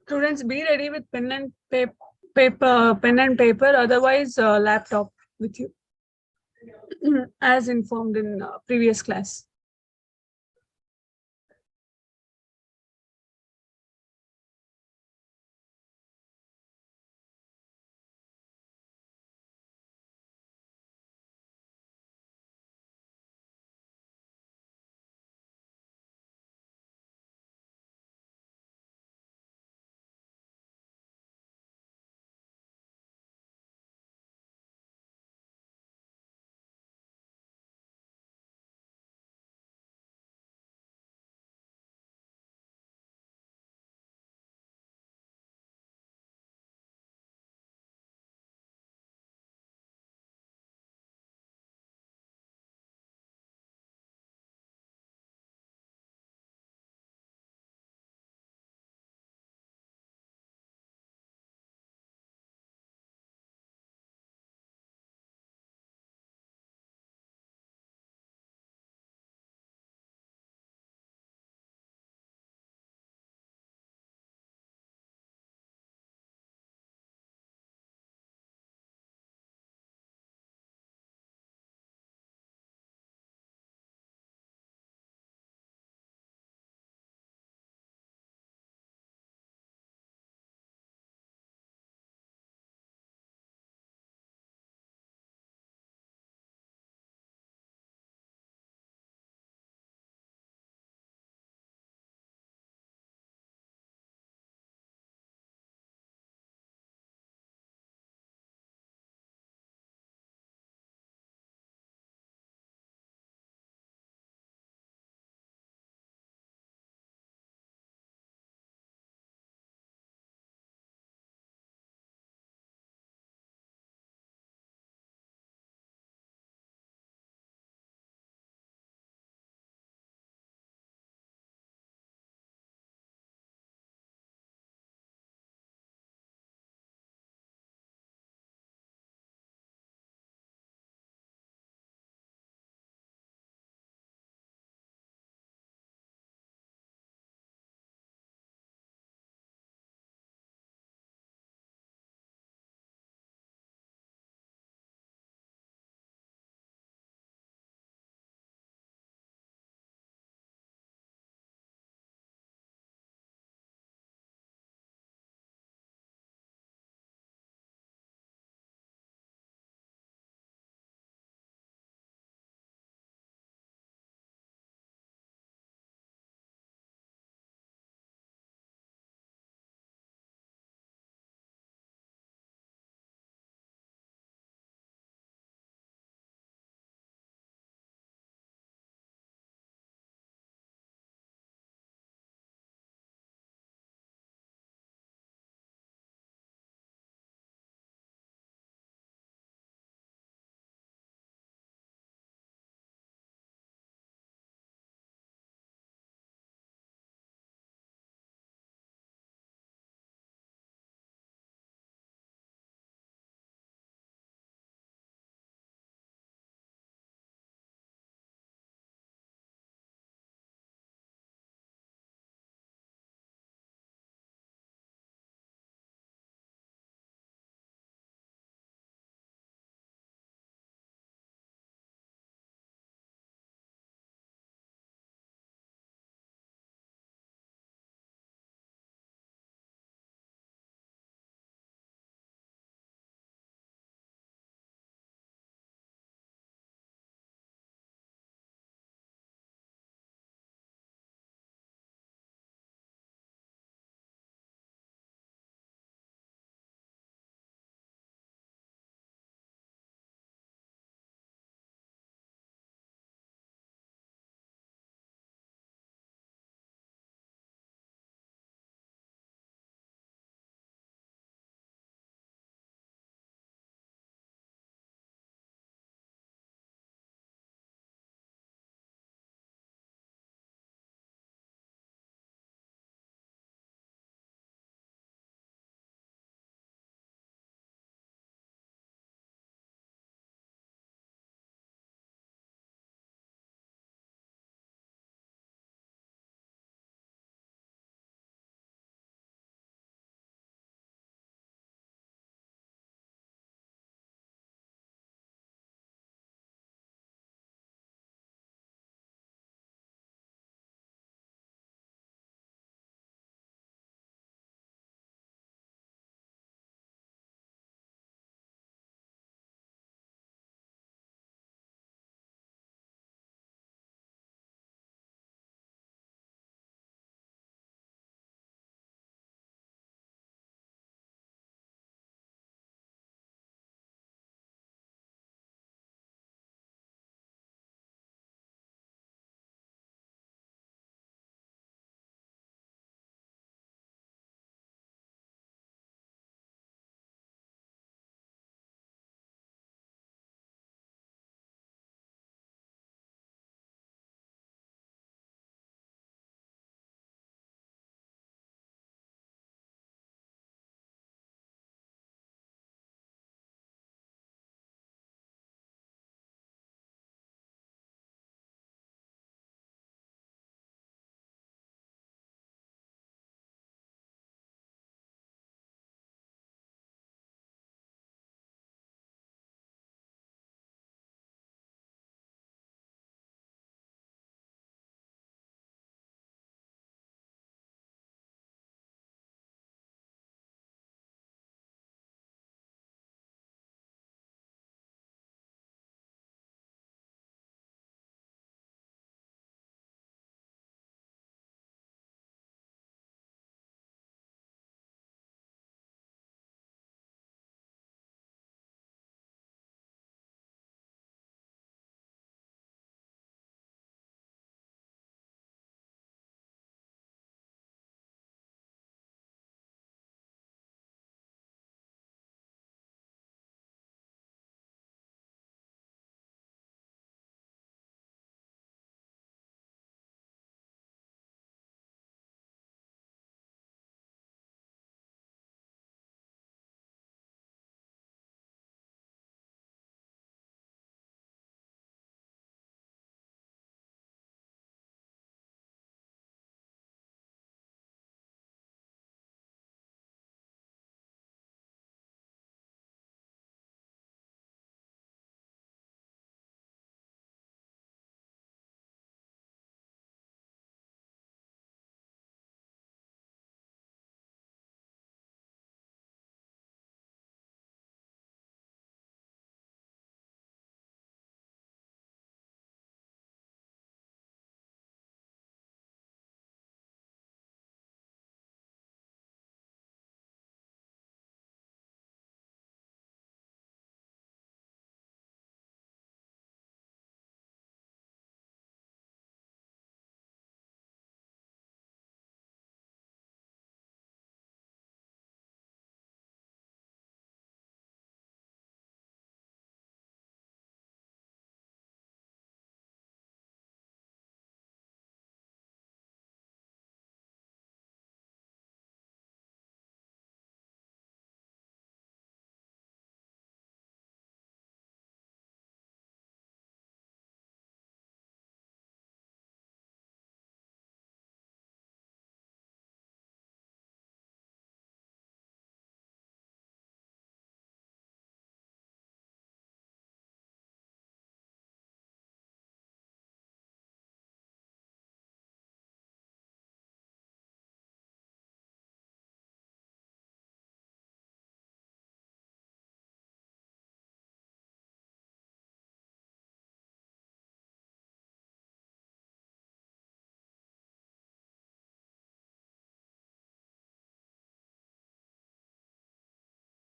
Students, be ready with pen and paper, otherwise laptop with you, as informed in previous class.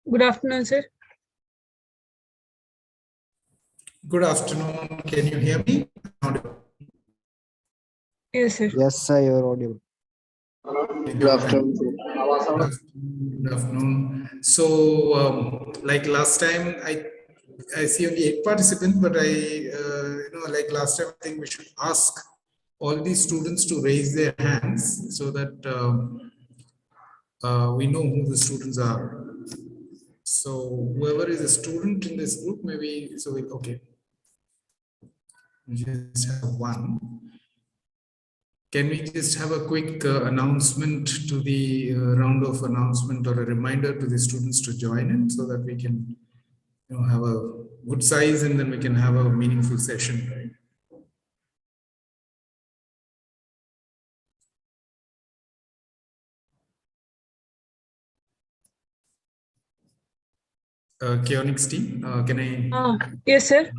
Good afternoon, sir. Good afternoon. Can you hear me? Yes, sir. Yes, sir, you're audible. Good afternoon. Good afternoon. So, like last time, I see only 8 participants, but like last time, I think we should ask all these students to raise their hands so that we know who the students are. So, whoever is a student in this group, maybe okay. We just have one. Can we just have a quick announcement to the round of announcement or a reminder to the students to join in so that we can have a good size and then we can have a meaningful session, right? Keonix team, can I? Yes, sir.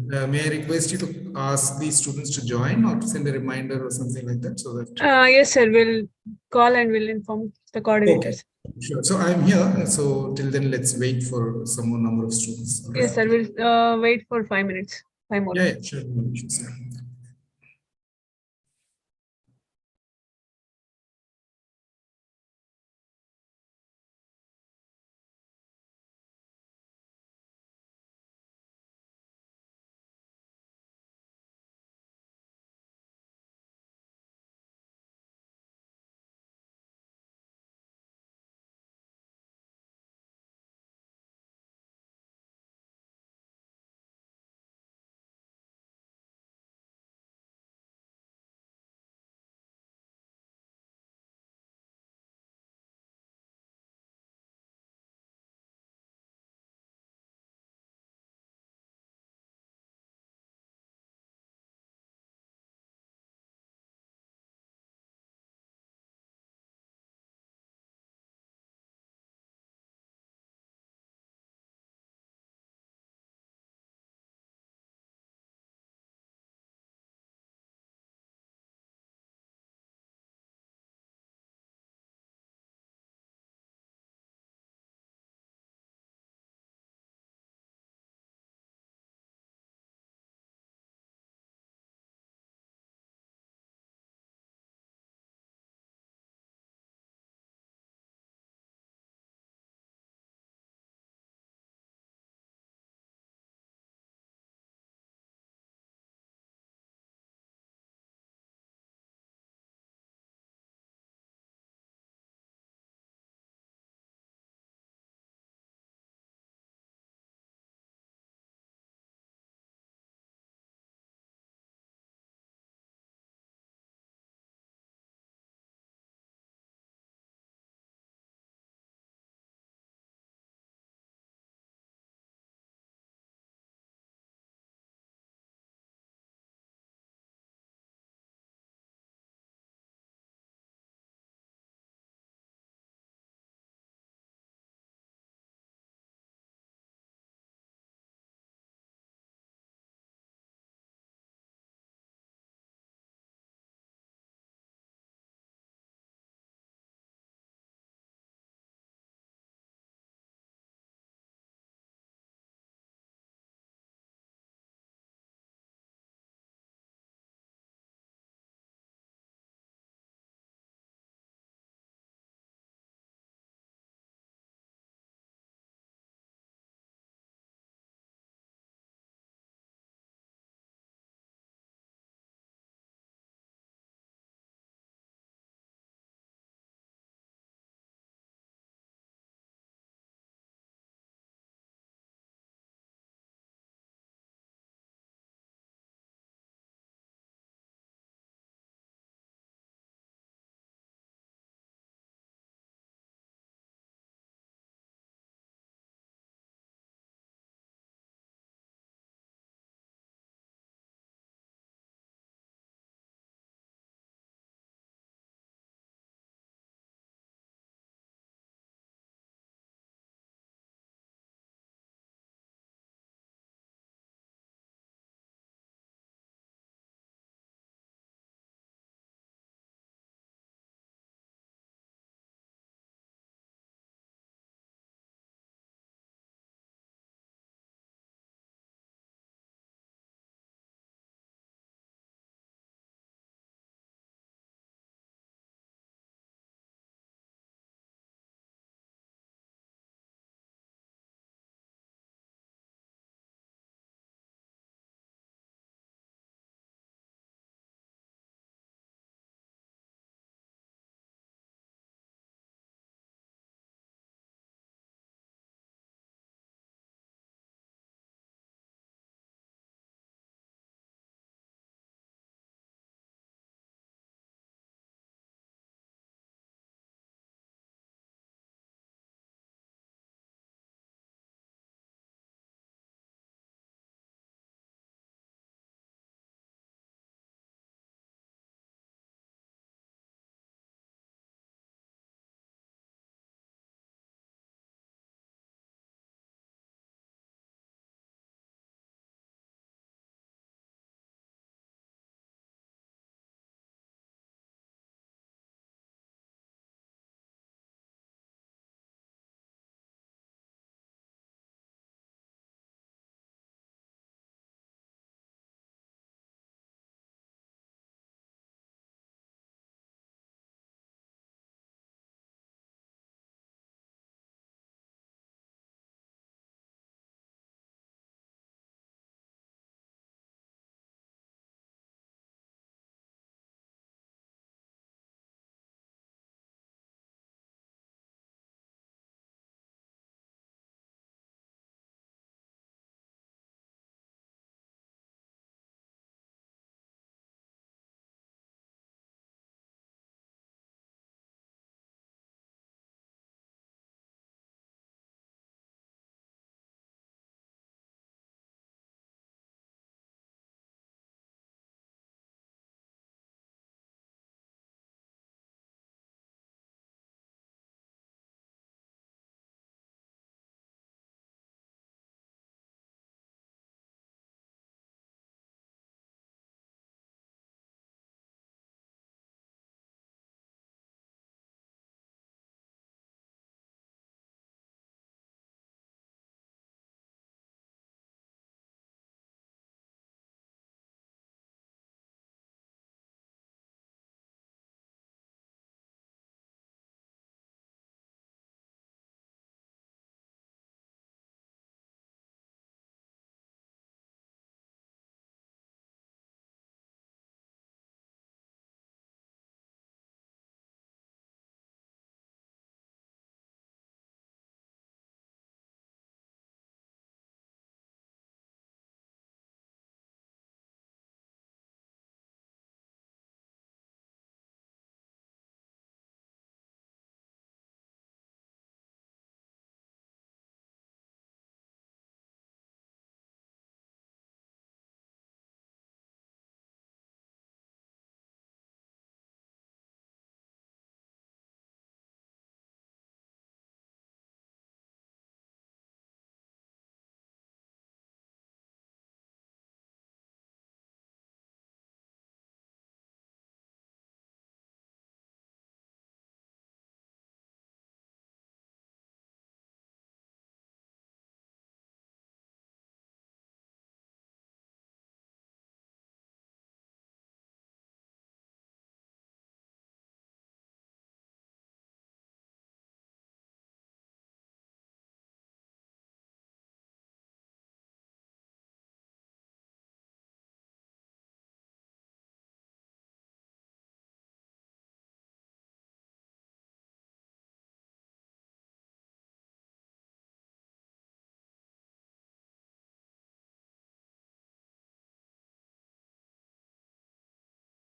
May I request you to ask the students to join or to send a reminder or something like that so that. Yes, sir. We'll call and we'll inform the coordinators. Okay, sure. So I'm here. So till then, let's wait for some more number of students. Yes, sir. We'll wait for 5 minutes. 5 more. Yeah, sure. No issues, yeah.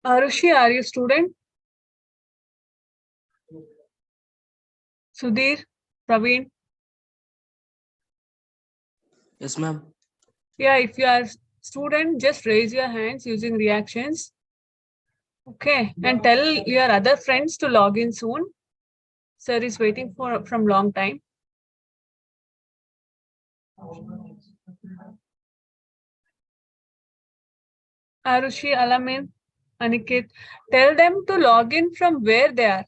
Arushi, are you student? Sudhir, Praveen? Yes, ma'am. Yeah, if you are student, just raise your hands using reactions. Okay, and tell your other friends to log in soon. Sir is waiting for from long time. Arushi, Alamin, Aniket, tell them to log in from where they are.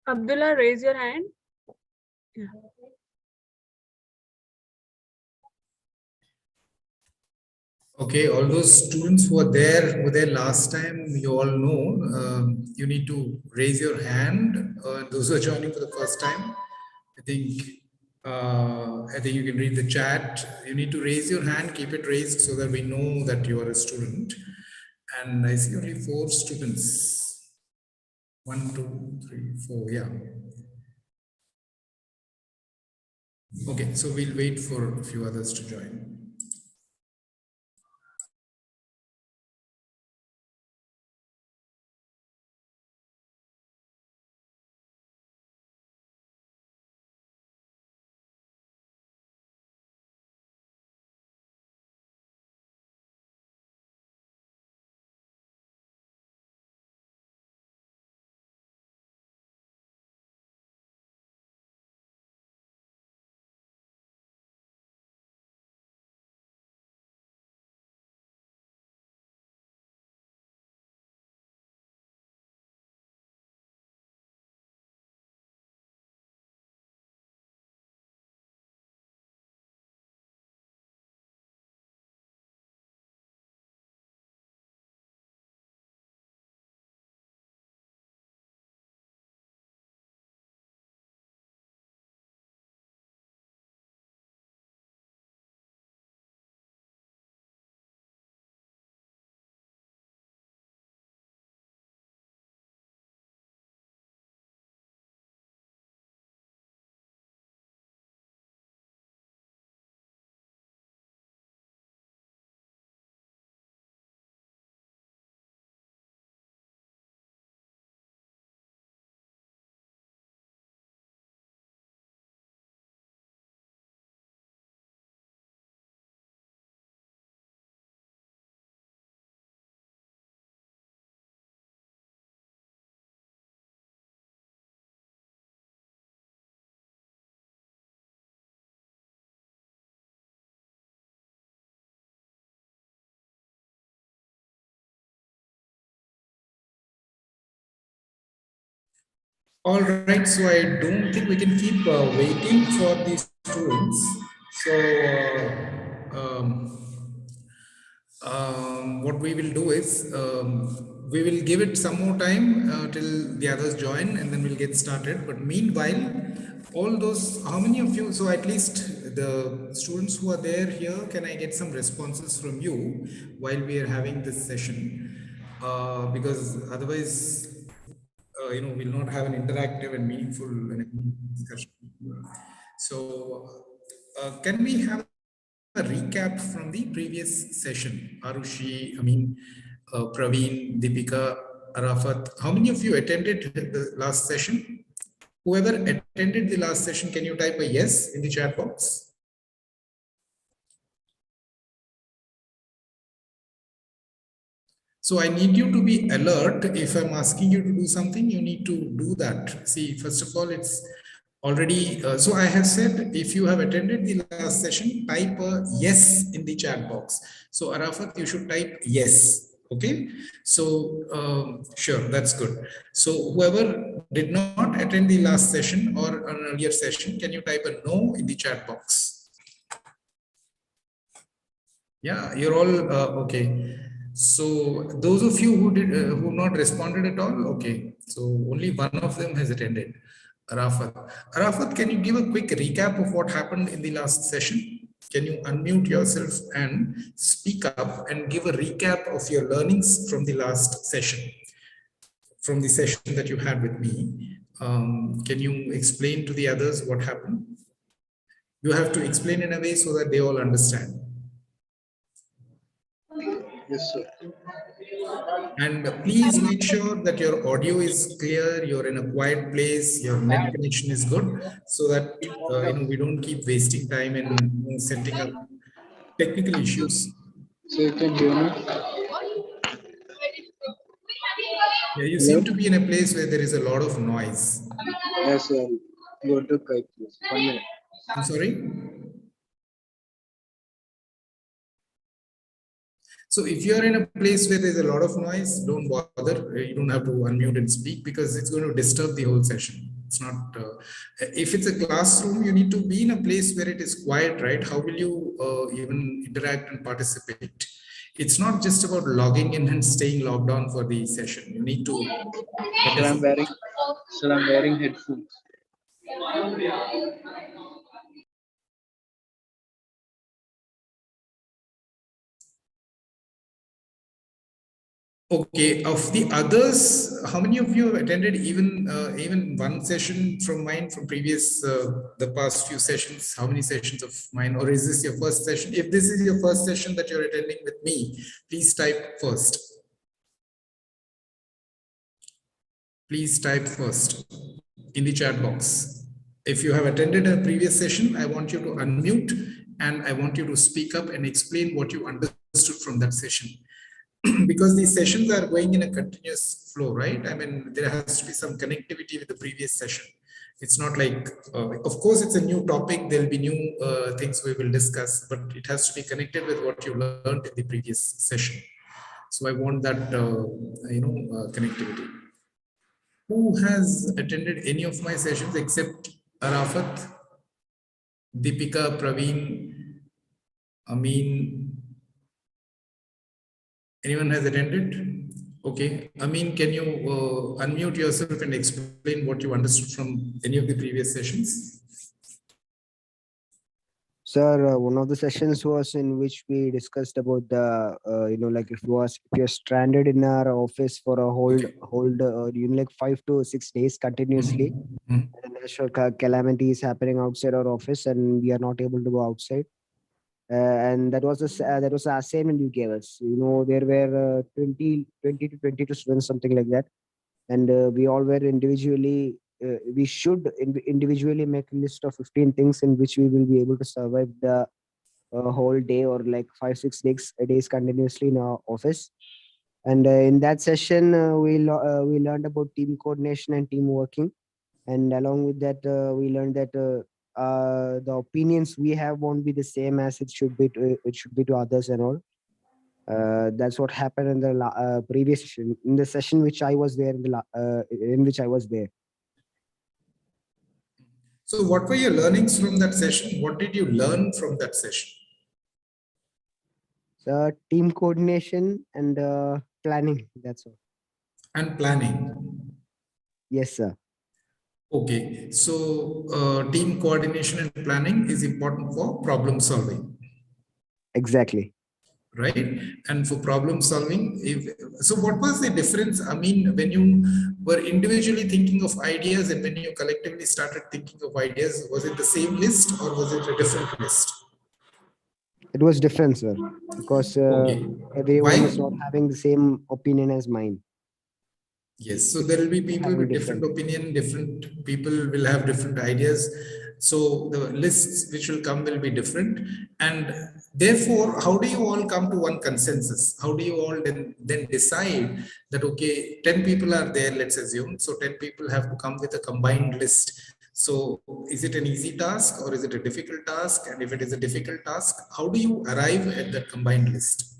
Abdullah, raise your hand. Yeah. Okay, all those students who were there last time, you all know, you need to raise your hand. Those who are joining for the first time, I think, I think you can read the chat. You need to raise your hand, keep it raised so that we know that you are a student. And I see only 4 students. 1, 2, 3, 4. Yeah. Okay, so we'll wait for a few others to join. All right, so I don't think we can keep waiting for the students. So what we will do is we will give it some more time till the others join and then we'll get started. But meanwhile, all those, how many of you, so at least the students who are there here, can I get some responses from you while we are having this session? Because otherwise, we'll not have an interactive and meaningful discussion. So, can we have a recap from the previous session? Arushi, Praveen, Deepika, Arafat. How many of you attended the last session? Whoever attended the last session, can you type a yes in the chat box? So I need you to be alert. If I'm asking you to do something, you need to do that. See, first of all, it's already, so I have said, if you have attended the last session, type a yes in the chat box. So Arafat, you should type yes. Okay. So sure, that's good. So whoever did not attend the last session or an earlier session, can you type a no in the chat box? Yeah, you're all okay. So those of you who did who not responded at all, okay. So only one of them has attended. Arafat. Arafat, can you give a quick recap of what happened in the last session? Can you unmute yourself and speak up and give a recap of your learnings from the last session, from the session that you had with me? Can you explain to the others what happened? You have to explain in a way so that they all understand. Yes, sir. And please make sure that your audio is clear, you're in a quiet place, your net connection is good, so that we don't keep wasting time in setting up technical issues. So you can hear me? Yeah, you Hello? seem to be in a place where there is a lot of noise. Yes, sir. Go to kite, please. 1 minute. I'm sorry. So if you're in a place where there's a lot of noise, don't bother. You don't have to unmute and speak because it's going to disturb the whole session. It's not, if it's a classroom, you need to be in a place where it is quiet, right? How will you even interact and participate? It's not just about logging in and staying logged on for the session. You need to Sir, participate. I'm wearing headphones. Okay, of the others, how many of you have attended even one session from mine from previous the past few sessions? How many sessions of mine, or is this your first session? If this is your first session that you're attending with me, please type first. Please type first in the chat box. If you have attended a previous session, I want you to unmute and I want you to speak up and explain what you understood from that session. Because these sessions are going in a continuous flow, right? I mean, there has to be some connectivity with the previous session. It's not like, of course, it's a new topic. There'll be new things we will discuss, but it has to be connected with what you learned in the previous session. So I want that, connectivity. Who has attended any of my sessions except Arafat, Deepika, Praveen, Amin? Anyone has attended? Okay. Amin, can you unmute yourself and explain what you understood from any of the previous sessions? Sir, one of the sessions was in which we discussed about the, like if you're stranded in our office for a like 5 to 6 days continuously, Mhm. and natural calamity is happening outside our office, and we are not able to go outside. And that was the assignment you gave us. There were 20 to 22 students, something like that, and we all were individually. We should individually make a list of 15 things in which we will be able to survive the whole day, or like 5 6 days continuously in our office. And in that session, we learned about team coordination and team working, and along with that, we learned that the opinions we have won't be the same as it should be to others and all. That's what happened in the previous session, in the session which I was there in which I was there. So what were your learnings from that session? What did you learn from that session? Team coordination and planning. That's all. And planning. Yes, sir. Okay. So team coordination and planning is important for problem solving. Exactly. Right? And for problem solving, so what was the difference? I mean, when you were individually thinking of ideas and when you collectively started thinking of ideas, was it the same list or was it a different list? It was different, sir, because Okay. everyone is Why? not having the same opinion as mine. Yes, so there will be people Having with different opinion, different people will have different ideas. So the lists which will come will be different. And Therefore, how do you all come to one consensus? How do you all then decide that, okay, 10 people are there, let's assume. So 10 people have to come with a combined list. So is it an easy task or is it a difficult task? And if it is a difficult task, how do you arrive at that combined list?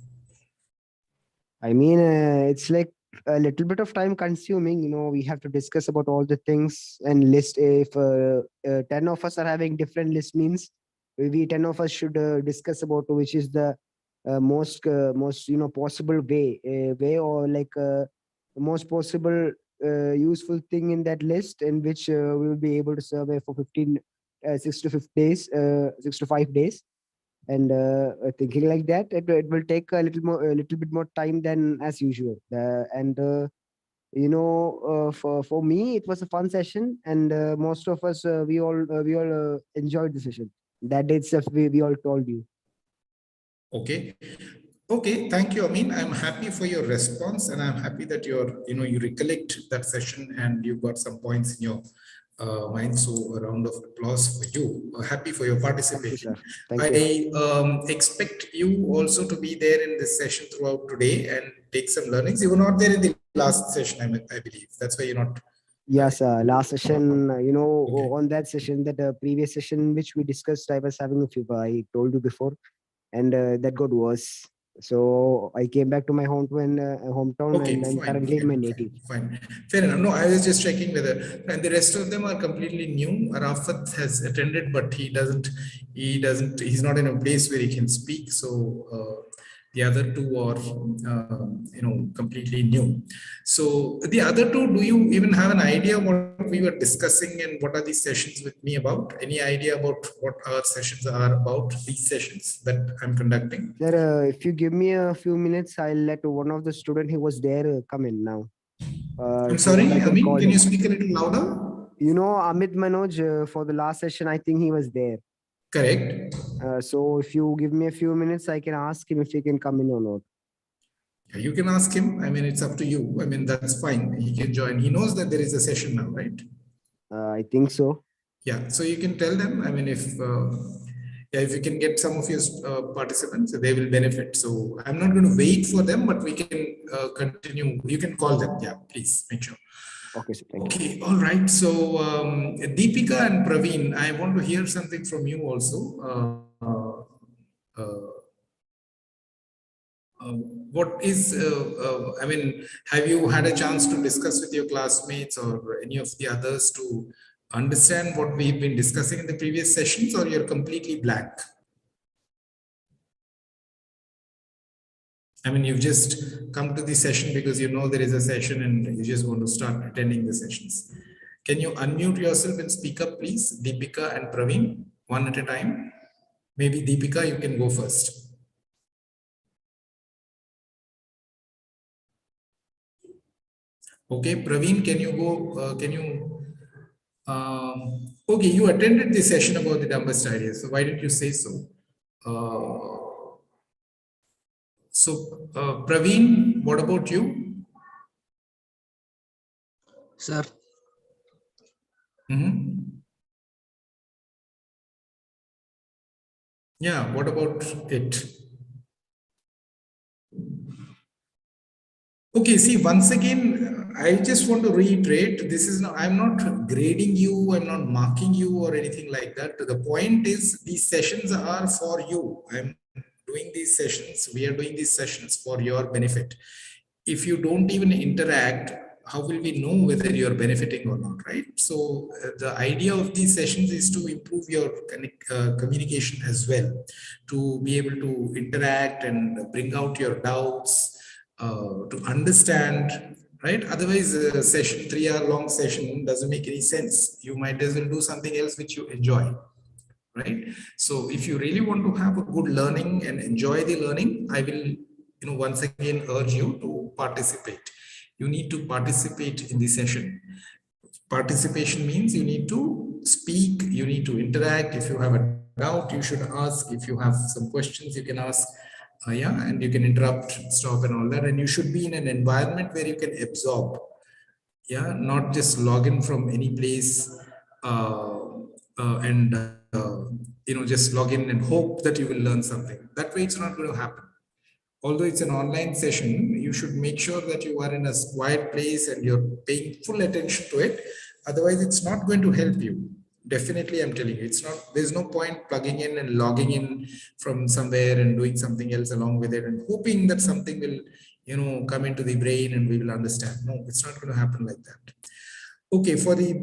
I mean, it's like a little bit of time consuming. We have to discuss about all the things and list. If 10 of us are having different list, means we 10 of us should discuss about which is the most possible way, or like the most possible useful thing in that list, in which we will be able to survey for 6 to 5 days, 6 to 5 days. And thinking like that, it will take a little bit more time than as usual. And for me, it was a fun session, and most of us, we all enjoyed the session. That itself, we all told you. Okay. Okay, thank you. I mean, I'm happy for your response, and I'm happy that you recollect that session and you got some points in your mind. So a round of applause for you. Happy for your Thank you, participation. sir. Thank you. I expect you also to be there in this session throughout today and take some learnings. You were not there in the last session, I believe. That's why you're not. Yes, last session, Okay. on that session, that previous session which we discussed, I was having a fever. I told you before, and that got worse. So I came back to my hometown, Okay, and I'm fine, currently in my fine, native. fine, fine. Fair enough. No, I was just checking whether, and the rest of them are completely new. Rafat has attended, but he's not in a place where he can speak. So the other two are, completely new. So the other two, do you even have an idea what we were discussing and what are these sessions with me about? Any idea about what our sessions are about, these sessions that I'm conducting? Sir, if you give me a few minutes, I'll let one of the student who was there come in now. I'm If you sorry, want, I can Amin, call can you him. speak a little louder? Amit Manoj, for the last session, I think he was there. Correct. So if you give me a few minutes, I can ask him if he can come in or not. Yeah, you can ask him. I mean, it's up to you. I mean, that's fine. He can join. He knows that there is a session now, right? I think so. Yeah. So you can tell them. I mean, if you can get some of your participants, they will benefit. So I'm not going to wait for them, but we can continue. You can call them. Yeah, please make sure. Okay, sir. Thank you. Okay. All right. So Deepika and Praveen, I want to hear something from you also. What is, I mean, have you had a chance to discuss with your classmates or any of the others to understand what we've been discussing in the previous sessions, or you're completely blank? I mean, you've just come to the session because you know there is a session and you just want to start attending the sessions. Can you unmute yourself and speak up, please? Deepika and Praveen, one at a time. Maybe Deepika, you can go first. Okay, Praveen, can you go? Okay, you attended the session about the dumbest ideas. So why did you say so? Praveen, what about you? Sir, Yeah, what about it? Okay, see, once again, I just want to reiterate, this is not, I'm not grading you, I'm not marking you or anything like that. The point is these sessions are for you. I'm doing these sessions, we are doing these sessions for your benefit. If you don't even interact, how will we know whether you're benefiting or not, right? So the idea of these sessions is to improve your communication as well, to be able to interact and bring out your doubts, to understand, right? Otherwise, a session, 3 hour long session doesn't make any sense. You might as well do something else which you enjoy, right? So if you really want to have a good learning and enjoy the learning, I will, once again urge you to participate. You need to participate in the session. Participation means you need to speak, you need to interact. If you have a doubt, you should ask. If you have some questions, you can ask. Yeah, and you can interrupt, stop, and all that. And you should be in an environment where you can absorb. Yeah, not just log in from any place and just log in and hope that you will learn something. That way it's not going to happen. Although it's an online session, you should make sure that you are in a quiet place and you're paying full attention to it. Otherwise, it's not going to help you. Definitely, I'm telling you, there's no point plugging in and logging in from somewhere and doing something else along with it and hoping that something will, come into the brain and we will understand. No, it's not going to happen like that. Okay, for the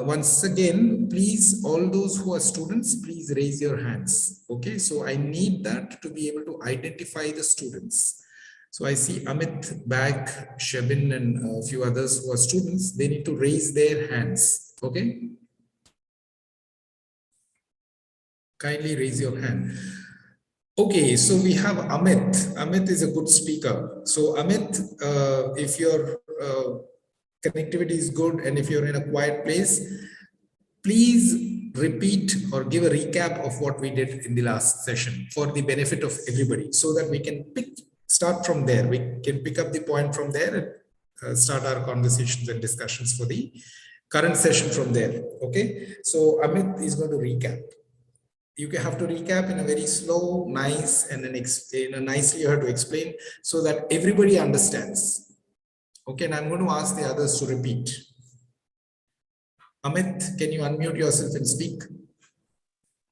once again, please, all those who are students, please raise your hands. Okay, so I need that to be able to identify the students. So I see Amit, Bag, Shabin, and a few others who are students. They need to raise their hands. Okay, kindly raise your hand. Okay, so we have Amit. Amit is a good speaker. So Amit, if your connectivity is good and if you're in a quiet place, please repeat or give a recap of what we did in the last session for the benefit of everybody so that we can start from there. We can pick up the point from there and start our conversations and discussions for the current session from there. Okay, so Amit is going to recap. You have to recap in a very slow, nice, and then nicely you have to explain so that everybody understands. Okay, and I'm going to ask the others to repeat. Amit, can you unmute yourself and speak?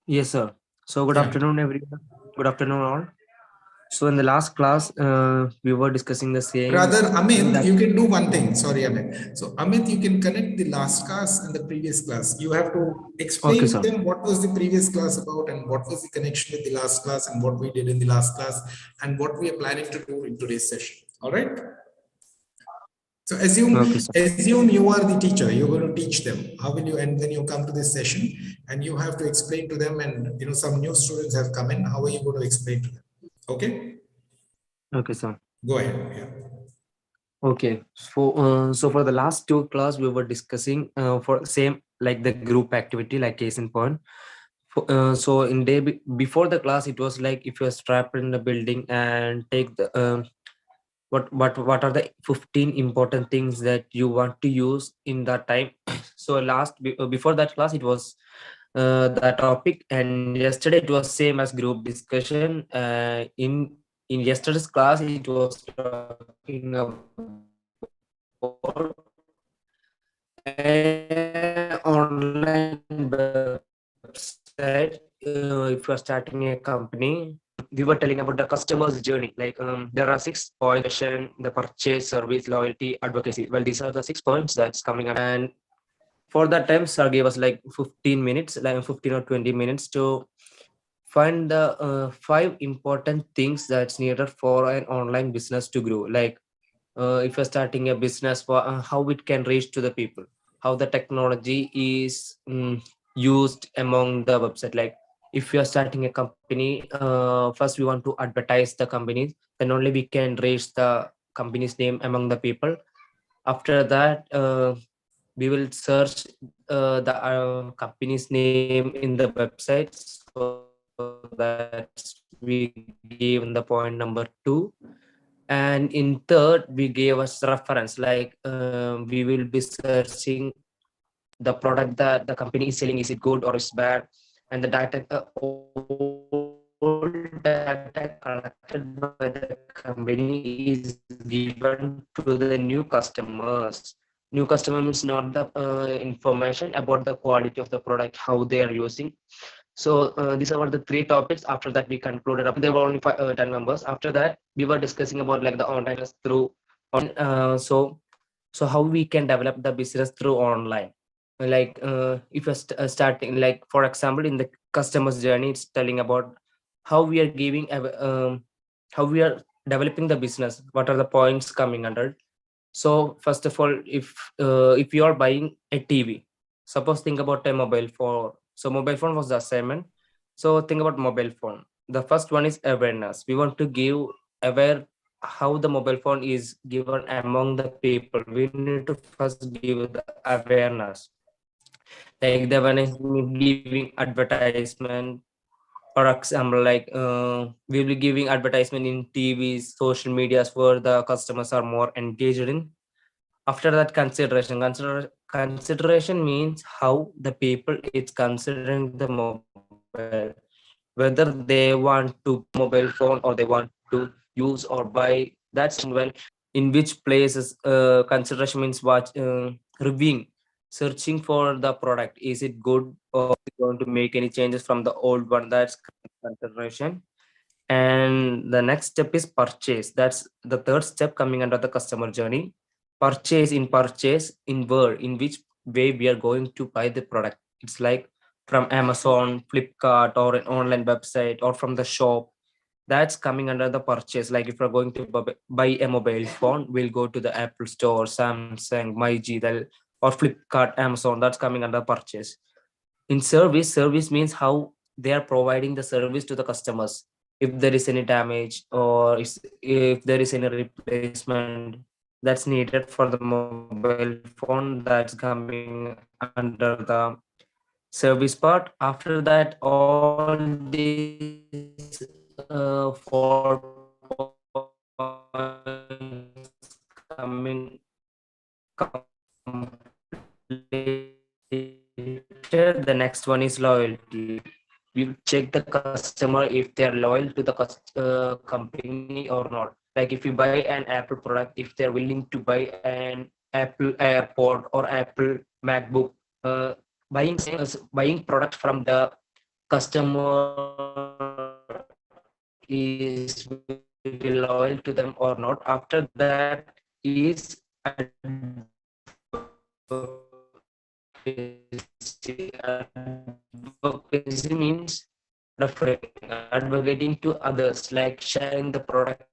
Yes, sir. So good Yeah. afternoon, everyone. Good afternoon, all. So in the last class, we were discussing the same. Rather, Amit, you can do one thing. Sorry, Amit. So Amit, you can connect the last class and the previous class. You have to explain to them what was the previous class about and what was the connection with the last class and what we did in the last class and what we are planning to do in today's session. All right. So assume you are the teacher, you're going to teach them. How will you, and then you come to this session and you have to explain to them, and some new students have come in. How are you going to explain to them? Okay. Okay, sir. Go ahead. Yeah. Okay. So for the last two class, we were discussing for same like the group activity, like case in point. So in day before the class, it was like if you're strapped in the building and take the what are the 15 important things that you want to use in that time. So before that class, it was that topic, and yesterday it was same as group discussion. In yesterday's class, it was talking about online website. If you are starting a company, we were telling about the customer's journey. Like there are 6 points: the purchase, service, loyalty, advocacy. Well, these are the 6 points that's coming up. And for that time, sir gave us like 15 minutes, like 15 or 20 minutes to find the 5 important things that's needed for an online business to grow. Like if you're starting a business, for how it can reach to the people, how the technology is used among the website. Like if you're starting a company, first we want to advertise the companies, then only we can reach the company's name among the people. After that, we will search the company's name in the website. So that's we gave in the point number 2. And in third, we gave us reference, like we will be searching the product that the company is selling, is it good or is bad, and the data, all data collected by the company is given to the new customers. New customer means not the information about the quality of the product, how they are using. So these are the 3 topics. After that, we concluded up. There were only 10 members. After that, we were discussing about like the online through on. So how we can develop the business through online. Like if you're starting, like for example, in the customer's journey, it's telling about how we are giving, how we are developing the business. What are the points coming under? So first of all, if you are buying a TV, suppose think about a mobile phone. So mobile phone was the assignment. So think about mobile phone. The first one is awareness. We want to give aware how the mobile phone is given among the people. We need to first give the awareness. Like the awareness giving advertisement. For example, like we will be giving advertisement in TVs, social medias where the customers are more engaged in. After that, consideration consideration means how the people is considering the mobile, whether they want to mobile phone or they want to use or buy. That's when in which places consideration means watch reviewing, searching for the product. Is it good or is it going to make any changes from the old one? That's consideration. And the next step is purchase. That's the third step coming under the customer journey. Purchase in word, in which way we are going to buy the product. It's like from Amazon, Flipkart, or an online website, or from the shop. That's coming under the purchase. Like if we're going to buy a mobile phone, we'll go to the Apple Store, Samsung, MyG, or Flipkart, Amazon. That's coming under purchase. In service means how they are providing the service to the customers. If there is any damage or if there is any replacement that's needed for the mobile phone, that's coming under the service part. After that, all these 4 points coming completed. The next one is loyalty. We check the customer if they're loyal to the company or not. Like if you buy an Apple product, if they're willing to buy an Apple AirPod or Apple MacBook, buying product from the customer is very loyal to them or not. After that is advocacy. Advocacy means advocating to others, like sharing the product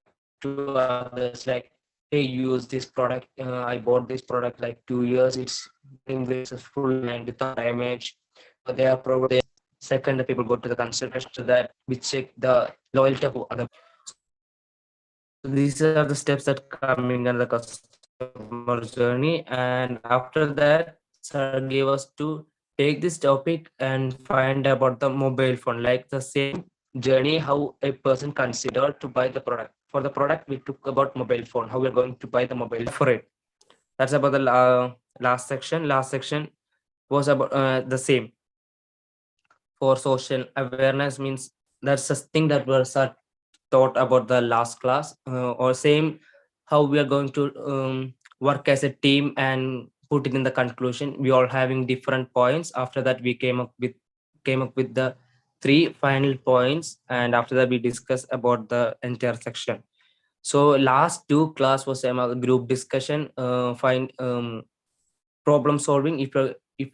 to others, like, hey, use this product. I bought this product like 2 years. It's been very successful and without damage. They are provided. Second, the people go to the consideration to that we check the loyalty of other. So these are the steps that coming under the customer journey, and after that, sir gave us to take this topic and find about the mobile phone, like the same journey how a person considered to buy the product. For the product, we took about mobile phone, how we're going to buy the mobile for it. That's about the last section. Last section was about the same for social awareness means that's a thing that was taught about the last class, or same how we are going to work as a team and put it in the conclusion. We all having different points. After that, we came up with the 3 final points, and after that we discuss about the entire section. So last 2 class was a group discussion, find problem solving. If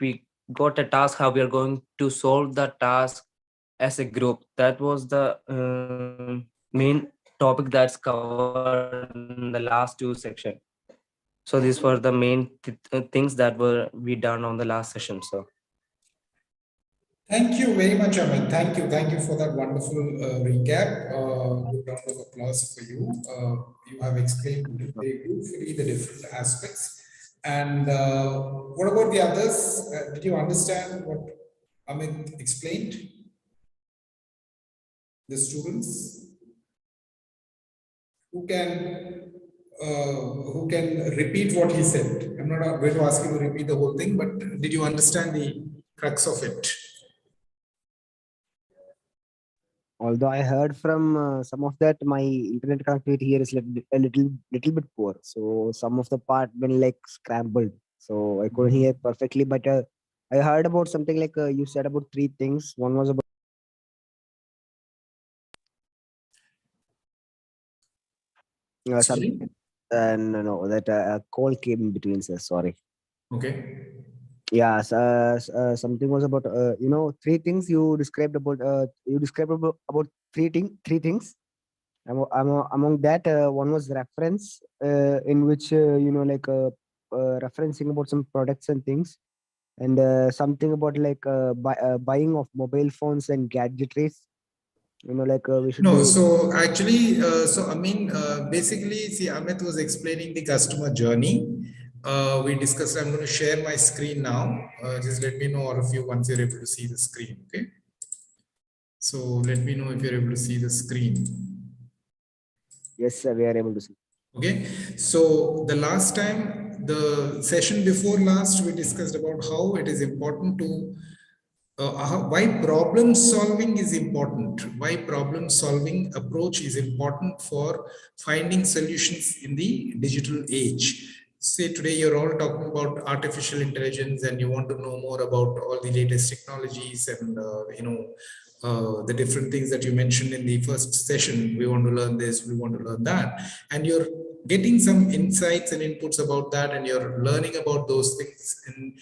we got a task, how we are going to solve the task as a group. That was the main topic that's covered in the last 2 section. So these were the main things that were we done on the last session. So Thank you very much, Amit. Thank you for that wonderful recap. Good round of applause for you. You have explained very beautifully the different aspects. And what about the others? Did you understand what Amit explained? The students who can repeat what he said. I'm not going to ask you to repeat the whole thing, but did you understand the crux of it? Although I heard from some of that, my internet connectivity here is a little bit poor. So some of the part been like scrambled. So I couldn't hear perfectly, but I heard about something like you said about 3 things. One was about Sorry? something, and no, that a call came in between. Sir, sorry. Okay. Yeah, something was about 3 things you described about. You described about three things. Among that, one was reference, in which referencing about some products and things, and something about like buying of mobile phones and gadgetries. We should No, be. so actually, basically, see, Amit was explaining the customer journey. We discussed, I'm going to share my screen now. Just let me know, all of you, once you're able to see the screen, okay? So let me know if you're able to see the screen. Yes, sir, we are able to see. Okay, so the last time the session before last, we discussed about how it is important to why problem solving is important, why problem solving approach is important for finding solutions in the digital age. Say today you're all talking about artificial intelligence and you want to know more about all the latest technologies and the different things that you mentioned in the first session. We want to learn this, we want to learn that, and you're getting some insights and inputs about that, and you're learning about those things in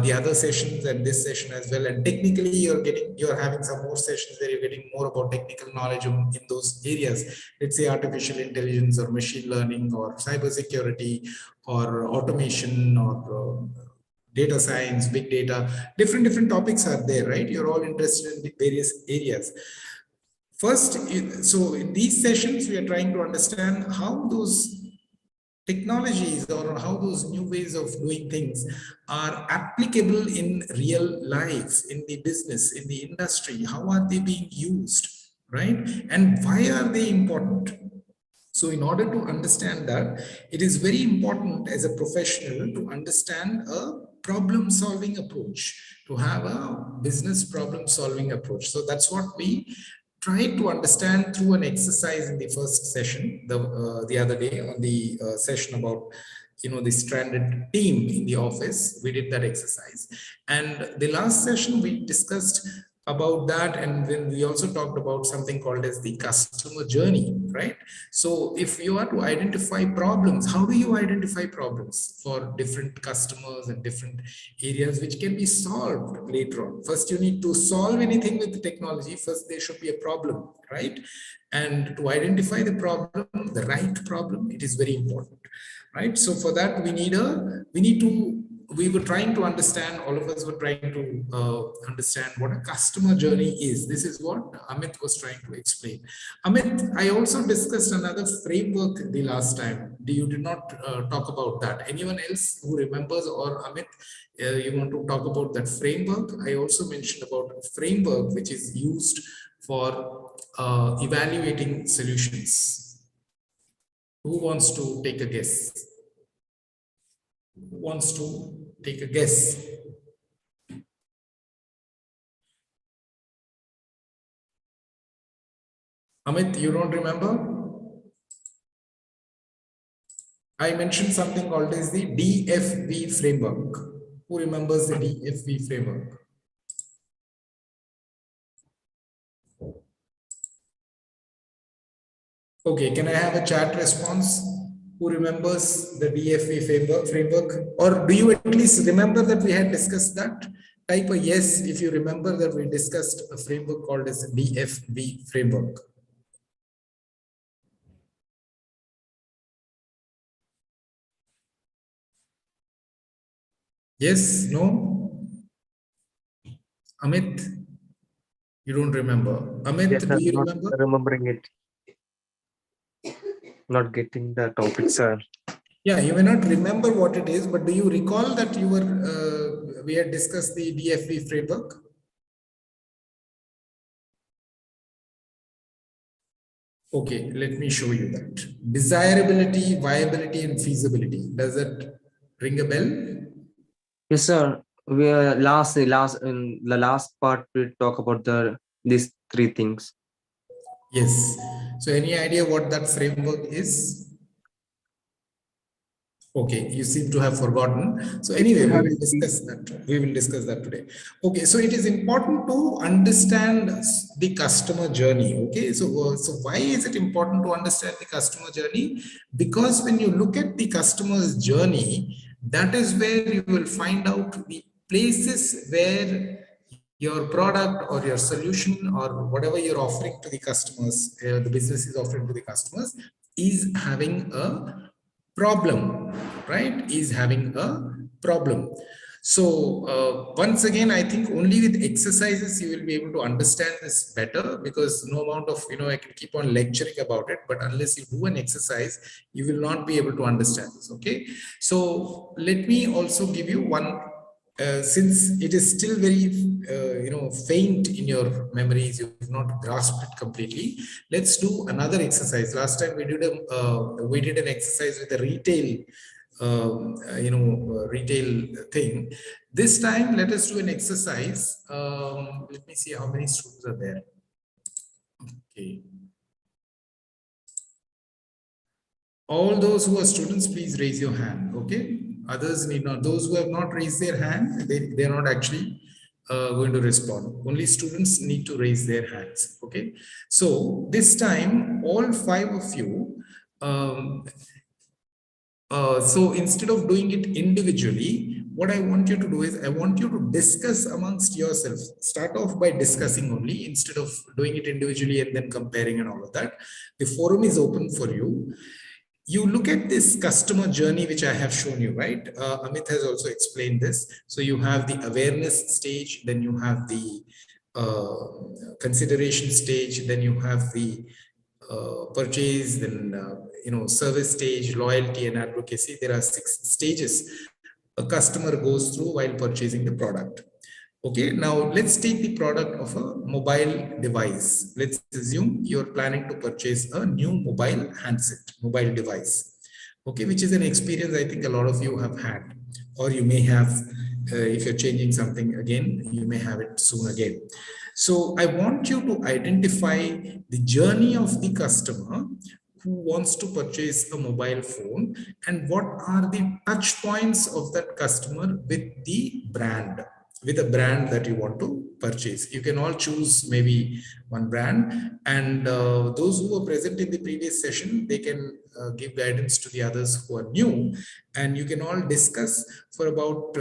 the other sessions and this session as well. And technically you're having some more sessions where you're getting more about technical knowledge in those areas. Let's say artificial intelligence or machine learning or cybersecurity or automation or data science, big data, different topics are there, right? You're all interested in the various areas. First, so in these sessions, we are trying to understand how those technologies or how those new ways of doing things are applicable in real life, in the business, in the industry. How are they being used, right? And why are they important? So in order to understand that, it is very important as a professional to understand a problem solving approach, to have a business problem solving approach. So that's what we tried to understand through an exercise in the first session, the other day on the session about the stranded team in the office. We did that exercise, and the last session we discussed about that, and then we also talked about something called as the customer journey, right? So if you are to identify problems, how do you identify problems for different customers and different areas which can be solved later on? First, you need to solve anything with the technology. First, there should be a problem, right? And to identify the problem, the right problem, it is very important, right? So for that, we were trying to understand, all of us were trying to understand what a customer journey is. This is what Amit was trying to explain. Amit, I also discussed another framework the last time. You did not talk about that. Anyone else who remembers, or Amit, you want to talk about that framework? I also mentioned about a framework which is used for evaluating solutions. Who wants to take a guess? Who wants to take a guess? Amit, you don't remember? I mentioned something called as the DFV framework. Who remembers the DFV framework? Okay, can I have a chat response? Who remembers the DFV framework? Or do you at least remember that we had discussed that? Type a yes if you remember that we discussed a framework called as DFV framework. Yes, no? Amit, you don't remember. Amit, Yes, do I'm you not remember? remembering it. Not getting the topic, sir. Yeah, you may not remember what it is, but do you recall that we had discussed the DFV framework? Okay, let me show you that. Desirability, viability, and feasibility. Does that ring a bell? Yes, sir. We are in the last part we talk about these three things. Yes. So any idea what that framework is? Okay, you seem to have forgotten. So anyway, we will discuss that. We will discuss that today. Okay, so it is important to understand the customer journey. Okay, so why is it important to understand the customer journey? Because when you look at the customer's journey, that is where you will find out the places where your product or your solution or whatever you're offering to the customers, the business is offering to the customers, is having a problem, right? Is having a problem. So once again, I think only with exercises you will be able to understand this better, because no amount of, I can keep on lecturing about it, but unless you do an exercise, you will not be able to understand this. Okay. So let me also give you one, since it is still very, faint in your memories, you've not grasped it completely. Let's do another exercise. Last time we did an exercise with a retail retail thing. This time, let us do an exercise. Let me see how many students are there. Okay. All those who are students, please raise your hand. Okay. Others need not. Those who have not raised their hand, they are not actually going to respond. Only students need to raise their hands. Okay. So this time, all 5 of you. So instead of doing it individually, what I want you to do is I want you to discuss amongst yourself. Start off by discussing only instead of doing it individually and then comparing and all of that. The forum is open for you. You look at this customer journey, which I have shown you, right? Amit has also explained this. So you have the awareness stage, then you have the consideration stage, then you have the purchase, then service stage, loyalty and advocacy. There are 6 stages a customer goes through while purchasing the product. Okay, now let's take the product of a mobile device. Let's assume you're planning to purchase a new mobile handset, mobile device. Okay, which is an experience I think a lot of you have had, or you may have, if you're changing something again, you may have it soon again. So I want you to identify the journey of the customer who wants to purchase a mobile phone and what are the touch points of that customer with the brand, with a brand that you want to purchase. You can all choose maybe one brand, and those who were present in the previous session, they can give guidance to the others who are new, and you can all discuss for about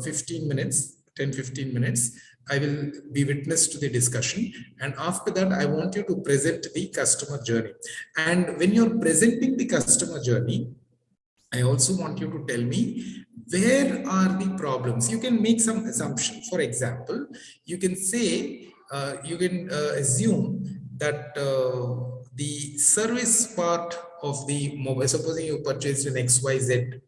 15 minutes, 10-15 minutes. I will be witness to the discussion, and after that I want you to present the customer journey. And when you're presenting the customer journey, I also want you to tell me where are the problems. You can make some assumption. For example, you can say, you can assume that the service part of the mobile, supposing you purchased an XYZ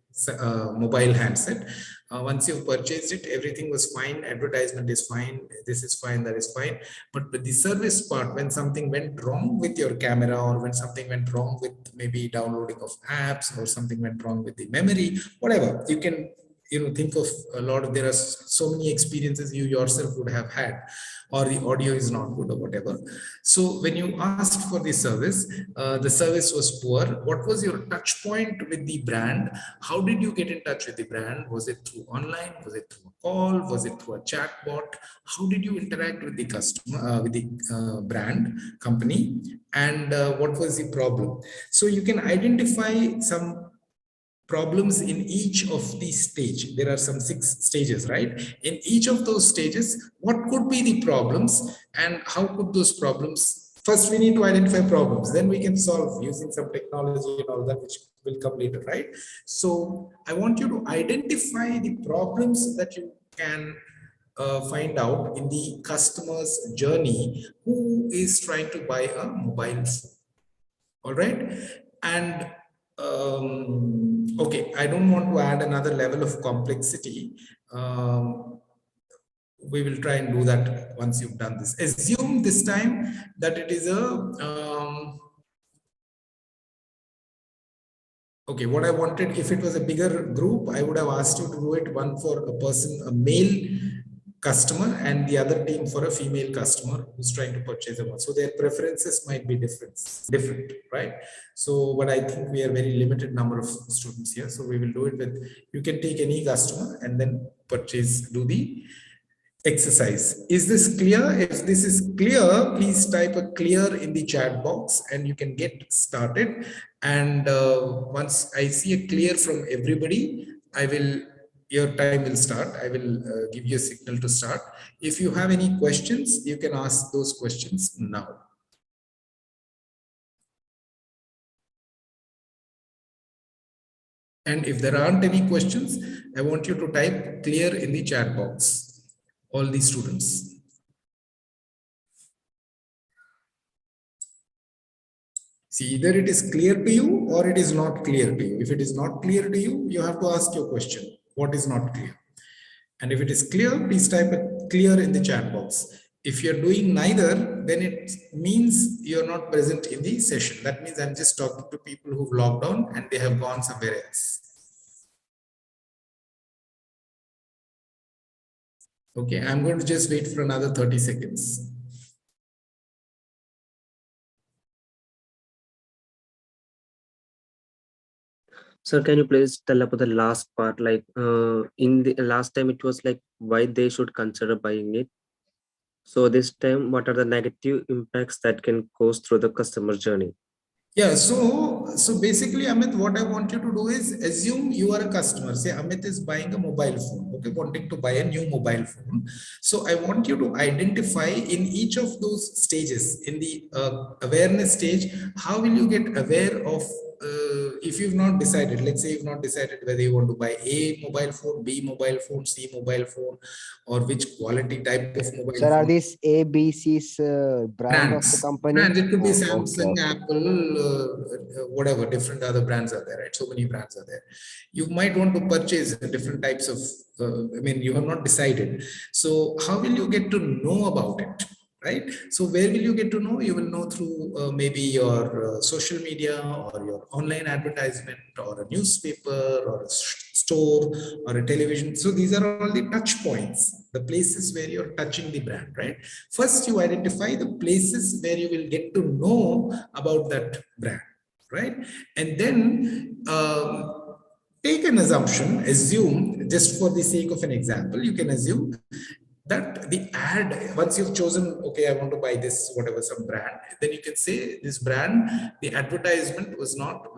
mobile handset. Once you've purchased it, everything was fine, advertisement is fine, this is fine, that is fine. But with the service part, when something went wrong with your camera, or when something went wrong with maybe downloading of apps, or something went wrong with the memory, whatever, you can think of a lot of, there are so many experiences you yourself would have had, or the audio is not good or whatever. So when you asked for the service was poor. What was your touch point with the brand? How did you get in touch with the brand? Was it through online? Was it through a call? Was it through a chat bot? How did you interact with the customer, with the brand company? And what was the problem? So you can identify some problems in each of these stages. There are some 6 stages, right? In each of those stages, what could be the problems and how could those problems, first we need to identify problems, then we can solve using some technology and all that, which will come later, right? So I want you to identify the problems that you can find out in the customer's journey who is trying to buy a mobile phone. All right. And okay, I don't want to add another level of complexity. We will try and do that once you've done this. Assume this time that it is a okay, what I wanted, if it was a bigger group, I would have asked you to do it, one for a person, a male customer, and the other team for a female customer who's trying to purchase a one. So their preferences might be different, right? So, but I think we are very limited number of students here. So we will do it with, you can take any customer and then purchase, do the exercise. Is this clear? If this is clear, please type a clear in the chat box and you can get started. And once I see a clear from everybody, your time will start. I will give you a signal to start. If you have any questions, you can ask those questions now. And if there aren't any questions, I want you to type clear in the chat box. All the students. See, either it is clear to you or it is not clear to you. If it is not clear to you, you have to ask your question. What is not clear? And if it is clear, please type it clear in the chat box. If you're doing neither, then it means you're not present in the session. That means I'm just talking to people who've logged on and they have gone somewhere else. Okay, I'm going to just wait for another 30 seconds. Sir, can you please tell about the last part? Like in the last time, it was like why they should consider buying it. So this time, what are the negative impacts that can cause through the customer journey? Yeah, so basically, Amit, what I want you to do is assume you are a customer. Say Amit is buying a mobile phone, okay, wanting to buy a new mobile phone. So I want you to identify in each of those stages, in the awareness stage, how will you get aware of if you've not decided, let's say you've not decided whether you want to buy A mobile phone, B mobile phone, C mobile phone, or which quality type of mobile Sir, are phone. these A, B, C's brand of the company? Brands. It could be Okay, Samsung, okay. Apple, whatever. Different other brands are there, right? So many brands are there. You might want to purchase different types of. I mean, you have not decided. So how will you get to know about it? Right. So where will you get to know? You will know through maybe your social media or your online advertisement or a newspaper or a store or a television. So these are all the touch points, the places where you're touching the brand, right? First, you identify the places where you will get to know about that brand, right? And then take an assumption, assume, just for the sake of an example, you can assume that the ad, once you've chosen, okay, I want to buy this, whatever, some brand, then you can say this brand, the advertisement was not,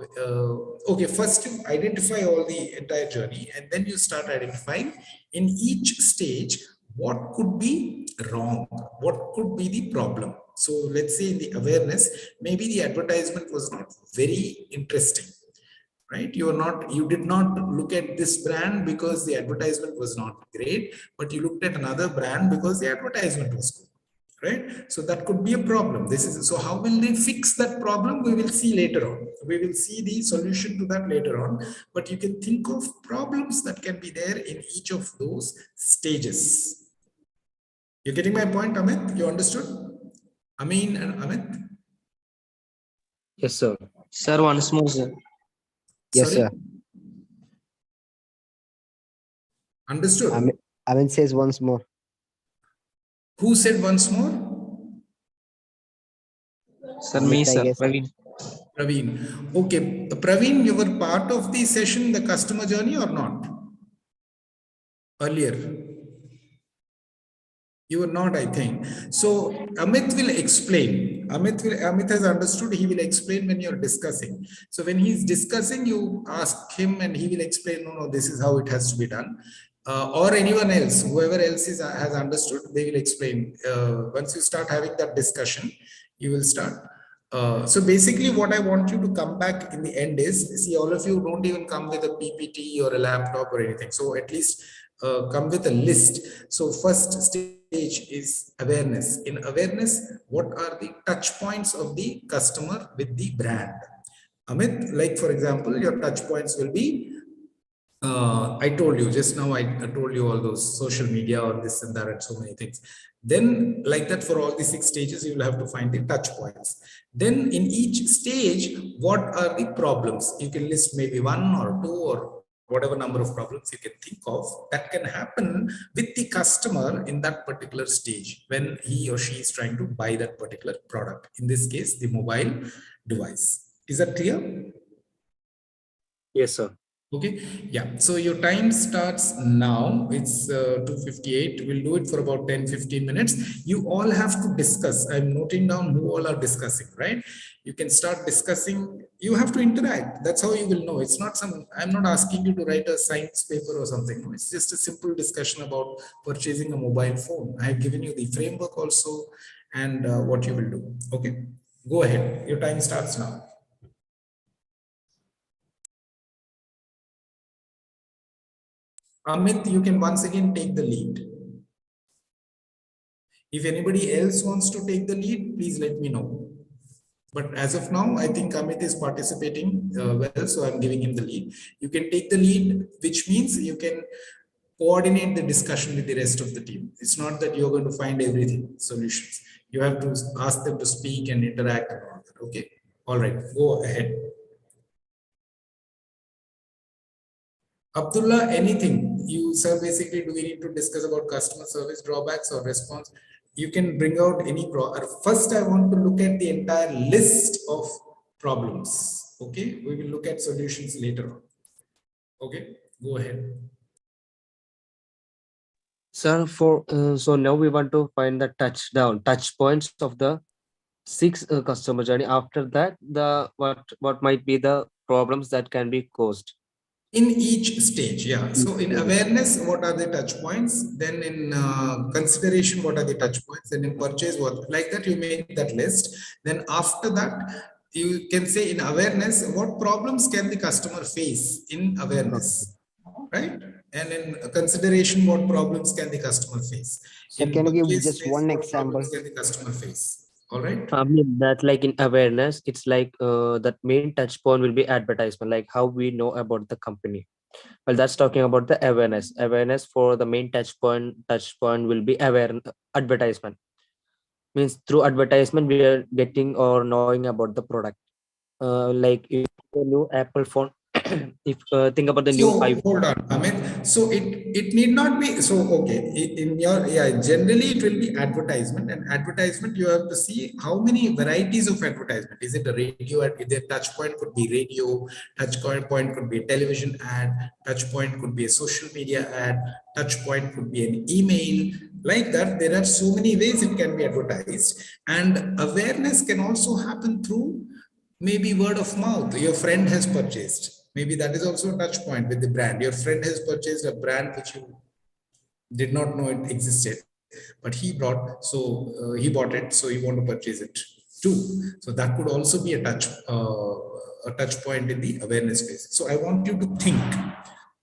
okay, first you identify all the entire journey and then you start identifying in each stage what could be wrong, what could be the problem. So let's say in the awareness, maybe the advertisement was not very interesting, right? You did not look at this brand because the advertisement was not great, but you looked at another brand because the advertisement was good, right? So that could be a problem. This is, so how will they fix that problem? We will see later on. We will see the solution to that later on, but you can think of problems that can be there in each of those stages. You're getting my point, Amit? You understood? Amin and Amit? Yes, sir. Sir, once more, sir. Yes, Sorry? sir. Understood? Amin says once more. Who said once more? Sir, me, Amit, I sir. guess. Praveen. Praveen. Okay, Praveen, you were part of the session, the customer journey or not? Earlier. You were not, I think. So Amit will explain. Amit has understood. He will explain when you're discussing. So when he's discussing, you ask him and he will explain, no, no, this is how it has to be done. Or anyone else, whoever else has understood, they will explain. Once you start having that discussion, you will start. So basically what I want you to come back in the end is, see, all of you don't even come with a PPT or a laptop or anything. So at least come with a list. So first stage is awareness. In awareness, what are the touch points of the customer with the brand? Amit, like for example, your touch points will be, I told you just now, I told you all those social media or this and that and so many things. Then like that for all the 6 stages, you will have to find the touch points. Then in each stage, what are the problems? You can list maybe 1 or 2 or whatever number of problems you can think of that can happen with the customer in that particular stage when he or she is trying to buy that particular product. In this case, the mobile device. Is that clear? Yes, sir. Okay, yeah. So your time starts now. It's 2:58. We'll do it for about 10-15 minutes. You all have to discuss. I'm noting down who all are discussing, right? You can start discussing. You have to interact. That's how you will know. It's not some, I'm not asking you to write a science paper or something. No, it's just a simple discussion about purchasing a mobile phone. I have given you the framework also and what you will do. Okay, go ahead. Your time starts now. Amit, you can once again take the lead. If anybody else wants to take the lead, please let me know. But as of now, I think Amit is participating well, so I'm giving him the lead. You can take the lead, which means you can coordinate the discussion with the rest of the team. It's not that you're going to find everything, solutions. You have to ask them to speak and interact and all that. Okay. All right, go ahead. Abdullah, anything you, sir, basically, do we need to discuss about customer service drawbacks or response? You can bring out any first, I want to look at the entire list of problems. Okay, we will look at solutions later on. Okay, go ahead. Sir, so now we want to find the touch points of the 6 customer journey. After that, the what might be the problems that can be caused in each stage. Yeah, so in awareness, what are the touch points? Then in consideration, what are the touch points? Then in purchase, what, like that you make that list. Then after that, you can say in awareness, what problems can the customer face in awareness, right? And in consideration, what problems can the customer face? Sir, In can you give purchase just phase, one what example? problems can the customer face? All right. I mean that, like in awareness, it's like that main touch point will be advertisement, like how we know about the company. Well, that's talking about the awareness for the main touch point will be advertisement. Means through advertisement we are getting or knowing about the product. Like if the new Apple phone, if think about the new So iPhone. hold on, Amit. So it need not be so okay. In your, yeah, generally it will be advertisement, and advertisement you have to see how many varieties of advertisement. Is it a radio ad? The touch point could be radio, point could be a television ad, touch point could be a social media ad, touch point could be an email. Like that, there are so many ways it can be advertised, and awareness can also happen through maybe word of mouth. Your friend has purchased, maybe that is also a touch point with the brand. Your friend has purchased a brand which you did not know it existed, but he bought it, so you want to purchase it too. So that could also be a touch point in the awareness phase. So I want you to think.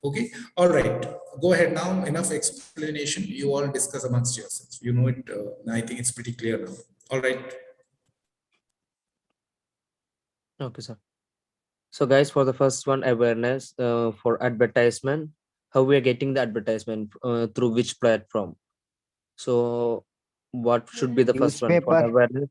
Okay, all right, go ahead now. Enough explanation, you all discuss amongst yourselves. You know it. I think it's pretty clear now. All right. Okay, sir. So guys, for the first one, awareness for advertisement, how we are getting the advertisement, through which platform. So what should be the first one for Newspaper, awareness? Okay,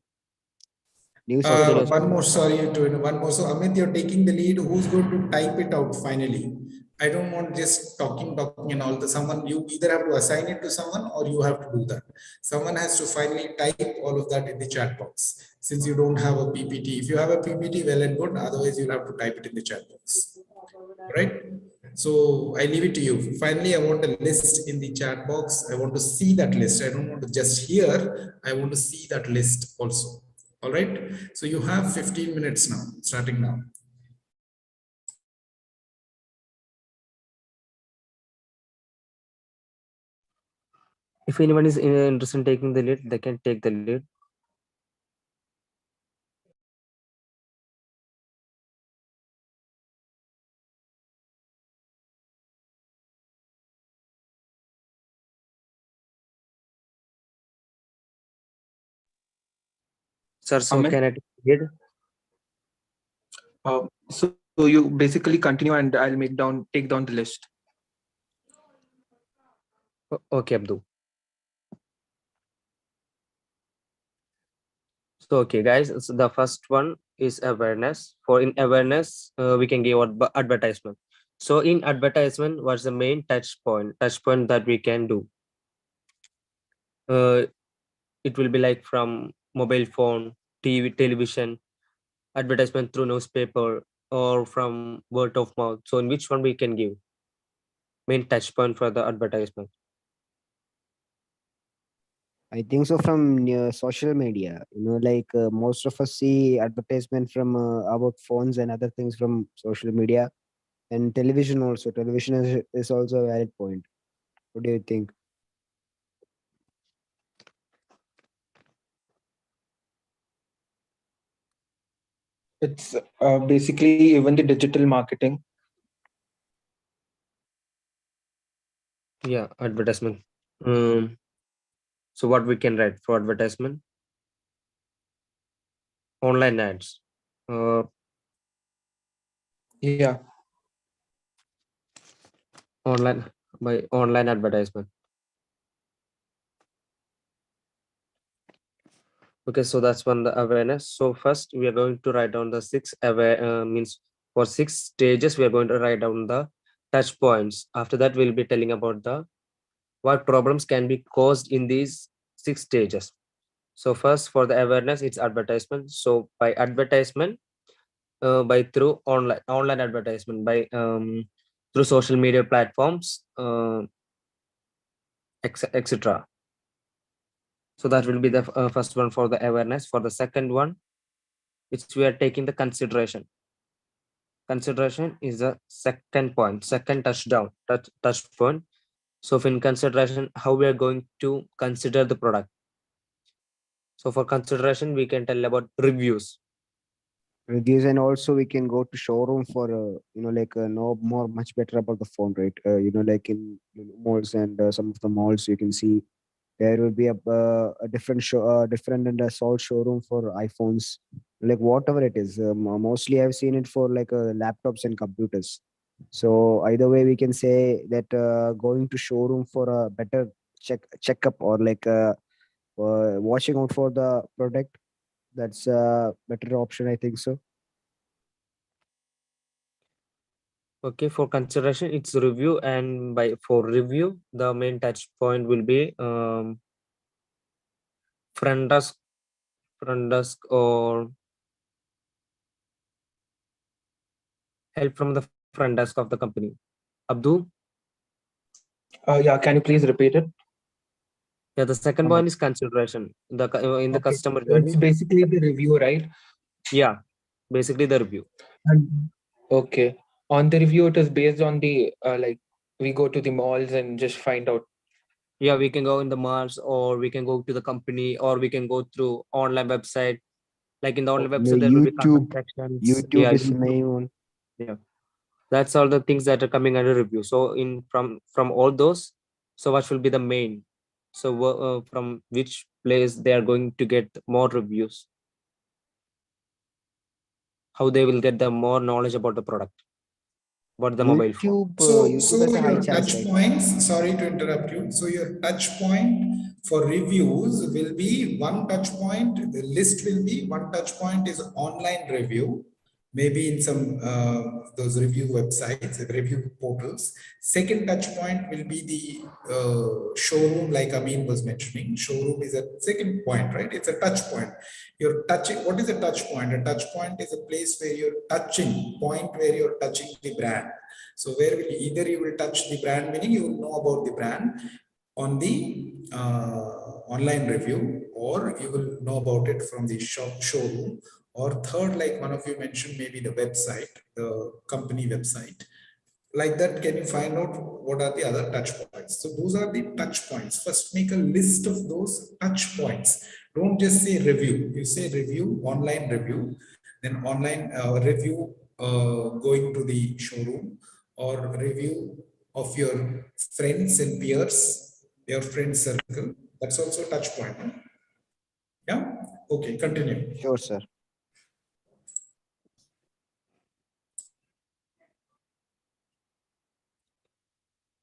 newspaper. One more, sorry, to one more. So Amit, you're taking the lead. Who's going to type it out finally? I don't want just talking and all. The someone, you either have to assign it to someone or you have to do that. Someone has to finally type all of that in the chat box. Since you don't have a PPT, if you have a PPT, well and good. Otherwise, you'll have to type it in the chat box. Right? So I leave it to you. Finally, I want a list in the chat box. I want to see that list. I don't want to just hear. I want to see that list also. All right. So you have 15 minutes now, starting now. If anyone is interested in taking the lead, they can take the lead. Sir, so Amit? can I take the lead? So you basically continue and I'll take down the list. Okay, Abdul. So okay, guys. So the first one is awareness. For in awareness, we can give out advertisement. So in advertisement, what's the main touch point? Touch point that we can do. It will be like from mobile phone, television, advertisement through newspaper, or from word of mouth. So in which one we can give main touch point for the advertisement? I think so from social media. Like most of us see advertisement from about phones and other things from social media and television also. Television is also a valid point. What do you think? It's basically even the digital marketing. Yeah, advertisement. So what we can write for advertisement? Online ads. Yeah. Online by online advertisement. Okay, so that's one, the awareness. So first we are going to write down the 6 means for 6 stages we are going to write down the touch points. After that, we'll be telling about the what problems can be caused in these 6 stages. So first, for the awareness, it's advertisement. So by advertisement, by through online advertisement, by through social media platforms, etc. So that will be the first one for the awareness. For the second one, which we are taking the consideration. Consideration is the second point, second touch point. So in consideration, how we are going to consider the product. So for consideration, we can tell about reviews. Reviews, and also we can go to showroom for like know more much better about the phone, right? Like in malls and some of the malls you can see there will be a different different and a sole showroom for iPhones, like whatever it is. Mostly I've seen it for like laptops and computers. So either way we can say that going to showroom for a better checkup, or like watching out for the product, that's a better option, I think so. Okay, for consideration, it's review, and by for review, the main touch point will be front desk, or help from the front desk of the company. Abdul? Yeah, can you please repeat it? Yeah, the second Uh, one is consideration. In the okay, customer so it's journey. basically the review, right? Yeah, basically the review. And okay, on the review, it is based on the like we go to the malls and just find out. Yeah, we can go in the malls, or we can go to the company, or we can go through online website. Like in the online The website, there will be comment YouTube, sections. YouTube Yeah, is the YouTube. main one. Yeah, that's all the things that are coming under review. So in from all those, so what will be the main? So from which place they are going to get more reviews? How they will get the more knowledge about the product? What the mobile phone? YouTube has a high Your chance, touch right? points, sorry to interrupt you. So your touch point for reviews will be one touch point. The list will be one touch point is online review, maybe in some those review websites, review portals. Second touch point will be the showroom, like Amin was mentioning. Showroom is a second point, right? It's a touch point. You're touching. What is a touch point? A touch point is a place where you're touching, point where you're touching the brand. So where will either you will touch the brand, meaning you will know about the brand on the online review, or you will know about it from the showroom, or third, like one of you mentioned, maybe the website, the company website. Like that, can you find out what are the other touch points? So those are the touch points. First, make a list of those touch points. Don't just say review. You say review, online review, then online review going to the showroom, or review of your friends and peers, your friend circle. That's also touch point. No? Yeah. Okay. Continue. Sure, sir.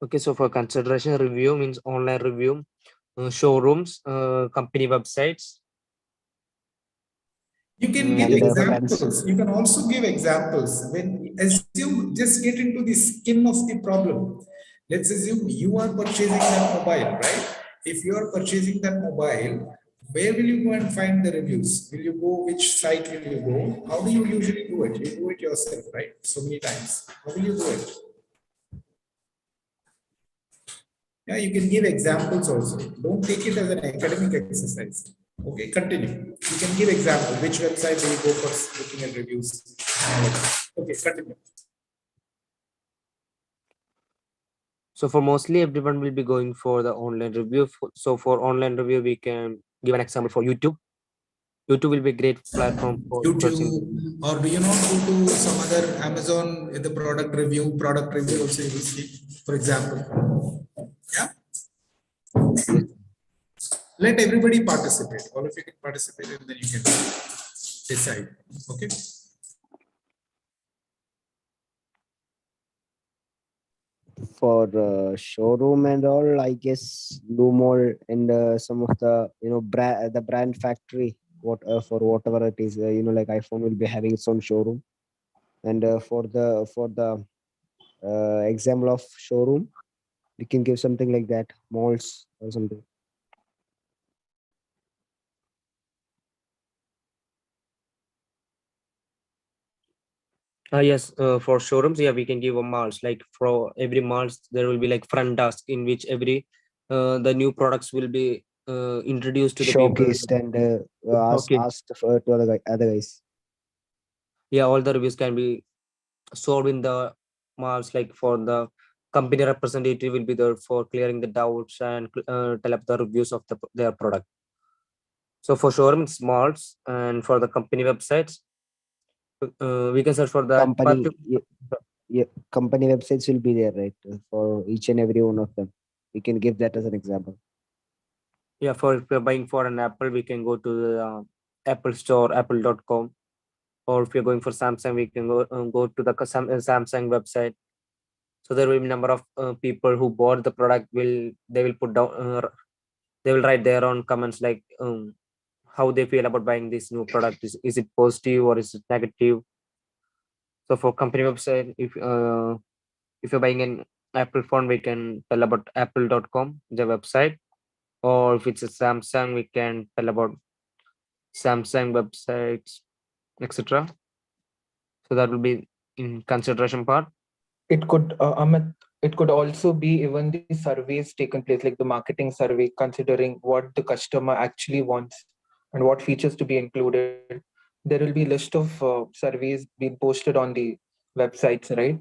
Okay, so for consideration, review means online review, showrooms, company websites. You can give And friends. examples. You can also give examples. When assume, just get into the skin of the problem. Let's assume you are purchasing that mobile, right? If you are purchasing that mobile, where will you go and find the reviews? Will you go, which site will you go? How do you usually do it? You do it yourself, right? So many times. How will you do it? Yeah, you can give examples also. Don't take it as an academic exercise. Okay, continue. You can give example. Which website do you go for looking at reviews? Okay, continue. So for mostly everyone will be going for the online review. So for online review, we can give an example for YouTube. YouTube will be a great platform for searching. YouTube, or do you not go to some other Amazon, the product review also you will see, for example. Yeah. Yes. Let everybody participate. All of you can participate, and then you can decide. Okay. For showroom and all, I guess do more in some of the the brand factory, what for whatever it is, like iPhone will be having its own showroom. And for the example of showroom. We can give something like that, malls or something. Yes, for showrooms, yeah, we can give a malls. Like for every malls, there will be like front desk in which every the new products will be introduced to the people. Showcased and Okay. asked for to other guys. Yeah, all the reviews can be solved in the malls. Like for the company representative will be there for clearing the doubts and tell up the reviews of their product. So for showrooms, malls, and for the company websites, we can search for that Company, perfume. yeah, company websites will be there, right? For each and every one of them. We can give that as an example. Yeah, for if you're buying for an Apple, we can go to the Apple Store, apple.com. Or if you're going for Samsung, we can go to the Samsung website. So there will be number of people who bought the product. They will put down they will write their own comments like how they feel about buying this new product. Is it positive or is it negative? So for company website, if you're buying an Apple phone, we can tell about apple.com, the website. Or if it's a Samsung, we can tell about Samsung websites, etc. So that will be in consideration part. It could, Amit, it could also be even the surveys taken place, like the marketing survey, considering what the customer actually wants and what features to be included. There will be list of surveys being posted on the websites, right?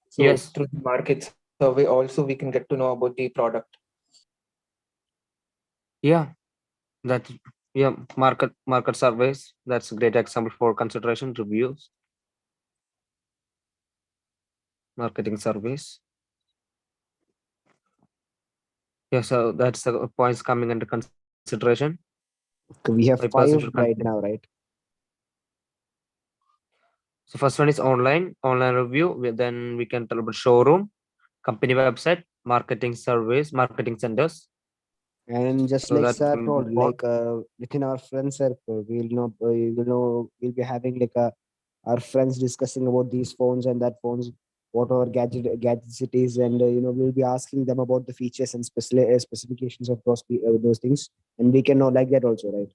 So Yes, through the market survey, also we can get to know about the product. yeah, that yeah, market surveys. That's a great example for consideration reviews, marketing surveys. Yeah, so that's the points coming under consideration. Okay, we A have person should 5 consider. right now, right? So first one is online review. Then we can tell about showroom, company website, marketing surveys, marketing centers. And just So like that sir will be told, four. like within our friend circle, we'll be having like our friends discussing about these phones and that phones, whatever gadgets it is, and we'll be asking them about the features and specifications of those things, and we can know like that also, right?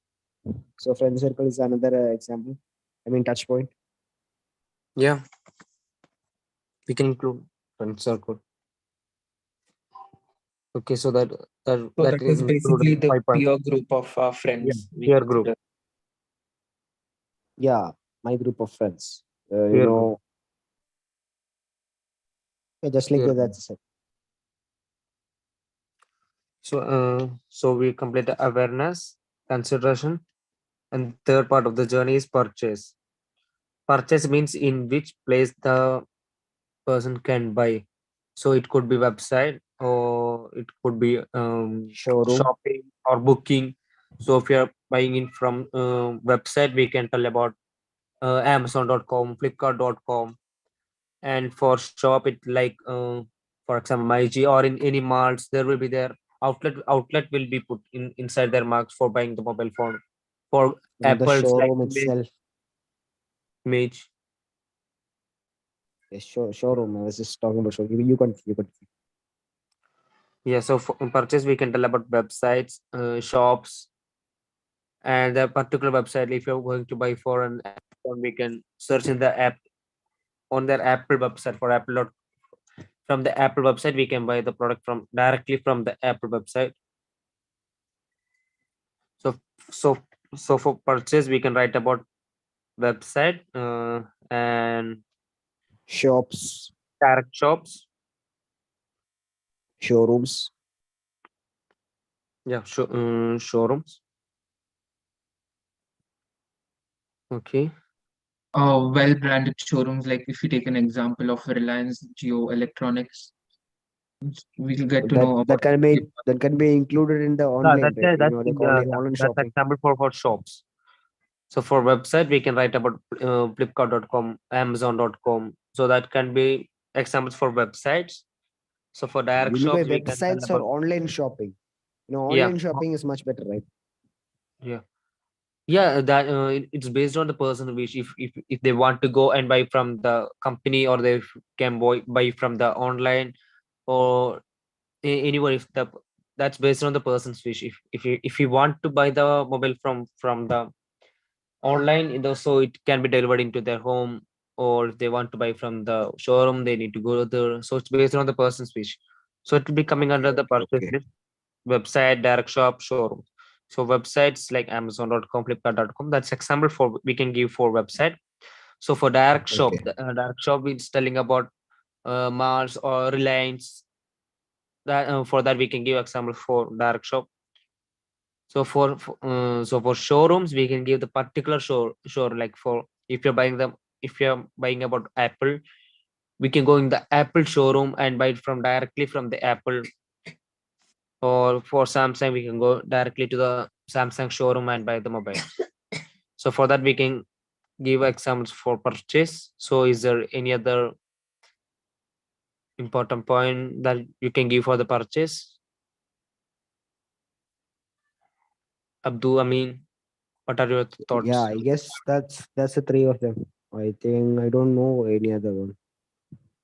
So friend circle is another example. I mean, touch point. Yeah, we can include friend circle. Okay, so So that that is include basically the 5 points. peer group of our Yeah, friends we peer group, consider. Yeah, my group of friends. peer group, Yeah, just like peer that. group. That's it. So we complete the awareness, consideration, and third part of the journey is purchase. Purchase means in which place the person can buy. So it could be website or it could be Showroom. shopping or booking. So if you're buying in from website, we can tell about Amazon.com, Flipkart.com, and for shop it like for example MyG or in any malls there will be their outlet will be put inside their marks for buying the mobile phone. For The Apple's like showroom itself. image. Yes, showroom. I was just talking about showroom. You can. Yeah, so for purchase we can tell about websites, shops, and the particular website. If you're going to buy for an app, we can search in the app on their Apple website for Apple. From the Apple website, we can buy the product from directly from the Apple website. So so so for purchase, we can write about website and Shops, direct shops. showrooms. Yeah, showrooms. Okay. Well-branded showrooms, like if you take an example of Reliance Geo Electronics, we'll get to That know that about can the be that can be included in the online, right? Like Yeah, online that's shopping. example for shops. So for website, we can write about Flipkart.com, Amazon.com. So that can be examples for websites. So for direct You mean by shops, we can tell websites or about online shopping? yeah, Online shopping is much better, right? yeah. Yeah, that it's based on the person wish. If they want to go and buy from the company, or they can buy from the online, or anywhere, if the that's based on the person's wish. If you want to buy the mobile from the online, so it can be delivered into their home, or if they want to buy from the showroom, they need to go there. So it's based on the person's wish. So it will be coming under the Okay, purchase okay, list: website, direct shop, showroom. So websites like Amazon.com, Flipkart.com, that's example for we can give for website. So for direct shop, okay. direct shop is telling about malls or Reliance. That for that we can give example for direct shop. So for showrooms, we can give the particular show like for if you're buying about Apple, we can go in the Apple showroom and buy it from directly from the Apple. Or for Samsung, we can go directly to the Samsung showroom and buy the mobile. So for that, we can give examples for purchase. So is there any other important point that you can give for the purchase? Abdu, I mean, what are your Yeah, thoughts? I guess that's the three of them. I think I don't know any other one.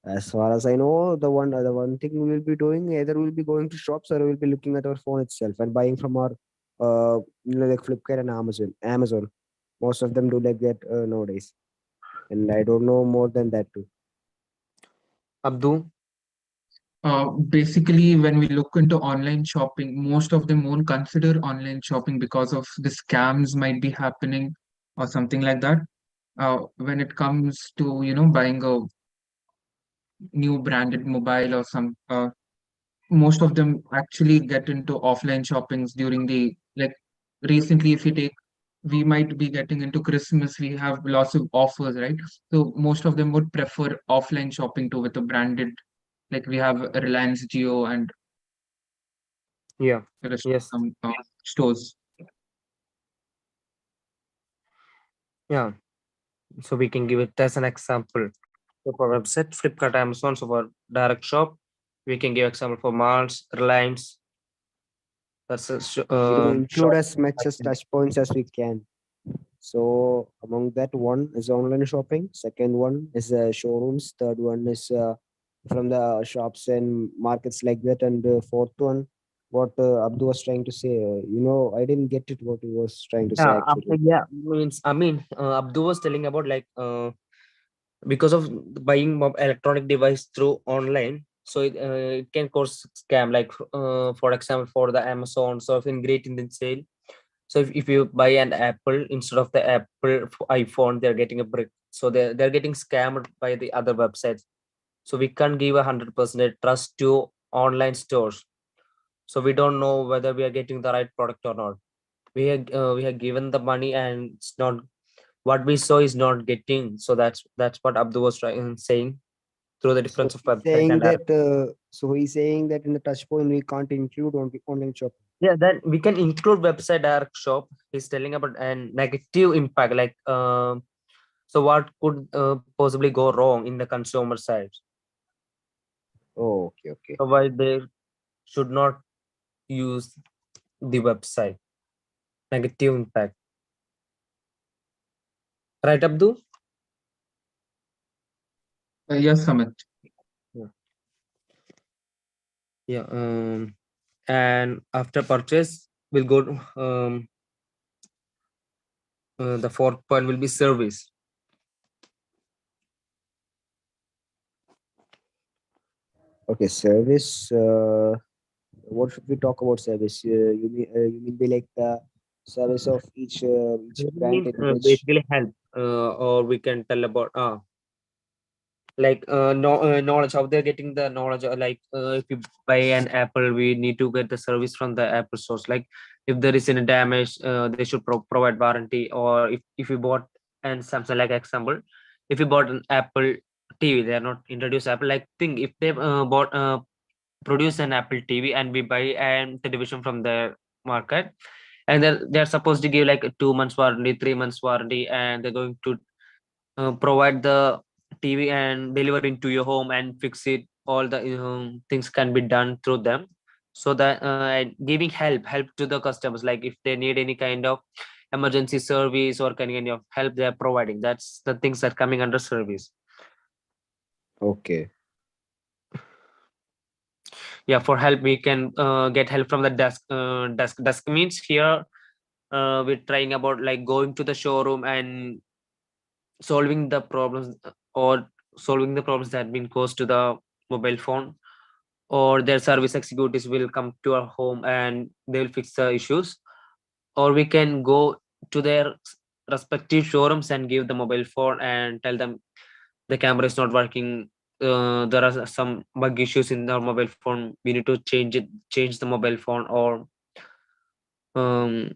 As far as I know, the one thing we will be doing, either we'll be going to shops or we'll be looking at our phone itself and buying from our like Flipkart and Amazon. Amazon. Most of them do like that nowadays. And I don't know more than that too. Abdu? Basically, when we look into online shopping, most of them won't consider online shopping because of the scams might be happening or something like that. When it comes to, buying a new branded mobile or most of them actually get into offline shoppings during the, like, recently, if you take, we might be getting into Christmas, we have lots of offers, right? So most of them would prefer offline shopping to with a branded, like we have Reliance Geo and Yeah. the rest of Yes. some stores. Yeah. So we can give it as an example. So for website, Flipkart, Amazon. So for direct shop, we can give example for malls, Reliance. That's a We do include shop. as much as touch points as we can. So among that, one is online shopping. Second one is showrooms. Third one is from the shops and markets like that. And the fourth one, what Abdu was trying to say. I didn't get it. What he was trying to say actually. Yeah, means I mean, Abdu was telling about like because of buying electronic device through online, so it can cause scam. Like for example, for the Amazon, so if in Great Indian Sale, so if you buy an Apple instead of the Apple iPhone, they're getting a brick. So they're getting scammed by the other websites. So we can't give 100% trust to online stores. So we don't know whether we are getting the right product or not. We have given the money and it's not what we saw is not getting. So that's what Abdul was trying saying through the So difference of website and he's saying that in the touch point we can't include online shopping. yeah, then we can include website direct shop. He's telling about an negative impact, like so what could possibly go wrong in the consumer side. Oh, okay, okay. So why they should not use the website. Negative impact. Right, Abdu? Yes, Amit. Yeah. Yeah. And after purchase, we'll go to, the fourth point will be service. Okay, service. What should we talk about service? You mean be like the service of each Service brand means in which. basically help, or we can tell about like no knowledge, how they're getting the knowledge, like if you buy an Apple, we need to get the service from the Apple source. Like if there is any damage, they should provide warranty. Or if you bought and Samsung, like example, if you bought an Apple TV, they are not introduced Apple like thing. If they bought produce an Apple TV and we buy an television from the market, and they're supposed to give like a 2 months warranty, 3 months warranty, and they're going to provide the TV and deliver into your home and fix it. All the things can be done through them. So that giving help to the customers, like if they need any kind of emergency service or kind of help they are providing. That's the things that coming under service. Okay. Yeah, for help we can get help from the desk means here we're trying about like going to the showroom and solving the problems or solving the problems that have been caused to the mobile phone, or their service executives will come to our home and they will fix the issues, or we can go to their respective showrooms and give the mobile phone and tell them the camera is not working, there are some bug issues in our mobile phone, we need to change the mobile phone, um,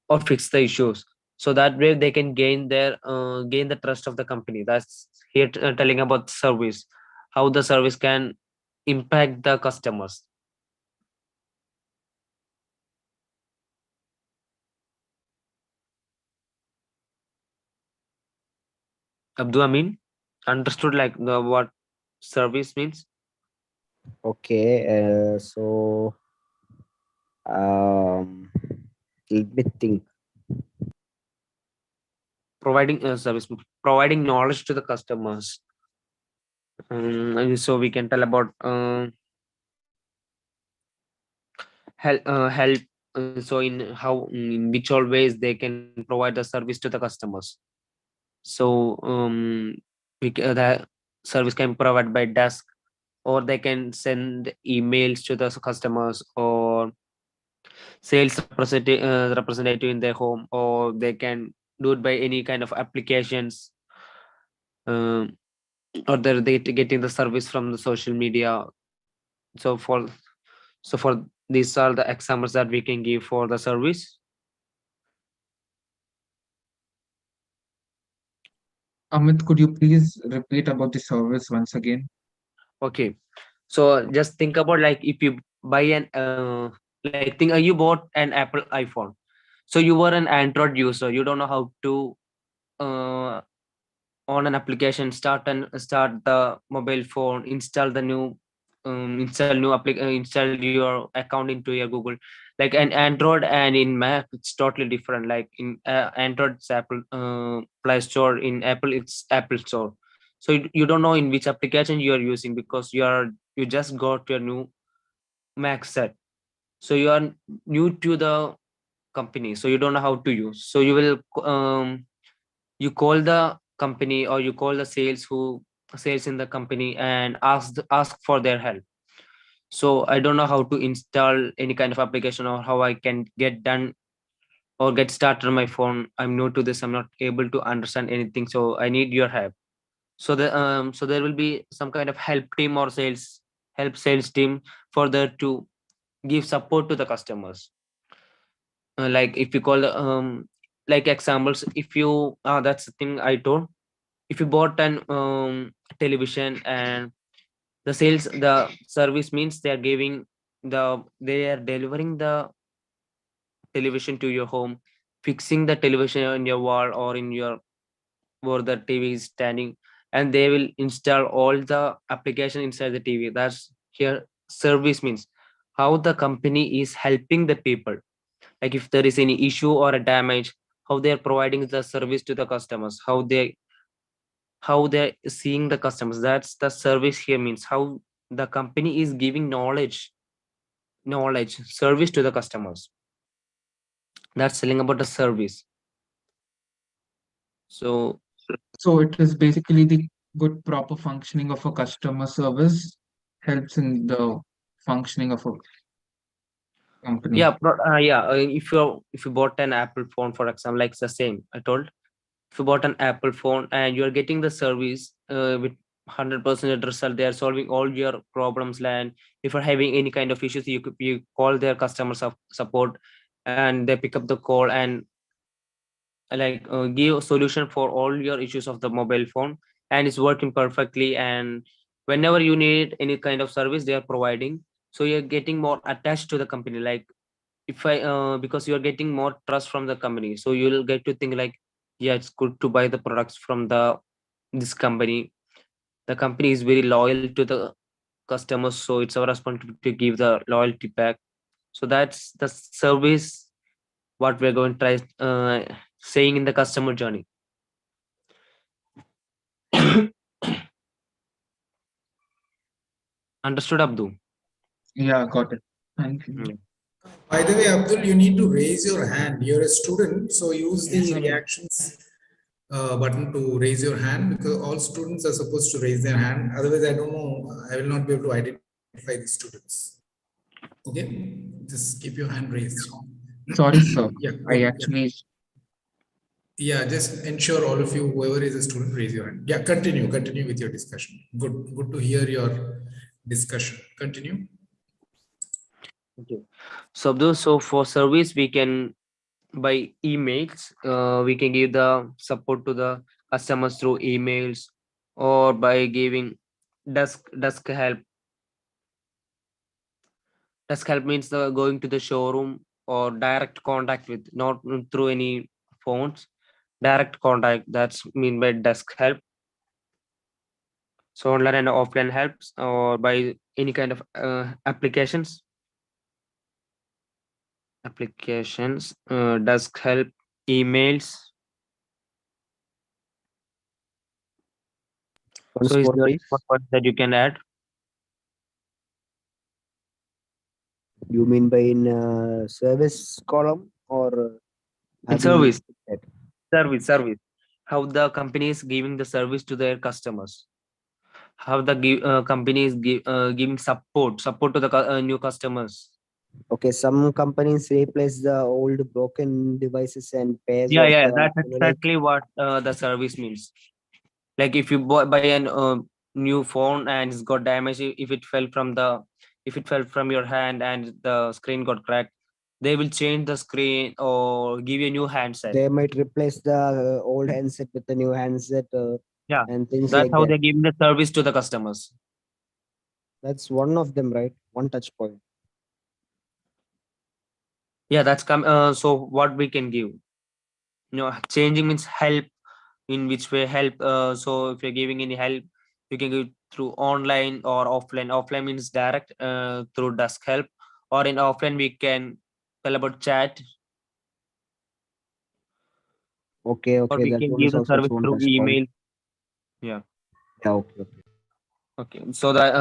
or fix the issues. So that way they can gain the trust of the company. That's here telling about service, how the service can impact the customers. Abdul Amin, understood like the what service means? Okay. So let me think. Providing a service, providing knowledge to the customers. And so we can tell about help. So in which all ways they can provide the service to the customers. So the service can be provided by desk, or they can send emails to the customers, or sales representative in their home, or they can do it by any kind of applications, um, or they getting the service from the social media. So for these are the examples that we can give for the service. Amit, could you please repeat about the service once again? Okay, so just think about like if you buy an like think you bought an Apple iPhone, so you were an Android user, you don't know how to uh, on an application start the mobile phone, install the new install your account into your Google. Like an Android and in Mac it's totally different. Like in Android it's Apple Play Store, in Apple it's Apple Store. So you don't know in which application you are using, because you just got your new Mac set, so you are new to the company, so you don't know how to use. So you will you call the company, or you call the sales in the company and ask for their help. So I don't know how to install any kind of application, or how I can get done or get started on my phone. I'm new to this, I'm not able to understand anything, so I need your help. So there will be some kind of help team or sales team for that to give support to the customers. Like if you call the like examples, if you that's the thing I told. If you bought an television, and the service means they are delivering the television to your home, fixing the television on your wall or in your where the TV is standing, and they will install all the application inside the TV. That's here service means how the company is helping the people. Like if there is any issue or a damage, how they are providing the service to the customers, how they're seeing the customers. That's the service here means how the company is giving knowledge service to the customers. That's selling about the service. So So it is basically the good proper functioning of a customer service helps in the functioning of a company. yeah, if you bought an Apple phone, for example, like the same I told, if you bought an Apple phone and you are getting the service with 100% result, they are solving all your problems. And if you're having any kind of issues, you call their customer support, and they pick up the call and like give a solution for all your issues of the mobile phone, and it's working perfectly. And whenever you need any kind of service they are providing, so you're getting more attached to the company. Like if I because you're getting more trust from the company, so you'll get to think like, yeah, it's good to buy the products from the this company. The company is very loyal to the customers, so it's our responsibility to give the loyalty back. So that's the service what we're going to try saying in the customer journey. Understood, Abdul? Yeah, got it. Thank you. Mm. By the way, Abdul, you need to raise your hand. You're a student, so use the Yes, I know. reactions button to raise your hand, because all students are supposed to raise their hand. Otherwise, I don't know, I will not be able to identify the students. Okay, just keep your hand raised. Sorry, sir. Yeah, I good. actually Yeah, just ensure all of you, whoever is a student, raise your hand. Yeah, continue with your discussion. Good to hear your discussion. Continue. Okay. So Abdul, so for service, we can by emails, we can give the support to the customers through emails, or by giving desk help. Desk help means the going to the showroom or direct contact with, not through any phones. Direct contact, that's mean by desk help. So online and offline helps, or by any kind of applications, desk help, emails. Once So is more, there any please. more points that you can add? You mean by in service column or In have you service, said? service. How the company is giving the service to their customers. How the company is giving support to the new customers. Okay, some companies replace the old broken devices and pays Yeah, off yeah, the, that's like, exactly what the service means. Like if you buy an new phone and it's got damaged, if it fell from your hand and the screen got cracked, they will change the screen or give you a new handset. they might replace the old handset with the new handset Yeah, and things that's like how that. they're giving the service to the customers. That's one of them, right? One touch point. Yeah, that's come. So what we can give, changing means help. In which way help? So if you're giving any help, you can give through online or offline. Offline means direct through desk help, or in offline we can tell about chat, Okay, or okay, we that can one give is the also its service own through touch point. email. Yeah. Yeah, okay, okay. Okay. So that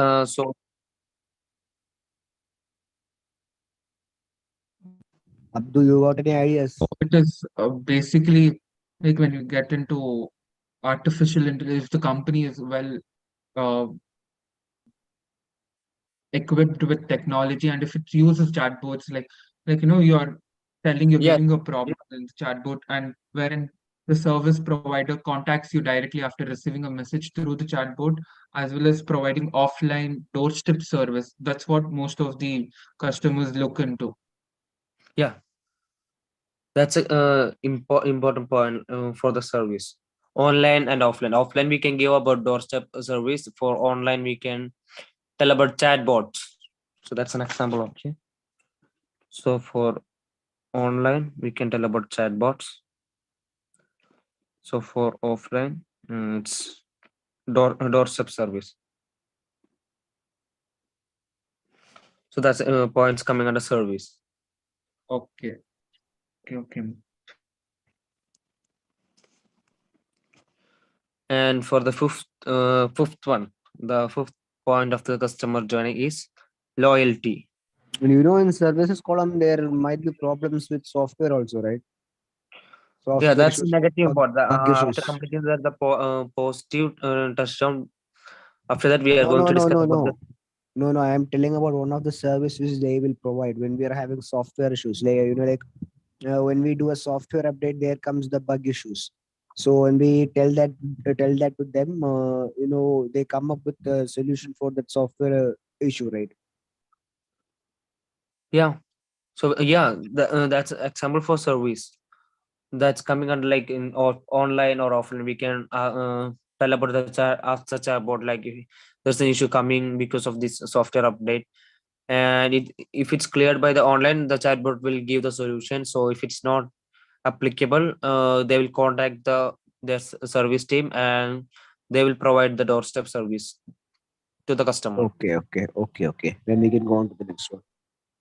Abdu, you got any ideas? it is basically like when you get into artificial intelligence, if the company is well uh, equipped with technology, and if it uses chatbots, like you're telling you're yeah, giving a problem in the chatbot, and wherein the service provider contacts you directly after receiving a message through the chatbot, as well as providing offline doorstep service. That's what most of the customers look into. yeah, that's a important point for the service. Online and offline. Offline we can give about doorstep service. For online we can tell about chatbots. So that's an example. Okay. So for online we can tell about chatbots. So for offline, it's doorstep service. So that's points coming under service. Okay, okay, okay. And for the fifth one, the fifth point of the customer journey is loyalty. And in services column, there might be problems with software also, right? Yeah, Software that's a issues, negative part. bug After issues. completing the positive touchdown, after that we are No, going no, to no, discuss no, about the. no. No, no, I am telling about one of the services they will provide when we are having software issues. Like, when we do a software update, there comes the bug issues. So when we tell that to them, they come up with a solution for that software issue, right? Yeah. So that's example for service. That's coming under like in or online or offline. We can tell about the chat, ask the chatbot like if there's an issue coming because of this software update, and if it's cleared by the online, the chatbot will give the solution. So if it's not applicable, they will contact their service team, and they will provide the doorstep service to the customer. Okay, okay, okay, okay. Then we can go on to the next one.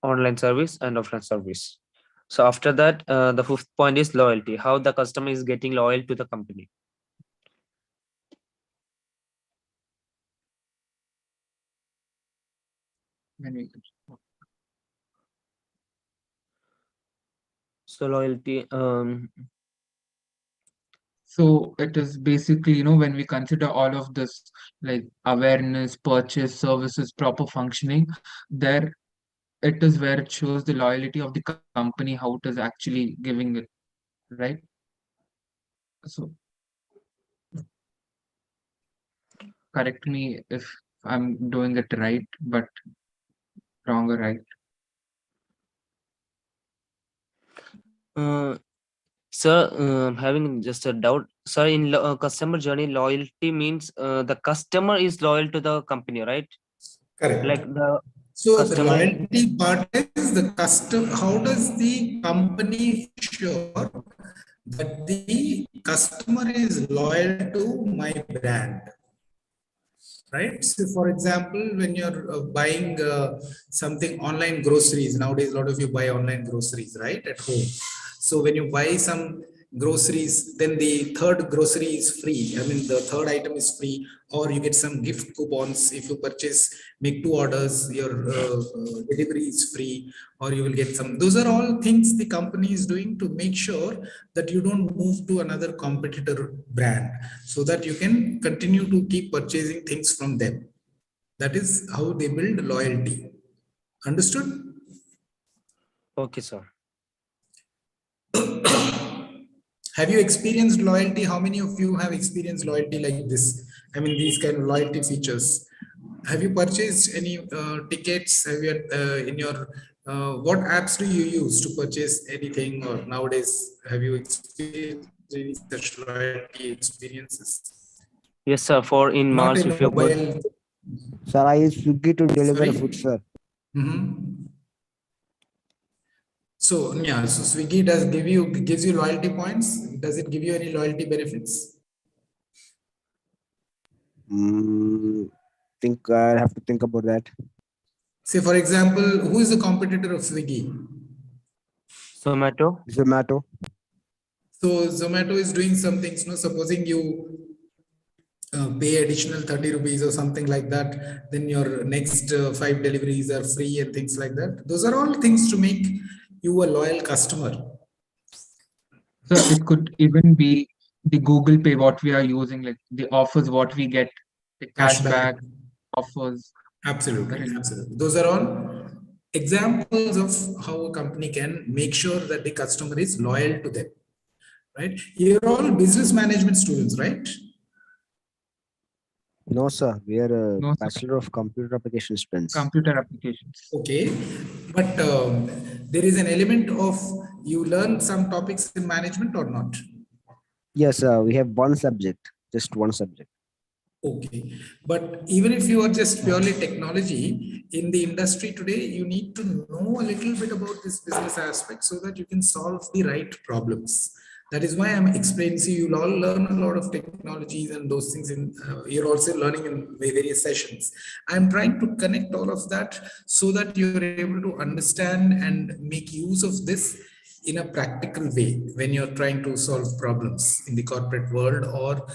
Online service and offline service. So after that, the fifth point is loyalty. How the customer is getting loyal to the company. When we So loyalty. So it is basically, when we consider all of this, like awareness, purchase, services, proper functioning, there it is where it shows the loyalty of the company, how it is actually giving it, right? So correct me if I'm doing it right, but wrong or right. Uh, Sir, having just a doubt. Sir, in customer journey, loyalty means the customer is loyal to the company, right? Correct. Like the So the customer. loyalty part is the custom. How does the company ensure that the customer is loyal to my brand? Right? So, for example, when you're buying something online groceries, nowadays a lot of you buy online groceries, right, at home. So when you buy some groceries, then the third grocery is free. I mean, the third item is free, or you get some gift coupons if you purchase, make two orders, your delivery is free, or you will get some. Those are all things the company is doing to make sure that you don't move to another competitor brand, so that you can continue to keep purchasing things from them. That is how they build loyalty. Understood? Okay, sir. Have you experienced loyalty? How many of you have experienced loyalty like this? I mean, these kind of loyalty features. Have you purchased any tickets? Have you in your what apps do you use to purchase anything? Or nowadays, have you experienced any such loyalty experiences? Yes, sir. For in Not malls, in if you go. mobile. Sir, I use Swiggy to deliver Sorry. food, sir. Mhm. So yeah, so Swiggy does gives you loyalty points. Does it give you any loyalty benefits? Think I have to think about that. Say for example, who is the competitor of Swiggy? Zomato. Zomato. So Zomato is doing some things. No, supposing you pay additional 30 rupees or something like that, then your next five deliveries are free and things like that. Those are all things to make you a loyal customer. So it could even be the Google Pay, what we are using, like the offers, what we get, the Cashback. cashback offers. Absolutely, Correct. absolutely. Those are all examples of how a company can make sure that the customer is loyal to them. Right? You're all business management students, right? No, sir. We are a No, sir. Bachelor of Computer Application students. Computer applications. Okay, but there is an element of you learn some topics in management or not? Yes, we have one subject, just one subject. Okay, but even if you are just purely technology in the industry today, you need to know a little bit about this business aspect so that you can solve the right problems. That is why I'm explaining. See, you'll all learn a lot of technologies and those things. You're also learning in various sessions. I'm trying to connect all of that so that you're able to understand and make use of this in a practical way when you're trying to solve problems in the corporate world, or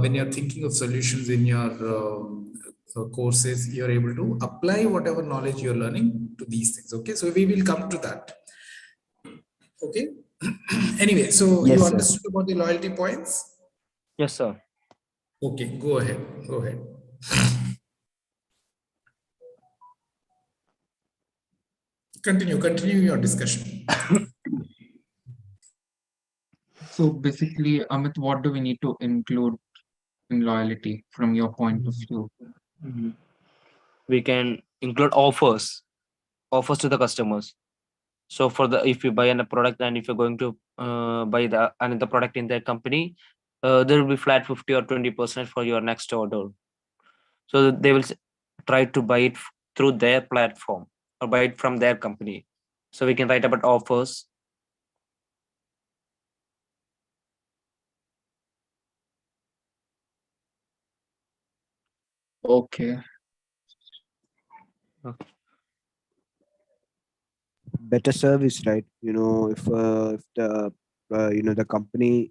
when you're thinking of solutions in your courses, you're able to apply whatever knowledge you're learning to these things. Okay, so we will come to that. Okay. Anyway, so you Yes, sir. understood about the loyalty points. Yes, sir. Okay, go ahead. Go ahead. Continue your discussion. So basically, Amit, what do we need to include in loyalty from your point of view? Mhm. We can include offers to the customers. So for the if you buy a product and if you're going to buy the another product in their company, there will be flat 50 or 20% for your next order. So they will try to buy it through their platform or buy it from their company. So we can write about offers. Okay. Okay. better service, right? If the company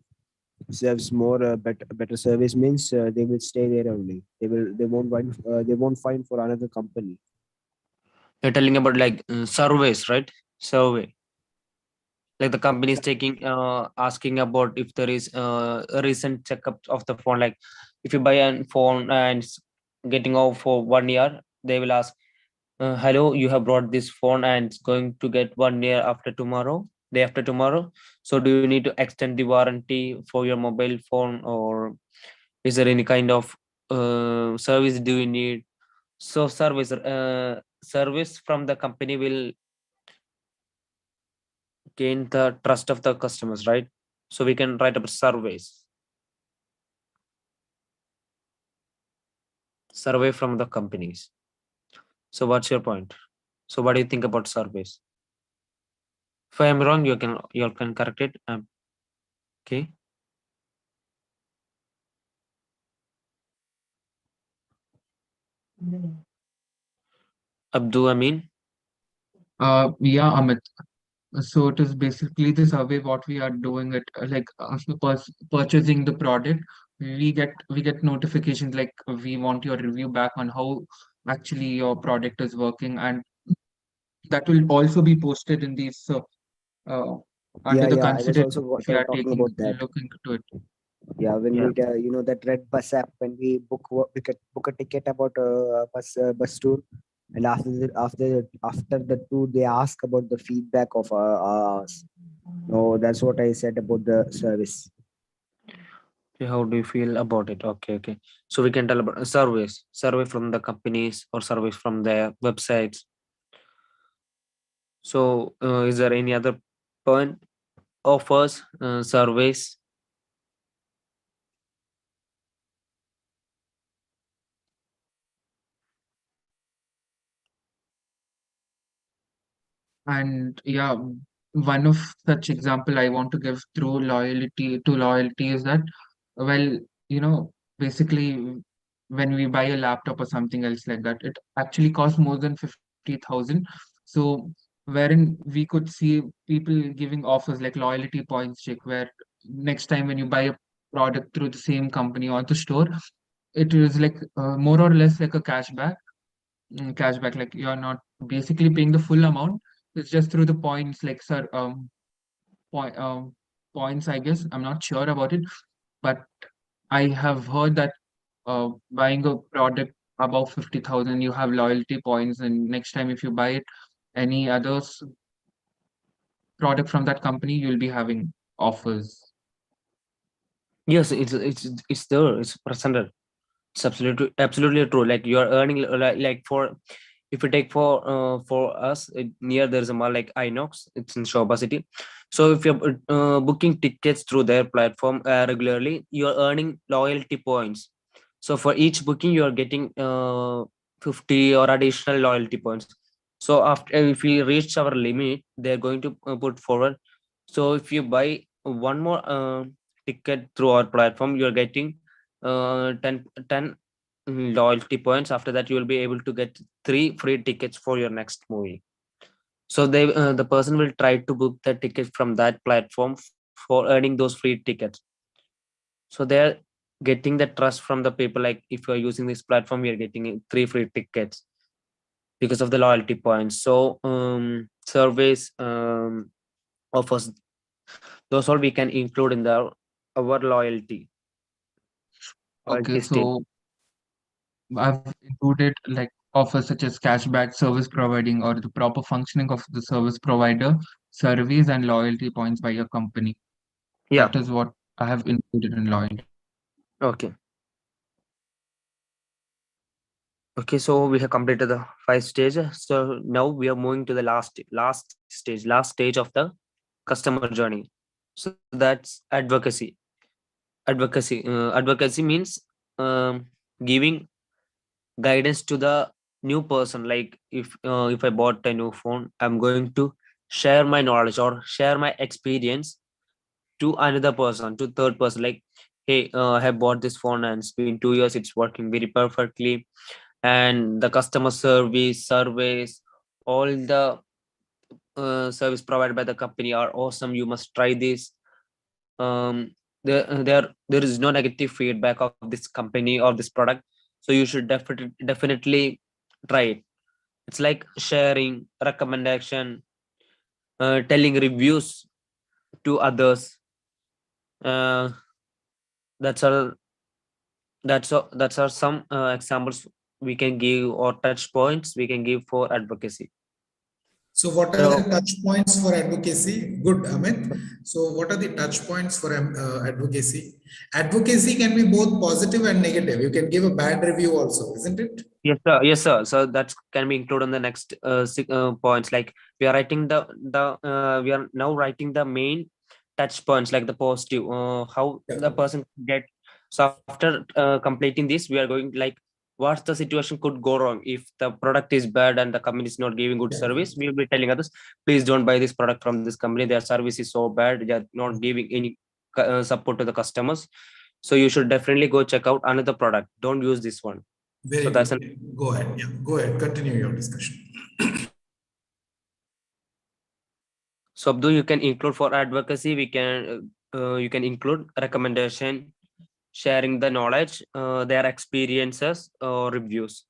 serves more better service means they will stay there only. They won't find for another company. You're telling about like surveys, right? Survey. Like the company is taking asking about if there is a recent checkup of the phone. Like if you buy a phone and it's getting off for 1 year, they will ask, hello, you have brought this phone and it's going to get 1 year after tomorrow, day after tomorrow. So do you need to extend the warranty for your mobile phone, or is there any kind of service do you need? So service from the company will gain the trust of the customers, right? So we can write about survey from the companies. So what's your point? So what do you think about surveys? If I am wrong, you can correct it. Okay. Abdu Amin. Yeah, Amit. So it is basically the survey what we are doing it like after purchasing the product, we get notifications like we want your review back on how actually your product is working, and that will also be posted in these uh, under Yeah, the yeah, I was consideration also if we are talking taking about that. look into it. Yeah, when Yeah. we that red bus app, when we book a ticket about a bus tour, and after the tour they ask about the feedback of us. No, that's what I said about the service. Okay, how do you feel about it? Okay, okay. So we can tell about survey from the companies or surveys from their websites. So is there any other point? Offers, surveys. And yeah, one of such example I want to give through loyalty is that, well, basically when we buy a laptop or something else like that, it actually costs more than 50,000. So wherein we could see people giving offers like loyalty points check, where next time when you buy a product through the same company or the store, it is like more or less like a cashback, like you're not basically paying the full amount. It's just through the points, like sir, point points, I guess. I'm not sure about it, but I have heard that buying a product above 50,000 you have loyalty points, and next time if you buy it any others product from that company, you'll be having offers. Yes, it's there. It's presented. It's absolutely true. Like you are earning like for, if you take for us near there's a mall like Inox. It's in Shobha City. So if you're booking tickets through their platform regularly, you're earning loyalty points. So for each booking, you are getting 50 or additional loyalty points. So after if we reach our limit, they're going to put forward. So if you buy one more ticket through our platform, you're getting 10 loyalty points. After that, you will be able to get 3 free tickets for your next movie. So the person will try to book the ticket from that platform for earning those free tickets. So they're getting the trust from the people. Like if you are using this platform, we are getting 3 free tickets because of the loyalty points. So surveys, offers, those all we can include in the our loyalty Okay, state. so I've included like offers such as cashback, service providing, or the proper functioning of the service provider, surveys, and loyalty points by your company. Yeah. That is what I have included in loyalty. Okay. Okay, so we have completed the 5 stages. So now we are moving to the last stage of the customer journey. So that's advocacy. Advocacy means giving guidance to the new person. Like if I bought a new phone, I'm going to share my knowledge or share my experience to another person, to third person. Like, hey, I have bought this phone and it's been 2 years. It's working very perfectly, and the customer service surveys, all the service provided by the company are awesome, you must try this. There is no negative feedback of this company or this product, so you should definitely try it. It's like sharing recommendation, telling reviews to others. uh, that's all that's are some examples we can give, or touch points we can give for advocacy. So what are the So touch points for advocacy? Good, Amit. So what are the touch points for advocacy? Advocacy can be both positive and negative. You can give a bad review also, isn't it? yes sir, yes sir, so that can be included on the next points. Like we are writing we are now writing the main touch points, like the positive, how Yeah. the person get. So after completing this, we are going like what's the situation could go wrong if the product is bad and the company is not giving good Yeah. service. We will be telling others, please don't buy this product from this company, their service is so bad, they are not giving any support to the customers, so you should definitely go check out another product, don't use this one. So Very that's an. good. Go ahead. Yeah. Go ahead. Continue your discussion. So Abdul, you can include for advocacy, we can you can include recommendation, sharing the knowledge, their experiences or reviews.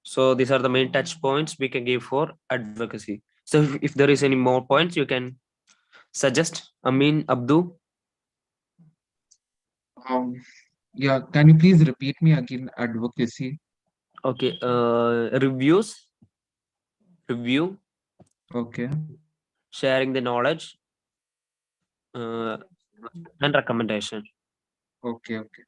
So these are the main touch points we can give for advocacy. So if there is any more points, you can suggest. Abdul. Um, yeah, can you please repeat me again? Advocacy. Okay. Review, Okay. sharing the knowledge, uh, and recommendation. Okay. Okay.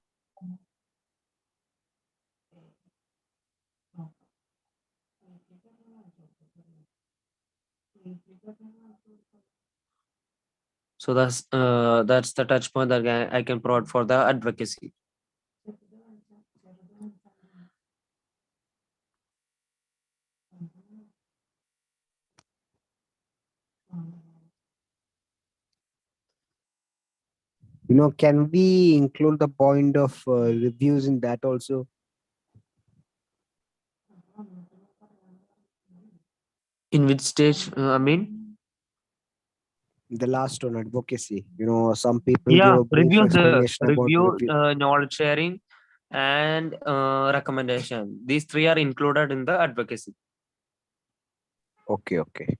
So that's the touch point that I can provide for the advocacy. Can we include the point of reviews in that also? In which stage? The last one, advocacy. Some people give Yeah, a brief reviews, explanation about review, review. knowledge sharing, and recommendation. These three are included in the advocacy. Okay, okay.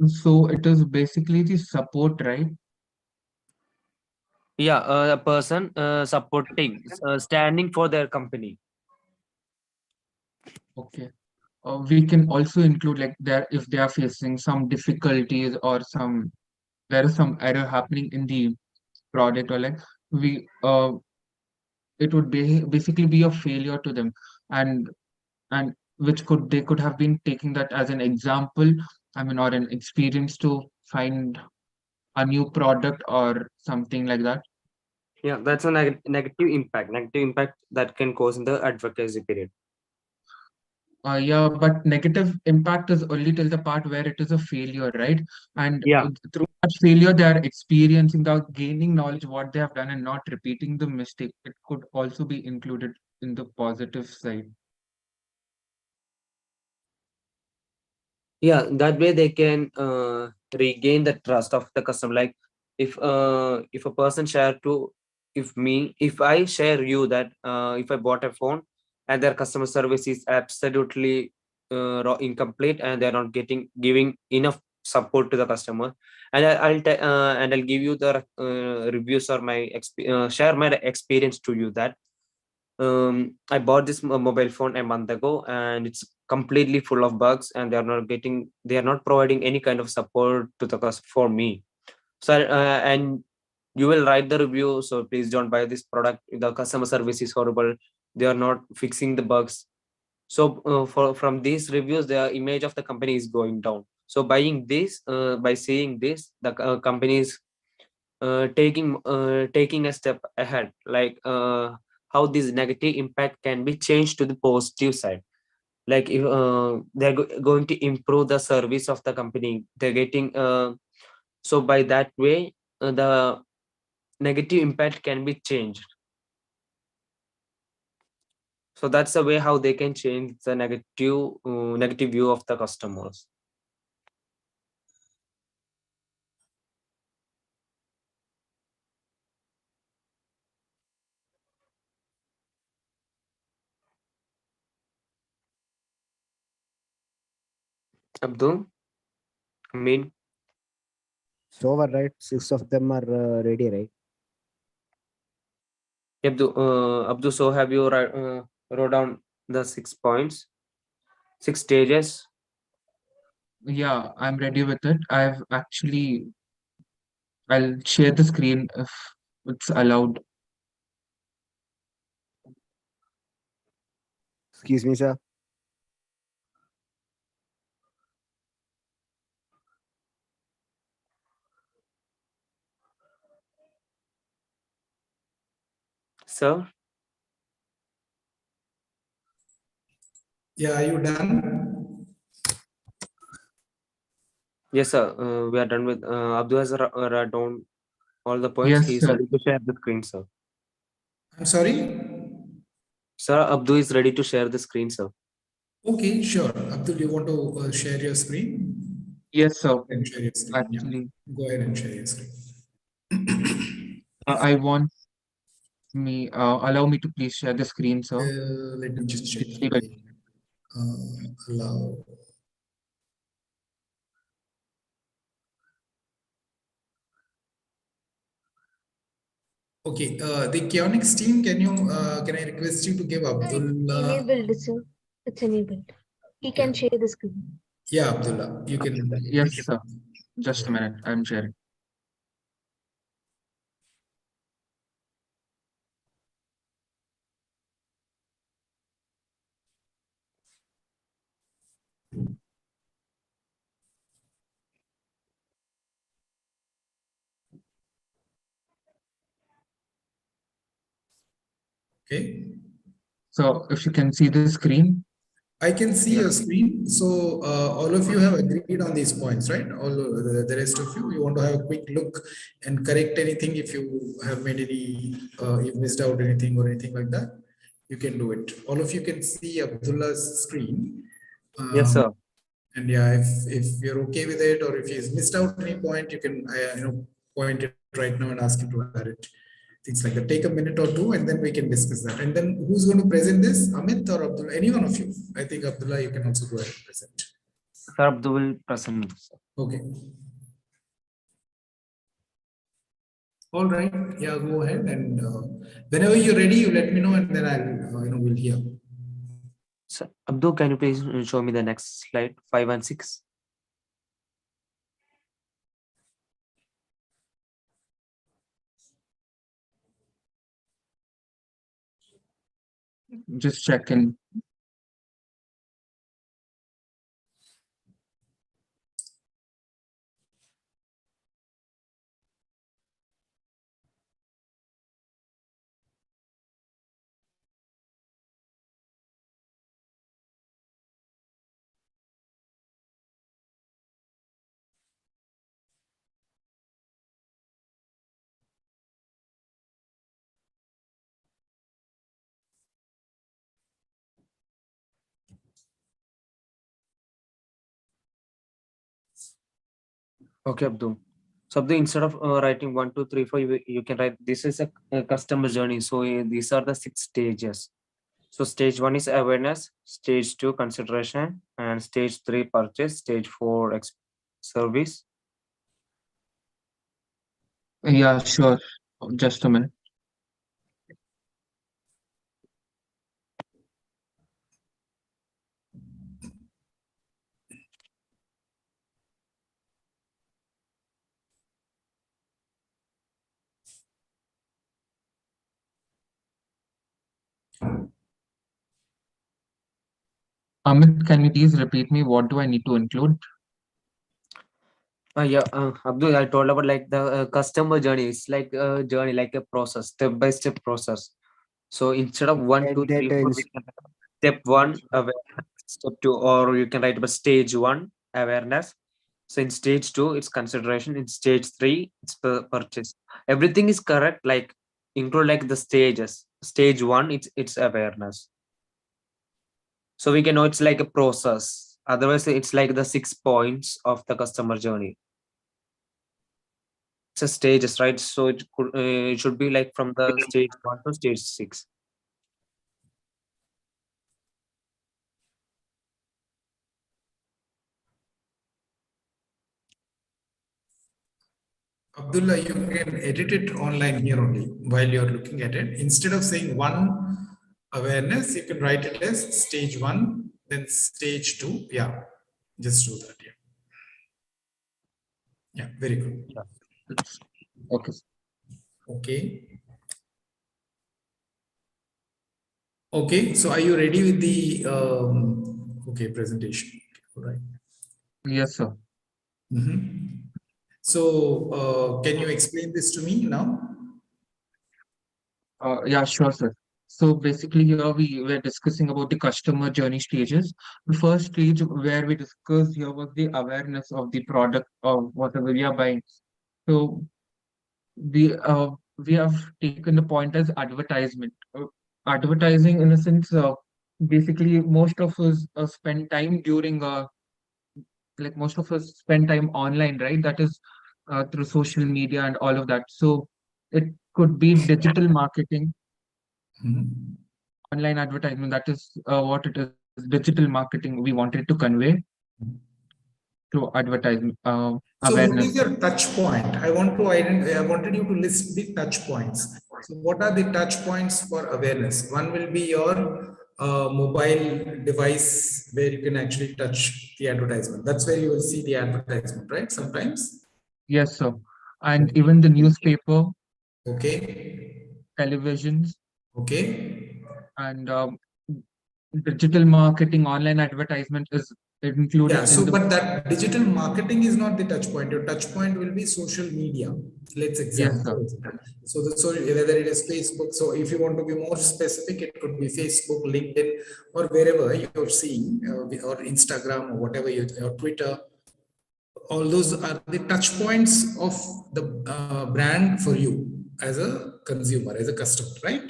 So it is basically the support, right? Yeah, a person supporting, standing for their company. Okay. We can also include like there if they are facing some difficulties or there is some error happening in the product, or like we it would be basically be a failure to them, and which they could have been taking that as an example, or an experience to find a new product or something like that. Yeah, that's a negative impact. Negative impact that can cause in the advocacy period. Yeah, but negative impact is only till the part where it is a failure, right? And Yeah. through that failure, they are experiencing the gaining knowledge what they have done and not repeating the mistake. It could also be included in the positive side. Yeah, that way they can regain the trust of the customer. Like if a person share to, if I share you that if I bought a phone and their customer service is absolutely incomplete and they're not giving enough support to the customer, and and I'll give you the reviews or share my experience to you that I bought this mobile phone a month ago and it's completely full of bugs and they are not providing any kind of support to the customer for me. So and you will write the review, so please don't buy this product, the customer service is horrible, they are not fixing the bugs. So from these reviews the image of the company is going down. So by saying this, the company is taking a step ahead, like how this negative impact can be changed to the positive side. like if they're going to improve the service of the company, they're getting so by that way the negative impact can be changed. So that's the way how they can change the negative view of the customers. Abdul, I mean, So over, right? 6 of them are ready, right? Abdul, so have you wrote down the 6 points, 6 stages? Yeah, I'm ready with it. I'll share the screen if it's allowed. Excuse me, sir. Sir, Yeah, are you done? yes, sir. We are done with Abdul has wrote down all the points. Yes, He is sir. ready to share the screen, sir. I'm sorry. Sir, Abdul is ready to share the screen, sir. Okay, sure. Abdul, you want to share your screen? Yes, sir. And share your screen. Yeah. Actually, Go ahead and share your screen. I want allow me to please share the screen, sir. Let me just check. It's the Allow. Okay, the Kionics team, can I request you to give Abdullah? Enabled, sir. It's enabled. He can share the screen. Yeah, Abdullah, you can. Yes, sir. Just a minute. I'm sharing. Okay. So if you can see the screen. I can see Yeah. your screen. So all of you have agreed on these points, right? All the rest of you, you want to have a quick look and correct anything if you have made any, you've missed out anything or anything like that. You can do it. All of you can see Abdullah's screen. Yes, sir. And yeah, if you're okay with it, or if he's missed out any point, you can point it right now and ask him to add it. Things like that. Take a minute or two, and then we can discuss that. And then who's going to present this? Amit or Abdullah? Any one of you? I think Abdullah, you can also go ahead and present. Sir, Abdul will present. Okay. All right. Yeah, go ahead, and whenever you're ready, you let me know, and then I'll we'll hear. So, Abdul, can you please show me the next slide, 5 and 6? Just checking. Okay, Abdul. So, Abdul, instead of writing 1, 2, 3, 4, you can write this is a customer journey. So, these are the 6 stages. So, stage 1 is awareness, stage 2 consideration, and stage 3 purchase, stage 4 service. Yeah, sure. Just a minute. Amit, can you please repeat me? What do I need to include? Yeah, Abdul, I told about like the customer journey. It's like a journey, like a process, step by step process. So instead of 1, Get 2, that 3, 4, we can step 1 awareness, step 2, or you can write about stage 1 awareness. So in stage 2 it's consideration, in stage 3 it's purchase. Everything is correct, like include like the stages. Stage 1 it's awareness. So we can know it's like a process, otherwise it's like the 6 points of the customer journey. It's a stages, right? So it should be like from the stage 1 to stage 6. Abdullah, you can edit it online here only while you're looking at it. Instead of saying 1 awareness, you can write it as stage 1, then stage 2. Yeah, just do that. Yeah. Yeah, very good. Okay. Okay. Okay, so are you ready with the okay presentation? All right. Yes, sir. So can you explain this to me now? Yeah, sure, sir. So basically, here we were discussing about the customer journey stages. The first stage where we discussed here was the awareness of the product of whatever we are buying. So we have taken the point as advertisement. Advertising, in a sense, basically most of us spend time during like most of us spend time online, right? That is through social media and all of that. So it could be digital marketing, Mhm. online advertisement. That is what it is. Digital marketing we wanted to convey through advertisement So what is awareness. your touch point? I want to identify, I wanted you to list the touch points. So what are the touch points for awareness? One will be your mobile device where you can actually touch the advertisement. That's where you will see the advertisement, right? Sometimes. Yes, sir. And even the newspaper, Okay. televisions, Okay. and digital marketing, online advertisement is Yeah, included in so the. but that digital marketing is not the touch point. Your touch point will be social media. Let's Yes, sir. example. So whether it is Facebook. So if you want to be more specific, it could be Facebook, LinkedIn, or wherever you're seeing, or Instagram or whatever you, or Twitter. All those are the touch points of the brand for you as a consumer, as a customer, right?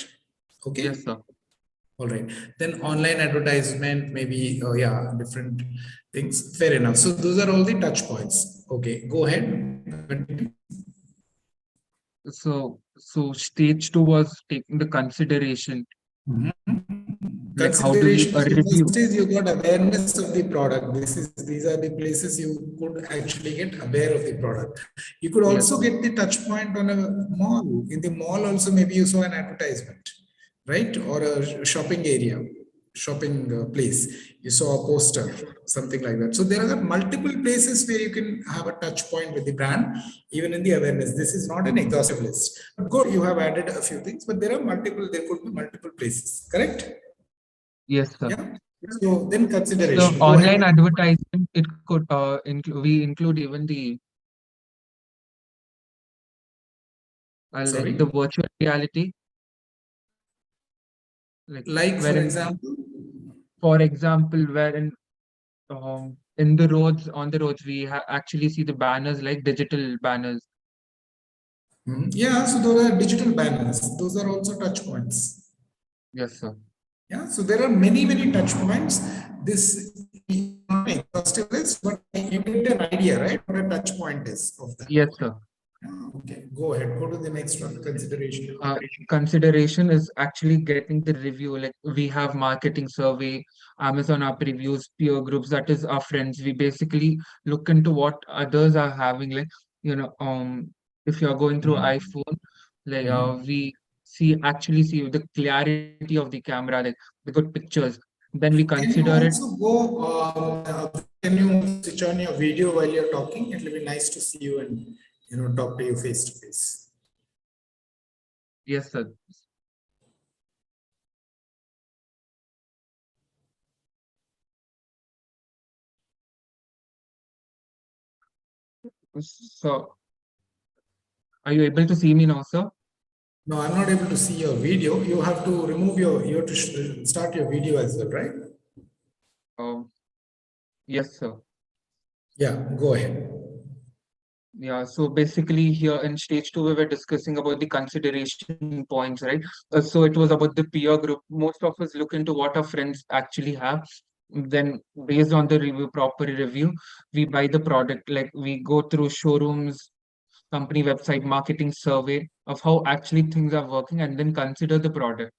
Okay. Yes, sir. All right. Then online advertisement, maybe, yeah, different things. Fair enough. So those are all the touch points. Okay, go ahead. Continue. So stage 2 was taking the consideration, like how do we Consideration. So review? first is you got awareness of the product. These are the places you could actually get aware of the product. You could Yes, also get the touch point on a mall. In the mall also, maybe you saw an advertisement, right? Or a shopping area, shopping place. You saw a poster, something like that. So there are multiple places where you can have a touch point with the brand, even in the awareness. This is not an exhaustive list. But good, you have added a few things, but there are multiple, there could be multiple places, correct? yes, sir. Yeah. So then So consideration. Go online ahead. advertisement, it could we include even the like the Sorry. virtual reality, like Like for wherein, example. for example, wherein in the roads, on the roads, we actually see the banners like digital banners. Yeah. So those are digital banners. Those are also touch points. Yes, sir. Yeah. So there are many, many touch points. This is not an exhaustive list, but you get an idea, right? What a touch point is of that. Yes, sir. Okay. Go ahead. Go to the next one. Consideration. Consideration is actually getting the review. Like we have marketing survey, Amazon app reviews, peer groups, that is our friends. We basically look into what others are having. Like, if you're going through iPhone, like we actually see the clarity of the camera, like the good pictures. Then we Can you consider it. also go, can you switch on your video while you're talking? It will be nice to see you and, talk to you face to face. Yes, sir. So are you able to see me now, sir? No, I'm not able to see your video. You have to remove you have to start your video as well, right? Yes, sir. Yeah, go ahead. Yeah, so basically here in stage two, we were discussing about the consideration points, right? So it was about the peer group. Most of us look into what our friends actually have. Then based on the review, proper review, we buy the product. Like we go through showrooms, company website, marketing survey of how actually things are working, and then consider the product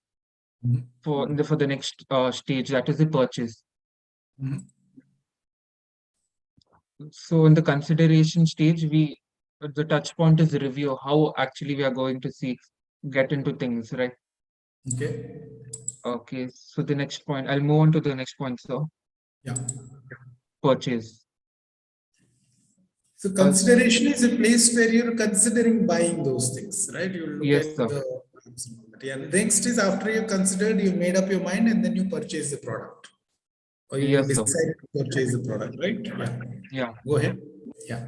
Mhm. for the next stage, that is the purchase. Mhm. So in the consideration stage, the touch point is review, how actually we are going to get into things, right? Okay. Okay, so the next point, I'll move on to the next point. So Yeah. purchase. So Uh, consideration is a place where you're considering buying those things, right? You look yes, at sir. the yeah. Next is after you considered, you made up your mind, and then you purchase the product, or you Yes, sir. decide to purchase the product, right? Yeah. Yeah. Go ahead. Yeah.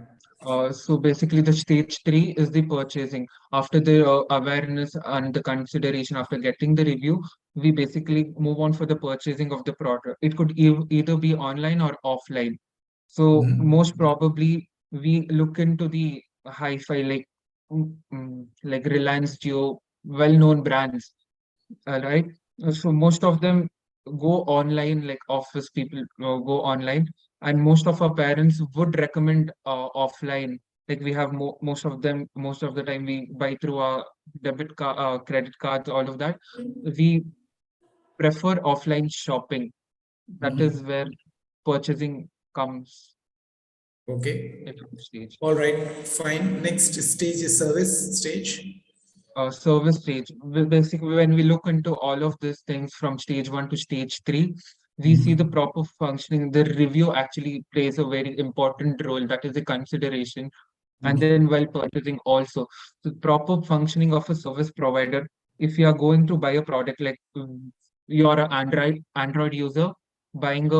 So basically, the stage three is the purchasing. After the awareness and the consideration, after getting the review, we basically move on for the purchasing of the product. It could either be online or offline. So Mhm. most probably, we look into the hi-fi like Reliance Jio, well-known brands, right? So most of them go online, like office people go online, and most of our parents would recommend offline. Like we have most of the time we buy through our debit card, credit cards, all of that. We prefer offline shopping. That is Mhm. where purchasing comes Okay. at stage. All right. Fine. Next stage is service stage. Service stage. Basically, when we look into all of these things from stage one to stage three, we see the Mhm. proper functioning. The review actually plays a very important role. That is the consideration. And Mhm. then while purchasing also. The proper functioning of a service provider. If you are going to buy a product like you're an Android user buying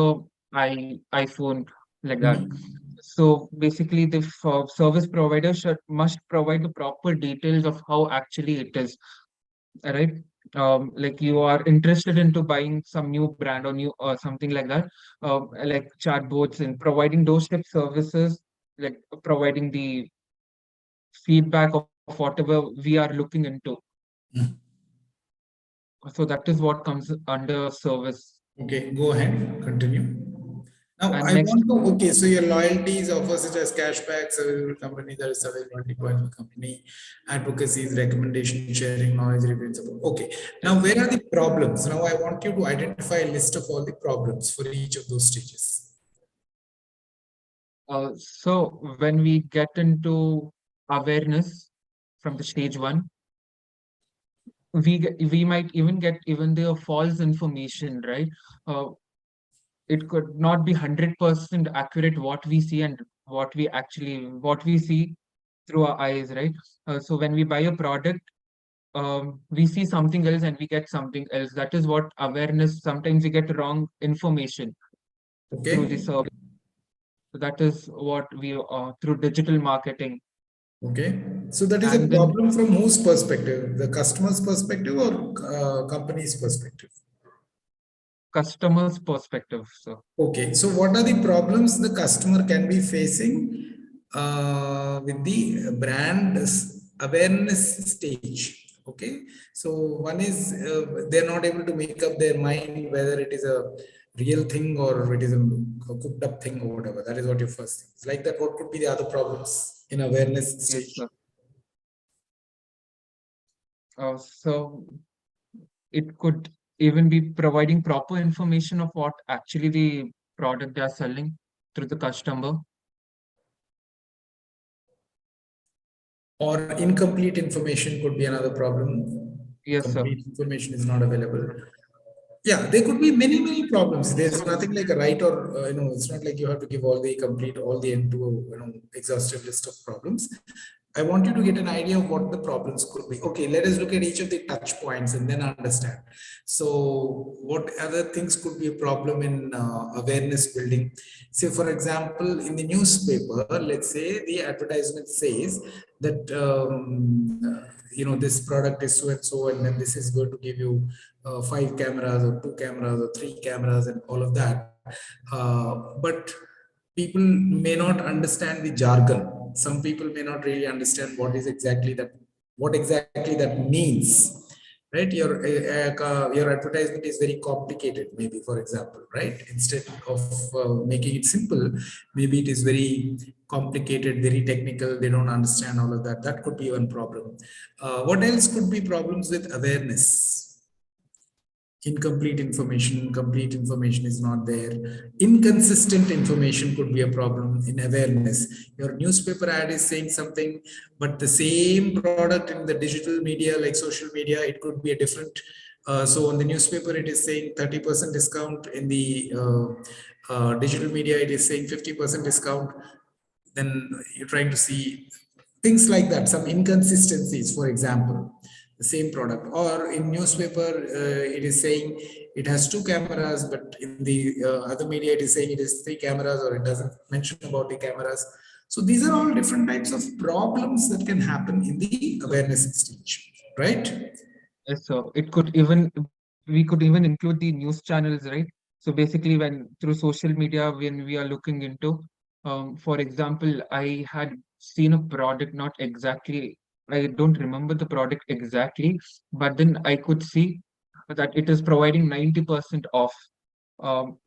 iPhone like that. Mhm. So basically, the service provider must provide the proper details of how actually it is, right? Like you are interested into buying some new brand or new or something like that, like chatbots and providing those type services, like providing the feedback of whatever we are looking into. Mhm. So that is what comes under service. Okay, go ahead, continue. Now, And I next, want to, okay, so your loyalties offers such as cashback, survey company, that is survey multi-point company, advocacies, recommendation sharing, knowledge review, support. Okay, now yes. where are the problems? Now I want you to identify a list of all the problems for each of those stages. So when we get into awareness from the stage one, we might even get even the false information, right? Uh, it could not be 100% accurate what we see and what we see through our eyes, right? So when we buy a product, we see something else and we get something else. That is what awareness. Sometimes we get wrong information through the Okay, service. So that is what we through digital marketing. okay. So that is a And then problem from whose perspective? The customer's perspective or company's perspective? customer's perspective. So Okay, so what are the problems the customer can be facing with the brand awareness stage? Okay, so one is they're not able to make up their mind whether it is a real thing or it is a cooked up thing or whatever. That is what your first thing is. Like that, what could be the other problems in awareness yes, stage? sir. So it could even be providing proper information of what actually the product they are selling through the customer. Or incomplete information could be another problem. Yes, sir. Complete information is not available. Yeah, there could be many, many problems. There's So nothing like a right or, it's not like you have to give all the complete, all the end to, exhaustive list of problems. I want you to get an idea of what the problems could be. Okay, let us look at each of the touch points and then understand. So, what other things could be a problem in awareness building? Say, for example, in the newspaper, let's say the advertisement says that, this product is so and so, and then this is going to give you 5 cameras or 2 cameras or 3 cameras and all of that. But people may not understand the jargon. Some people may not really understand what exactly that means, right? Your advertisement is very complicated, maybe, for example, right? Instead of making it simple, maybe it is very complicated, very technical. They don't understand all of that. That could be one problem. What else could be problems with awareness? Incomplete information, complete information is not there. Inconsistent information could be a problem in awareness. Your newspaper ad is saying something, but the same product in the digital media, like social media, it could be a different. So on the newspaper, it is saying 30% discount. In the digital media, it is saying 50% discount. Then you're trying to see things like that, some inconsistencies, for example, the same product. Or in newspaper, it is saying it has 2 cameras, but in the other media, it is saying it is 3 cameras, or it doesn't mention about the cameras. So these are all different types of problems that can happen in the awareness stage, right? Yes, so it could even we could even include the news channels, right? So basically, when through social media, when we are looking into, for example, I had seen a product, not exactly, I don't remember the product exactly, but then I could see that it is providing 90% off.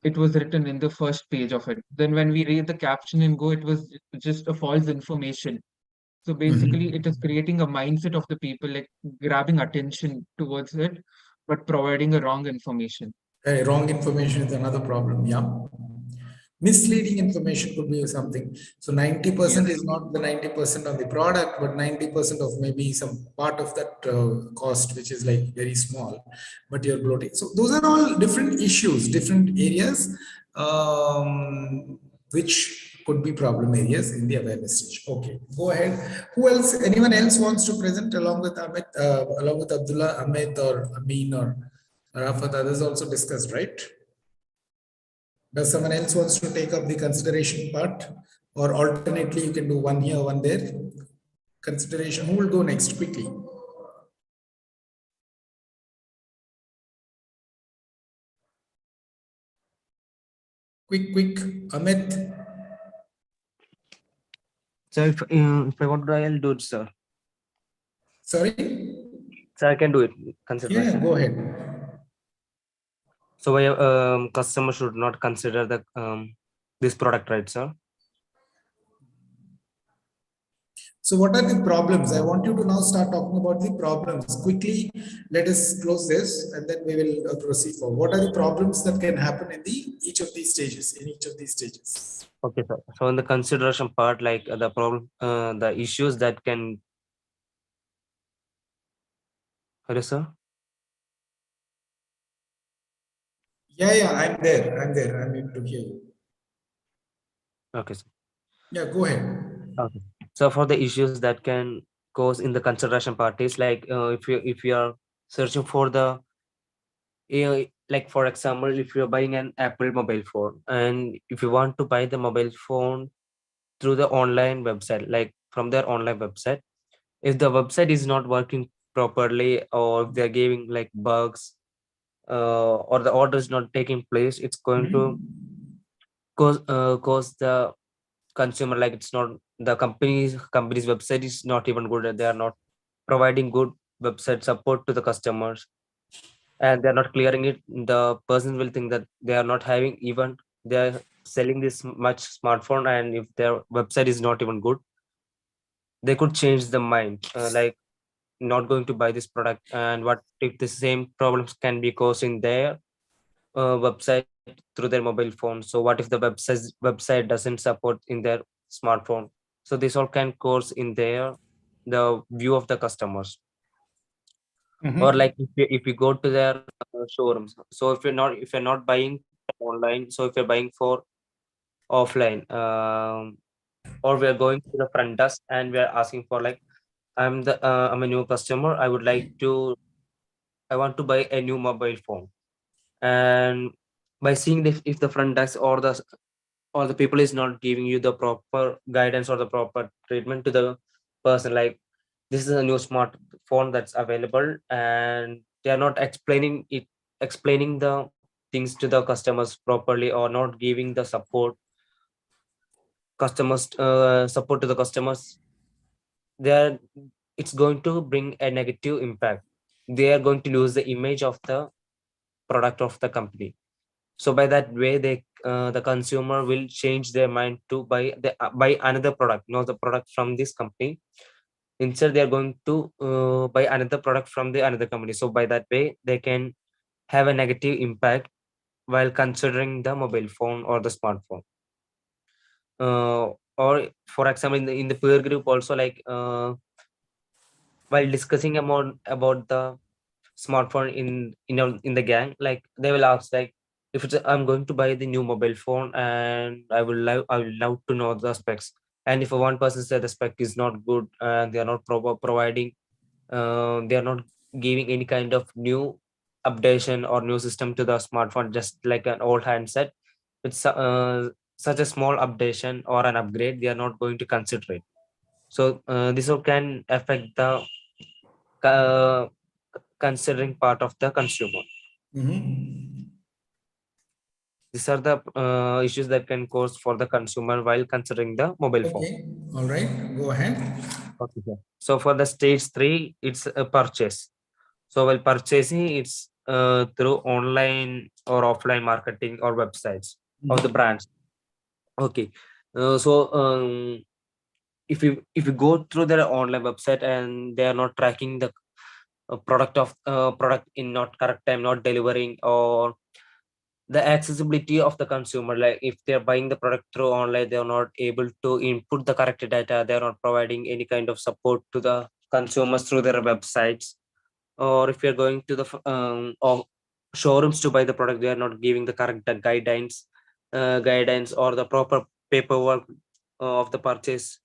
It was written in the first page of it. Then when we read the caption and go, it was just a false information. So basically, it is creating a mindset of the people, like grabbing attention towards it, but providing a wrong information. Wrong information is another problem. Yeah. Misleading information could be something. So 90% Yes. is not the 90% of the product, but 90% of maybe some part of that cost, which is like very small, but you're bloating. So those are all different issues, different areas, which could be problem areas in the awareness stage. Okay, go ahead. Who else? Anyone else wants to present along with Amit, along with Abdullah, Amit, or Amin, or Rafat? Others also discussed, right? Does someone else wants to take up the consideration part? Or alternately, you can do one here, one there. Consideration, who will go next quickly? Quick, Amit. So if I want to, I'll do it, sir. Sorry? So I can do it. Yeah, Consideration. go ahead. So customer should not consider the this product, right, sir? So what are the problems? I want you to now start talking about the problems. Quickly, let us close this and then we will proceed forward. What are the problems that can happen in each of these stages, in each of these stages? Okay, sir. So in the consideration part, like the problem, the issues that can. Hello, sir. Yeah, I'm there. I'm able to hear you. Okay, sir. Yeah, go ahead. Okay. So for the issues that can cause in the consideration part is like if you are searching for the like for example, if you're buying an Apple mobile phone and if you want to buy the mobile phone through the online website, like from their online website, if the website is not working properly or if they're giving like bugs or the order is not taking place, it's going to cause the consumer, like it's not the company's website is not even good. They are not providing good website support to the customers and they're not clearing it. The person will think that they are not having even they're selling this much smartphone, and if their website is not even good, they could change the mind, like not going to buy this product. And what if the same problems can be caused in their website through their mobile phone? So what if the website doesn't support in their smartphone? So this all can cause in their the view of the customers. Or like if you go to their showrooms, so if you're not buying online, so if you're buying for offline, or we're going to the front desk and we're asking for like, I'm a new customer, I want to buy a new mobile phone. And by seeing if the front desk or the people is not giving you the proper guidance or the proper treatment to the person, like this is a new smartphone that's available, and they are not explaining the things to the customers properly or not giving the support support to the customers, they it's going to bring a negative impact. They are going to lose the image of the product of the company. So by that way, the consumer will change their mind to buy another product, not the product from this company. Instead, they are going to buy another product from the another company. So by that way, they can have a negative impact while considering the mobile phone or the smartphone. Or for example, in the peer group also, like while discussing about the smartphone in the gang, like they will ask like, if I'm going to buy the new mobile phone and I will love to know the specs. And if one person said the spec is not good and they are not providing they are not giving any kind of new updation or new system to the smartphone, just like an old handset, it's such a small updation or an upgrade, they are not going to consider it. So this all can affect the uh, considering part of the consumer. Mhm. These are the issues that can cause for the consumer while considering the mobile phone. Okay, all right, go ahead. Okay, sir. So for the stage 3, it's a purchase. So while purchasing, it's through online or offline marketing or websites of the brands. Okay. So if you go through their online website and they are not tracking the product in not correct time, not delivering, or the accessibility of the consumer, like if they're buying the product through online, they're not able to input the correct data, they're not providing any kind of support to the consumers through their websites. Or if you're going to the or showrooms to buy the product, they are not giving the correct guidance or the proper paperwork of the purchase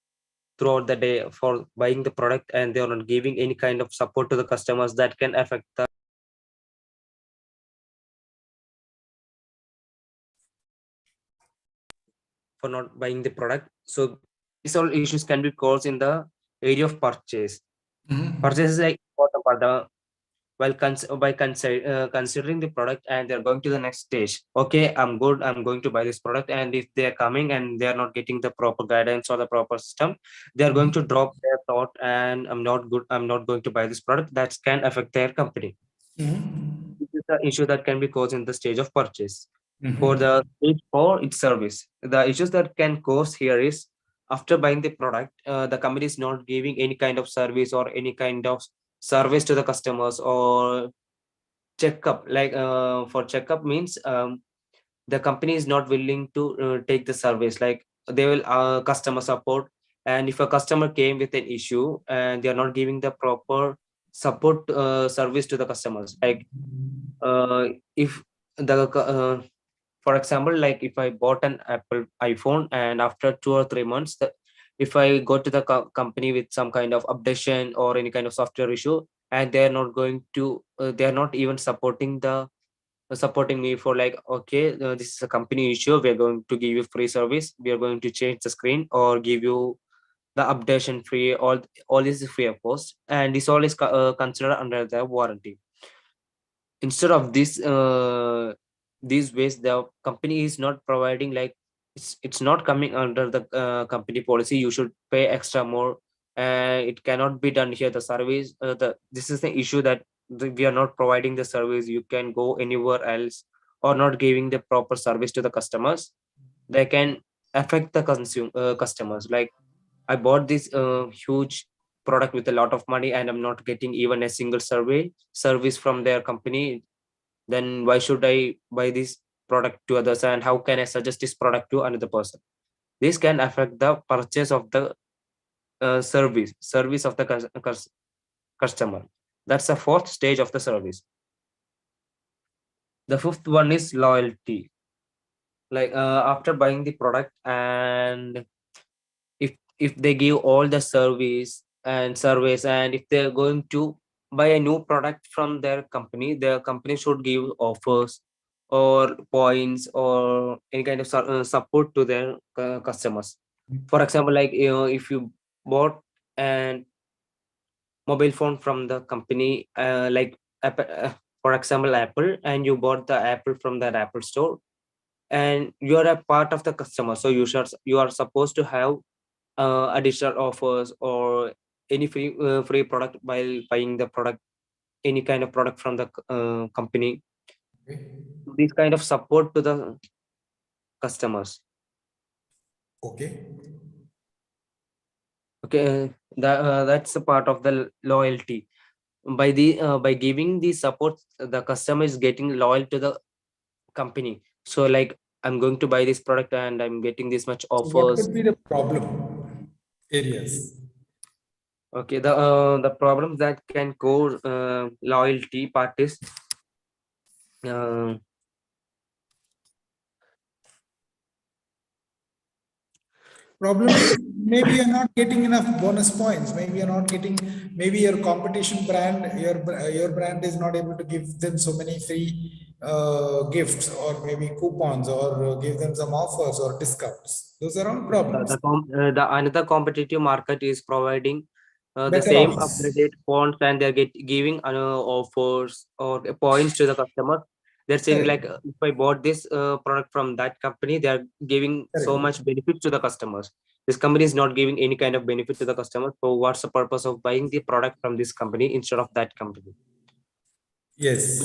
throughout the day for buying the product, and they are not giving any kind of support to the customers, that can affect the for not buying the product. So these all issues can be caused in the area of purchase. Purchase is like important part. Considering the product and they're going to the next stage. Okay, I'm good, I'm going to buy this product. And if they're coming and they're not getting the proper guidance or the proper system, they're going to drop their thought and I'm not good, I'm not going to buy this product. That can affect their company. This is the issue that can be caused in the stage of purchase. For the stage 4, it's service. The issues that can cause here is, after buying the product, the company is not giving any kind of service or any kind of service to the customers, or checkup. Like for checkup means the company is not willing to take the service. Like they will customer support, and if a customer came with an issue and they are not giving the proper support service to the customers, like uh, if the for example, like if I bought an Apple iPhone and after 2 or 3 months, if I go to the company with some kind of updation or any kind of software issue, and they're not going to they're not even supporting me for like, okay, this is a company issue, we're going to give you free service, we are going to change the screen or give you the updation free, all this is free of cost, and this all is considered under the warranty. Instead of this these ways, the company is not providing, like it's not coming under the company policy, you should pay extra more, it cannot be done here, the service this is the issue, that we are not providing the service, you can go anywhere else, or not giving the proper service to the customers. They can affect the customers, like I bought this huge product with a lot of money and I'm not getting even a single service from their company. Then why should I buy this product to others, and how can I suggest this product to another person? This can affect the purchase of the service of the customer. That's the fourth stage of the service. The fifth one is loyalty. Like after buying the product, and if they give all the service, and if they're going to buy a new product from their company should give offers or points or any kind of support to their customers. For example, like if you bought an mobile phone from the company, like for example, Apple, and you bought the Apple from that Apple store, and you are a part of the customer. So you are supposed to have additional offers or any free product while buying the product, any kind of product from the company. This kind of support to the customers. Okay. Okay, that's a part of the loyalty. By giving the support, the customer is getting loyal to the company. So like, I'm going to buy this product and I'm getting this much So what offers. could be the problem areas? Okay, the problems that can cause loyalty part is uh, Problem is maybe you're not getting enough bonus points. Maybe you're not getting. Maybe your competition brand, your brand is not able to give them so many free gifts, or maybe coupons, or give them some offers or discounts. Those are all problems. the another competitive market is providing the Better same offers. upgraded phones, and they're giving offers or points to the customer. They're saying Correct. like, if I bought this product from that company, they're giving so Correct. much benefit to the customers. This company is not giving any kind of benefit to the customer. So what's the purpose of buying the product from this company instead of that company? Yes.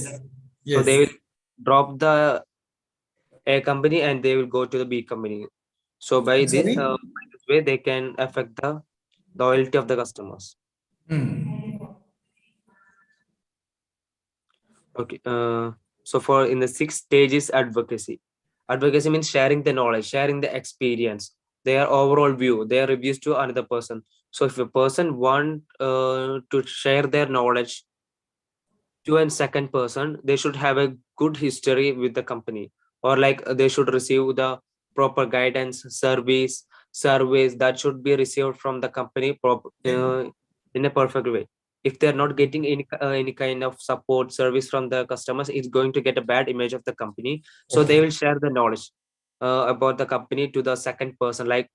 So they Yes. will drop the A company and they will go to the B company. So I'm sorry. by this way, they can affect the loyalty of the customers. Hmm. Okay. So for in the 6 stages advocacy. Advocacy means sharing the knowledge, sharing the experience, their overall view, their reviews to another person. So if a person want to share their knowledge to a second person, they should have a good history with the company, or like they should receive the proper guidance, surveys that should be received from the company in a perfect way. If they're not getting any kind of support service from the customers, it's going to get a bad image of the company. So they Okay. will share the knowledge about the company to the second person, like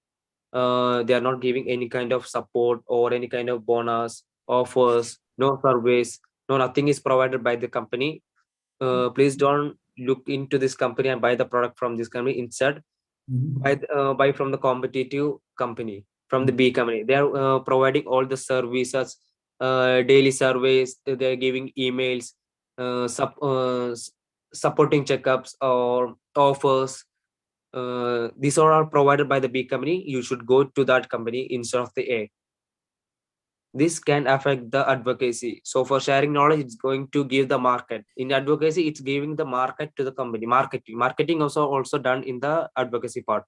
they are not giving any kind of support or any kind of bonus offers, no surveys, no, nothing is provided by the company. Please don't look into this company and buy the product from this company. Instead, buy from the competitive company, from the B company. They are providing all the services, daily surveys. They are giving emails, supporting checkups or offers. These are all provided by the B company. You should go to that company instead of the A. This can affect the advocacy. So for sharing knowledge, it's going to give the market. In advocacy, it's giving the market to the company. Marketing also done in the advocacy part.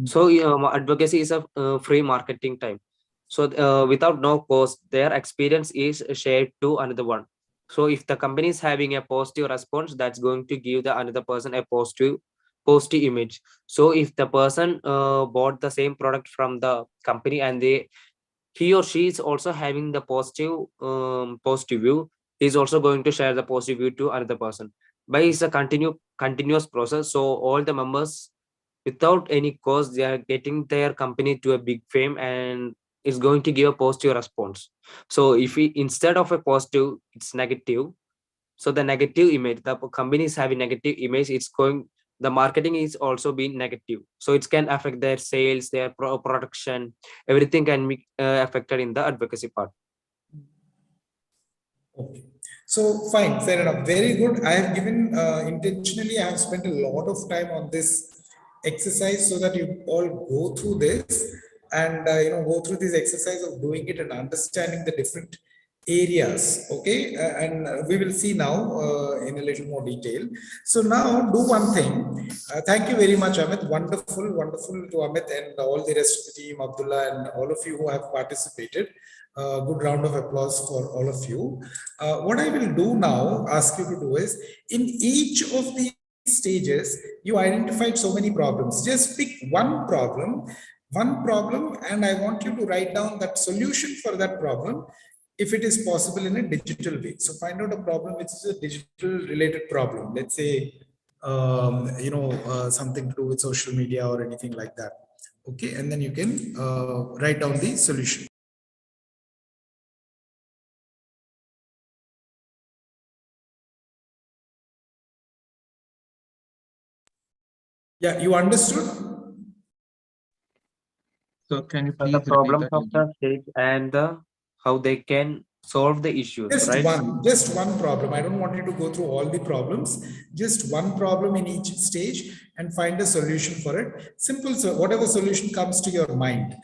So advocacy is a free marketing time. So without no cost, their experience is shared to another one. So if the company is having a positive response, that's going to give the another person a positive image. So if the person bought the same product from the company, and he or she is also having the positive view, is also going to share the positive view to another person. But it's a continuous process. So all the members, without any cost, they are getting their company to a big fame, and it's going to give a positive response. So if we, instead of a positive, it's negative, so the negative image, the company is having negative image, it's going, the marketing is also being negative, so it can affect their sales, their production, everything can be affected in the advocacy part. Okay. So fine, fair enough. Very good. I have given intentionally, I have spent a lot of time on this exercise so that you all go through this and go through this exercise of doing it and understanding the different areas. Okay, and we will see now in a little more detail. So now do one thing. Thank you very much, Amit. Wonderful, wonderful to Amit and all the rest of the team, Abdullah, and all of you who have participated. Good round of applause for all of you. What I will do now, ask you to do is, in each of these stages, you identified so many problems. Just pick one problem, and I want you to write down that solution for that problem, if it is possible in a digital way. So find out a problem which is a digital related problem. Let's say, something to do with social media or anything like that. Okay, and then you can write down the solution. Yeah, you understood? So can you The please repeat problems that of the again? stage and the how they can solve the issues, right? Just one problem. I don't want you to go through all the problems. Just one problem in each stage and find a solution for it. Simple, so whatever solution comes to your mind.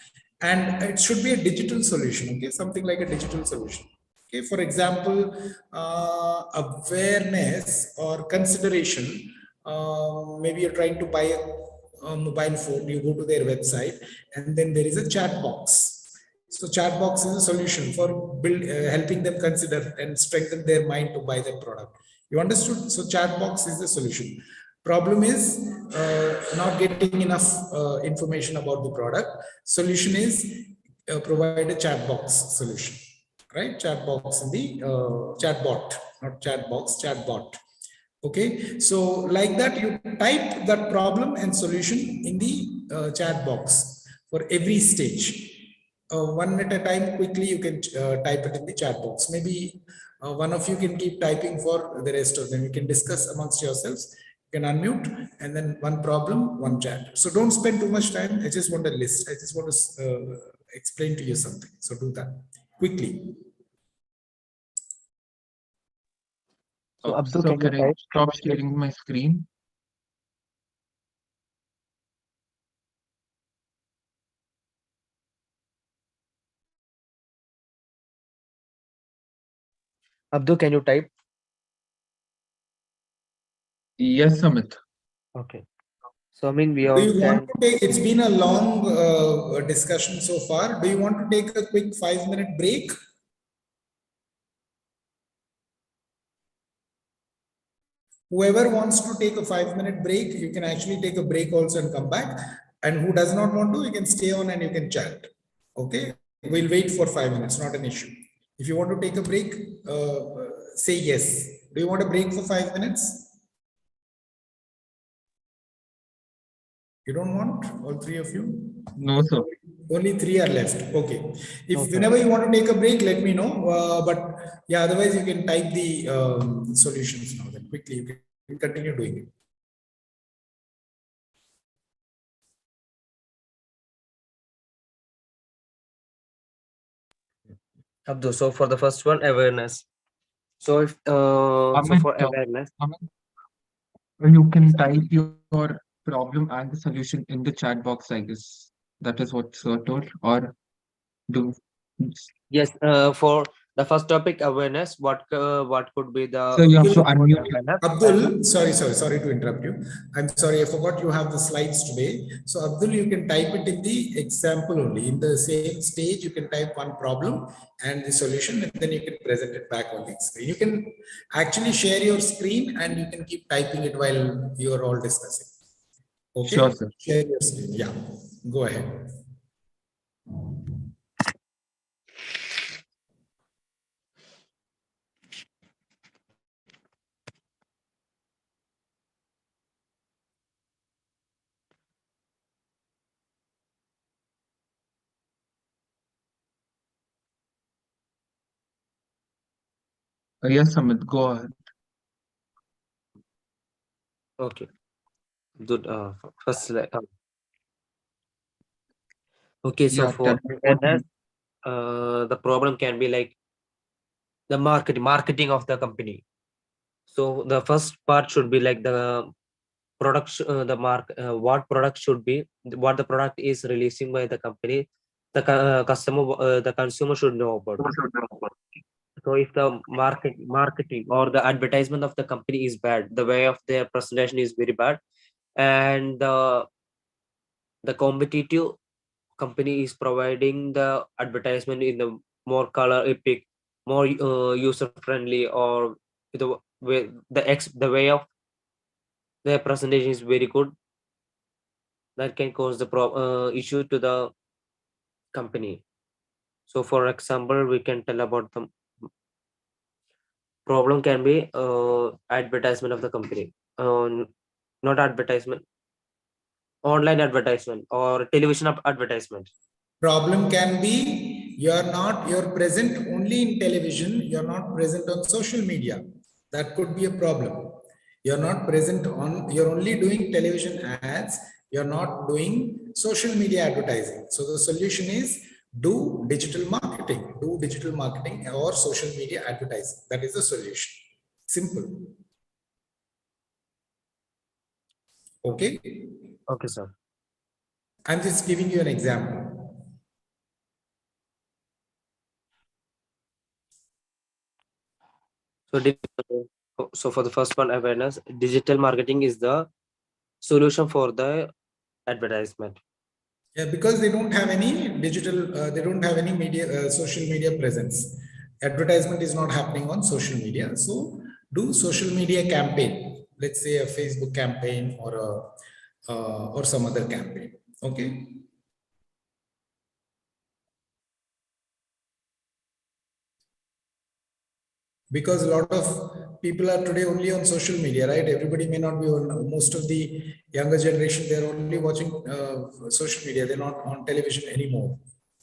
And it should be a digital solution, okay? Something like a digital solution. Okay, for example, awareness or consideration. Maybe you're trying to buy a mobile phone, you go to their website, and then there is a chat box. So chat box is a solution for helping them consider and strengthen their mind to buy that product. You understood? So chat box is the solution. Problem is not getting enough information about the product. Solution is provide a chat box solution, right? Chat box in the chat bot, not chat box, chat bot. Okay, so like that, you type that problem and solution in the chat box for every stage. One at a time, quickly you can type it in the chat box. Maybe one of you can keep typing for the rest of them. You can discuss amongst yourselves. You can unmute, and then one problem, one chat. So don't spend too much time. I just want a list. I just want to explain to you something. So do that quickly. So Abdul, So can you can I type? stop sharing my screen? Abdul, can you type? Yes, Amit. Okay. So I mean, we Do all you want can. to take, it's been a long discussion so far. Do you want to take a quick 5-minute break? Whoever wants to take a 5-minute break, you can actually take a break also and come back. And who does not want to, you can stay on and you can chat. Okay, we'll wait for 5 minutes, not an issue. If you want to take a break, say yes. Do you want a break for 5 minutes? You don't want, all three of you? No, sir. Only 3 are left. Okay. If Okay. whenever you want to take a break, let me know. But yeah, otherwise you can type the solutions now. Then quickly you can continue doing it. Abdul, so for the first one, awareness. So if so Amit, for awareness, Amit, you can type your problem and the solution in the chat box, I guess. That is what sir told. Or do yes. For the first topic, awareness. What could be so the you have to issue about unmute. awareness? Abdul, sorry to interrupt you. I'm sorry, I forgot you have the slides today. So Abdul, you can type it in the example only. In the same stage, you can type one problem and the solution, and then you can present it back on the screen. You can actually share your screen and you can keep typing it while you are all discussing. Sure, Okay, sir. share your screen. Yeah, go ahead. Yes, Amit, go ahead. Okay. Good. First, okay. So Yeah, tell for me what awareness, the problem can be like the marketing of the company. So the first part should be like the product, what product should be, what the product is releasing by the company. The consumer should know about it. So if the marketing or the advertisement of the company is bad, the way of their presentation is very bad, and the competitive company is providing the advertisement in the more color epic, more user friendly, or the way the way of their presentation is very good, that can cause the issue to the company. So for example, we can tell about the problem can be advertisement of the company, not advertisement, online advertisement or television advertisement. Problem can be you're present only in television, you're not present on social media. That could be a problem. You're not present on, you're only doing television ads. You're not doing social media advertising. So the solution is do digital marketing or social media advertising. That is the solution. Simple. Okay. Okay, sir. I'm just giving you an example. So for the first one, awareness, digital marketing is the solution for the advertisement. Yeah, because they don't have any digital, they don't have any media, social media presence. Advertisement is not happening on social media. So do social media campaign. Let's say a Facebook campaign or or some other campaign. Okay. Because a lot of people are today only on social media, right? Everybody may not be on, most of the younger generation, they're only watching social media. They're not on television anymore.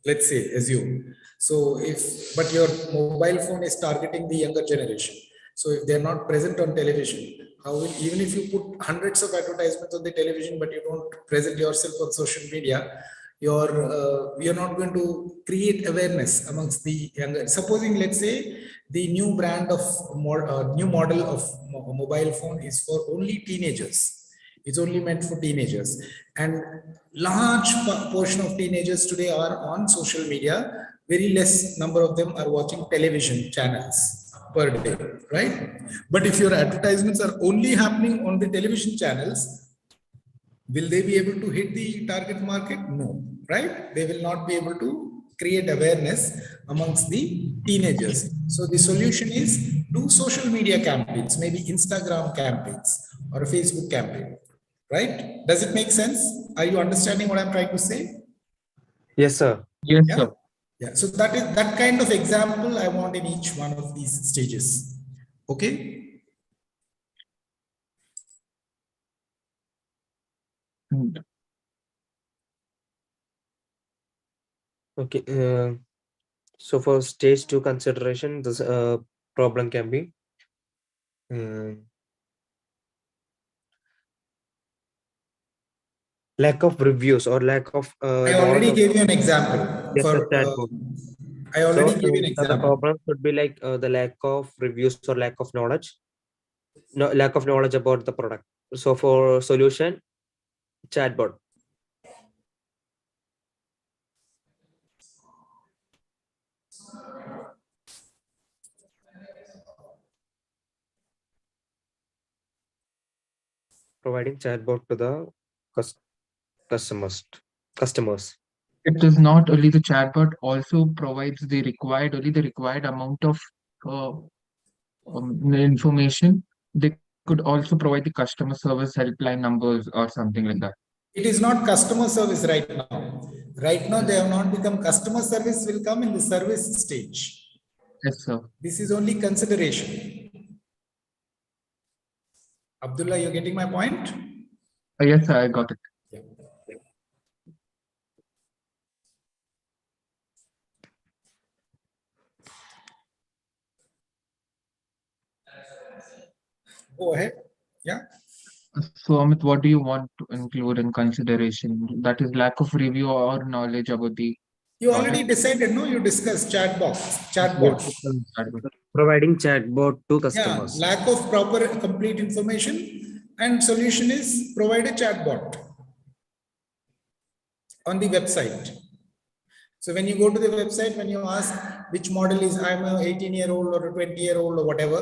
Let's say, assume. So if, but your mobile phone is targeting the younger generation. So if they're not present on television, how will, even if you put hundreds of advertisements on the television, but you don't present yourself on social media, you're not going to create awareness amongst the younger. Supposing, let's say, the new brand of new model of mobile phone is for only teenagers. It's only meant for teenagers, and large portion of teenagers today are on social media. Very less number of them are watching television channels per day, right? But if your advertisements are only happening on the television channels, will they be able to hit the target market? No, right? They will not be able to create awareness amongst the teenagers. So the solution is do social media campaigns, maybe Instagram campaigns or a Facebook campaign, right? Does it make sense? Are you understanding what I'm trying to say? Yes, sir. Yes, Yeah. sir. Yeah. So that is that kind of example I want in each one of these stages. Okay. Mm. Okay. So for stage 2 consideration, this problem can be lack of reviews or lack of I knowledge already of gave you an example yes, for the chatbot. I So already gave you an the example. problem should be like the lack of reviews or lack of knowledge, no lack of knowledge about the product. So for solution, chatbot. Providing chatbot to the customers. Customers. It is not only the chatbot also provides only the required amount of uh, information. They could also provide the customer service helpline numbers or something like that. It is not customer service right now. Right now, they have not become customer service, will come in the service stage. Yes, sir. This is only consideration. Abdullah, you're getting my point? Yes, sir, I got it. Yeah. Go ahead. Yeah. So, Amit, what do you want to include in consideration? That is lack of review or knowledge about the You already product. decided, no? You discussed chatbots. Yes, Chatbot. Chatbot. providing chatbot to Yeah. customers. Lack of proper complete information, and solution is provide a chatbot on the website. So when you go to the website, when you ask which model is, I'm a 18-year-old or a 20-year-old or whatever,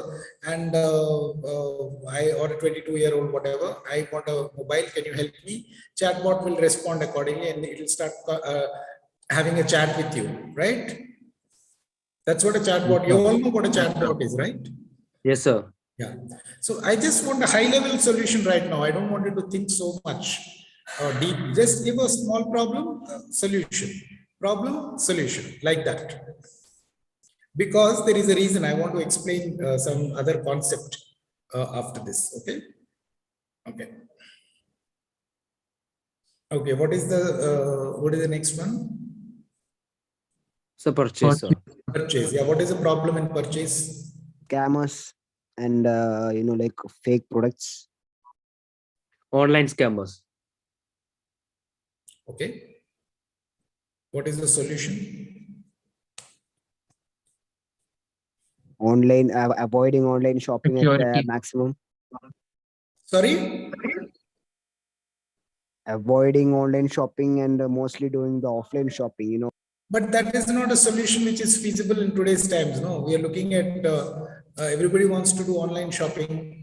and I or a 22-year-old, whatever, I want a mobile, can you help me? Chatbot will respond accordingly, and it will start having a chat with you, right? That's what a chatbot, you all know what a chatbot is, right? Yes, sir. Yeah. So I just want a high-level solution right now. I don't want you to think so much deep. Just give a small problem, solution, problem, solution, like that. Because there is a reason I want to explain some other concept after this. Okay. Okay. Okay. What is the next one? So purchase, sir. Purchase. Yeah. What is the problem in purchase? Scammers and like fake products. Online scammers. Okay. What is the solution? Online avoiding online shopping at the Security. maximum. Sorry? Avoiding online shopping and mostly doing the offline shopping. But that is not a solution which is feasible in today's times. No, we are looking at everybody wants to do online shopping.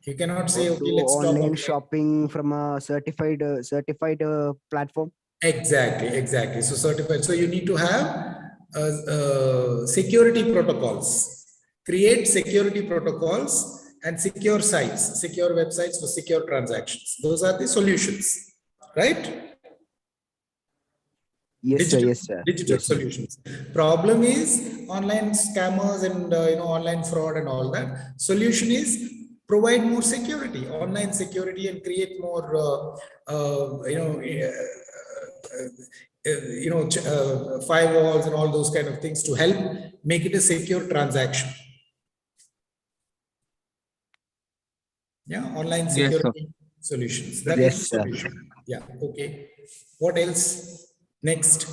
You cannot say, Or okay, do let's stop online offline. shopping from a certified platform. Exactly. So certified. So you need to have security protocols. Create security protocols and secure sites, secure websites for secure transactions. Those are the solutions, right? Yes, sir. Yes, sir. Digital Yes, sir. solutions. Problem is online scammers and online fraud and all that. Solution is provide more security, online security, and create more firewalls and all those kind of things to help make it a secure transaction. Yeah, online Yes, sir. security solutions. That is Yes, the sir. solution. Yeah. Okay. What else? Next.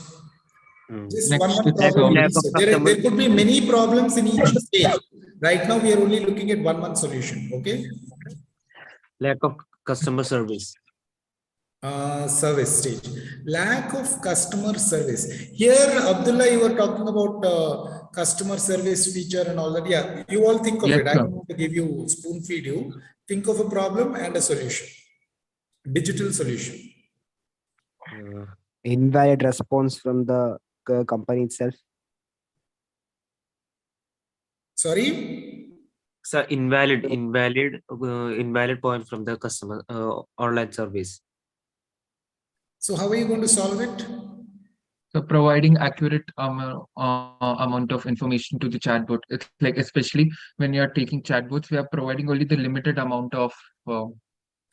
Just Next, one it's problem. Lack of There customer. could be many problems in each stage. Right now, we are only looking at one solution. Okay. Lack of customer service. Service stage. Lack of customer service. Here, Abdullah, you were talking about customer service feature and all that. Yeah, you all think of Yes, it. I sir. don't want to give you spoon feed you. Think of a problem and a solution. Digital solution. Invalid response from the company itself. Sorry? So invalid point from the customer online service. So how are you going to solve it? So providing accurate amount of information to the chatbot. It's like, especially when you're taking chatbots, we are providing only the limited amount of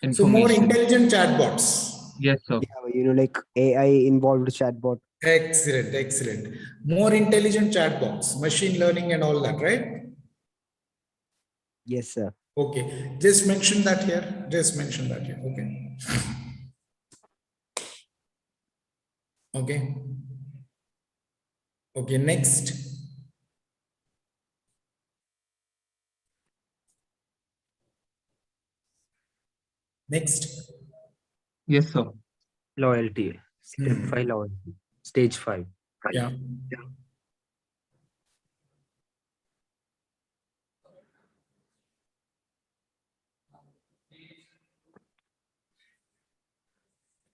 information. So more intelligent chatbots. Yes, sir. Yeah, like AI involved chatbot. Excellent. More intelligent chatbots, machine learning and all that, right? Yes, sir. Okay, just mention that here. Okay. Okay, next. Yes, sir. Loyalty. Step 5 loyalty. Stage 5. Yeah.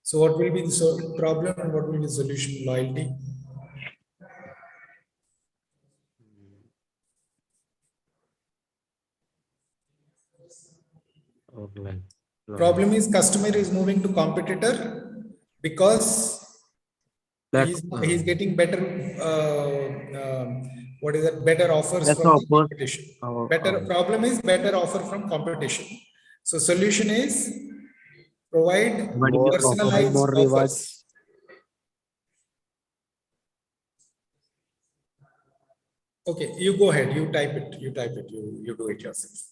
So what will be the problem and what will be the solution? Loyalty. Online. Problem is customer is moving to competitor because he's getting better what is that, better offers That's from the offer. competition. Problem is better offer from competition. So solution is provide More personalized more offers. rewards. Okay, you go ahead, you type it, you do it yourself.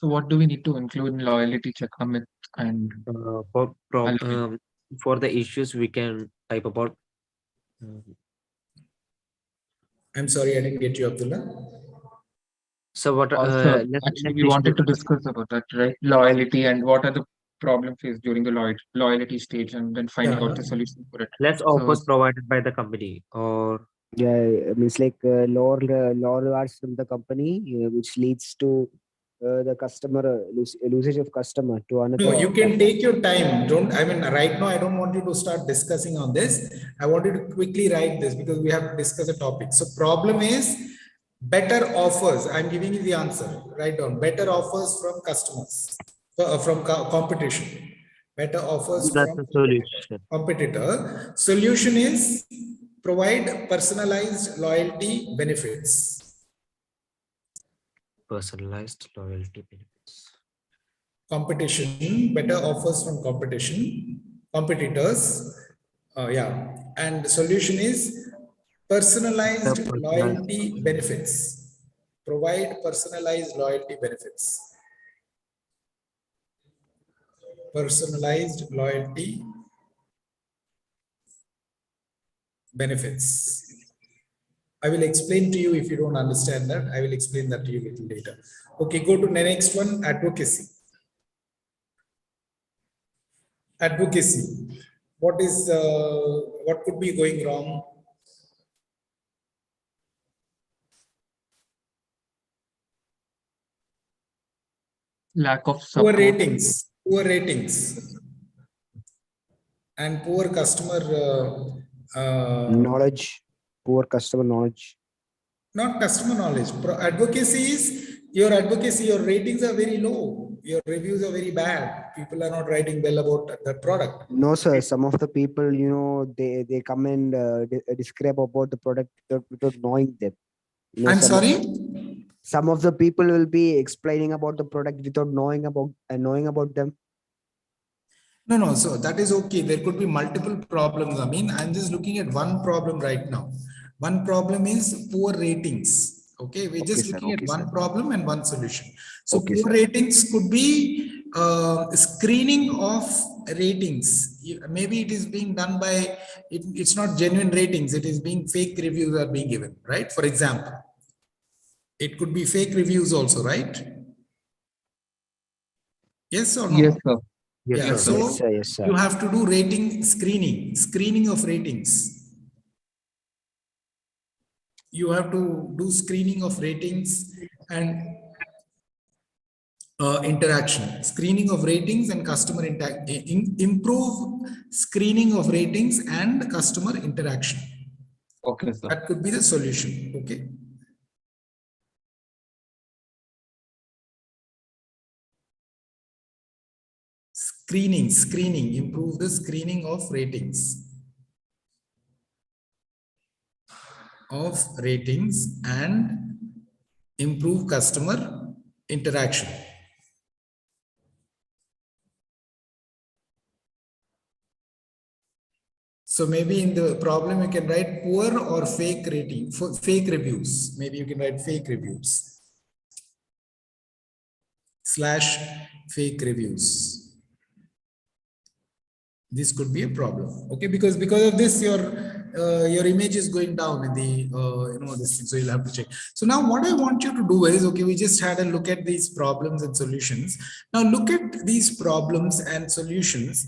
So what do we need to include in loyalty check, Amit? And for the issues we can type about. I'm sorry, I didn't get you, Abdullah. So what also, actually we wanted to discuss about that, right? Loyalty and what are the problem faced during the loyalty stage, and then finding out the solution for it. Less offers provided by the company, or yeah, means like lower rewards from the company, which leads to the customer usage of customer to another. No, you can take your time. Right now, I don't want you to start discussing on this. I want you to quickly write this because we have to discuss a topic. So problem is better offers. I'm giving you the answer. Write down better offers from customers, from competition. Better offers from competitor. Solution is provide personalized loyalty benefits. Personalized loyalty benefits. Competition, better offers from competitors. And the solution is personalized loyalty benefits. Provide personalized loyalty benefits. Personalized loyalty benefits. I will explain to you if you don't understand that. I will explain that to you a little later. Okay, go to the next one, advocacy. Advocacy. What could be going wrong? Lack of Poor support. poor ratings, and poor customer Knowledge, poor customer knowledge. not customer knowledge. Advocacy is your advocacy, your ratings are very low, your reviews are very bad. People are not writing well about that product. No, sir. Some of the people, they come and describe about the product without knowing them. I'm sorry. Some of the people will be explaining about the product without knowing about them. No. So that is okay. There could be multiple problems. I mean, I'm just looking at one problem right now. One problem is poor ratings. Okay, we're just sir. looking at Okay, one sir. problem and one solution. So Okay, poor sir. ratings could be screening of ratings. Maybe it is being done by, it's not genuine ratings. It is being fake reviews are being given, right? For example, it could be fake reviews also, right? Yes or no? Yes, sir. Yes, Yeah, sir. so Yes, sir. Yes, sir. you have to do screening of ratings. You have to do screening of ratings and screening of ratings and customer improve screening of ratings and customer interaction. Okay, sir. That could be the solution. Okay. Improve the screening of ratings. And improve customer interaction. So maybe in the problem you can write poor or fake rating, for fake reviews. Maybe you can write fake reviews / fake reviews. This could be a problem. Okay, because of this your image is going down in the this thing, so you'll have to check. So now what I want you to do is, okay, we just had a look at these problems and solutions. Now look at these problems and solutions.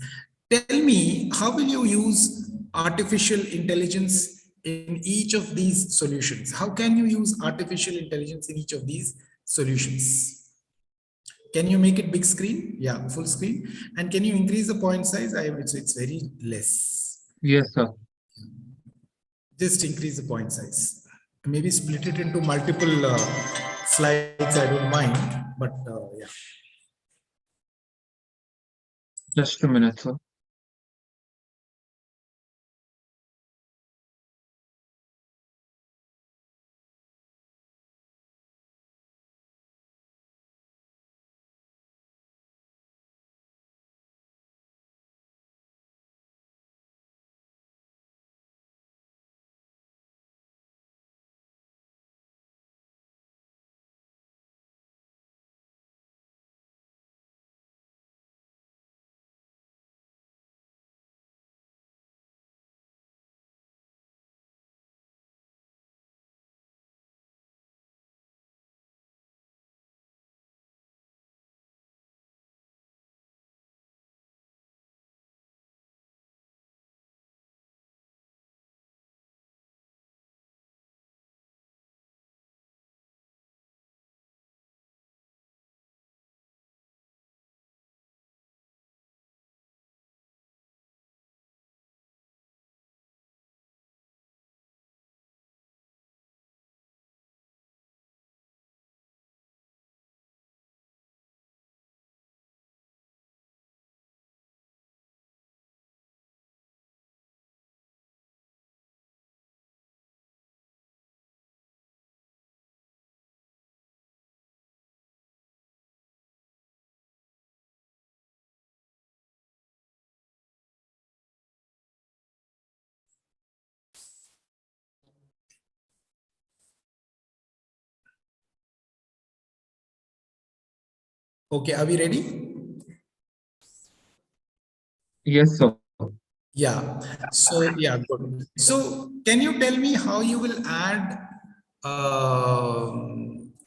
Tell me, how will you use artificial intelligence in each of these solutions? How can you use artificial intelligence in each of these solutions? Can you make it big screen? Yeah, full screen. And can you increase the point size? It's very less. Yes, sir. Just increase the point size. Maybe split it into multiple slides. I don't mind, but yeah. Just a minute, sir. Okay, are we ready? Yes, sir. Yeah. So yeah, good. So can you tell me how you will add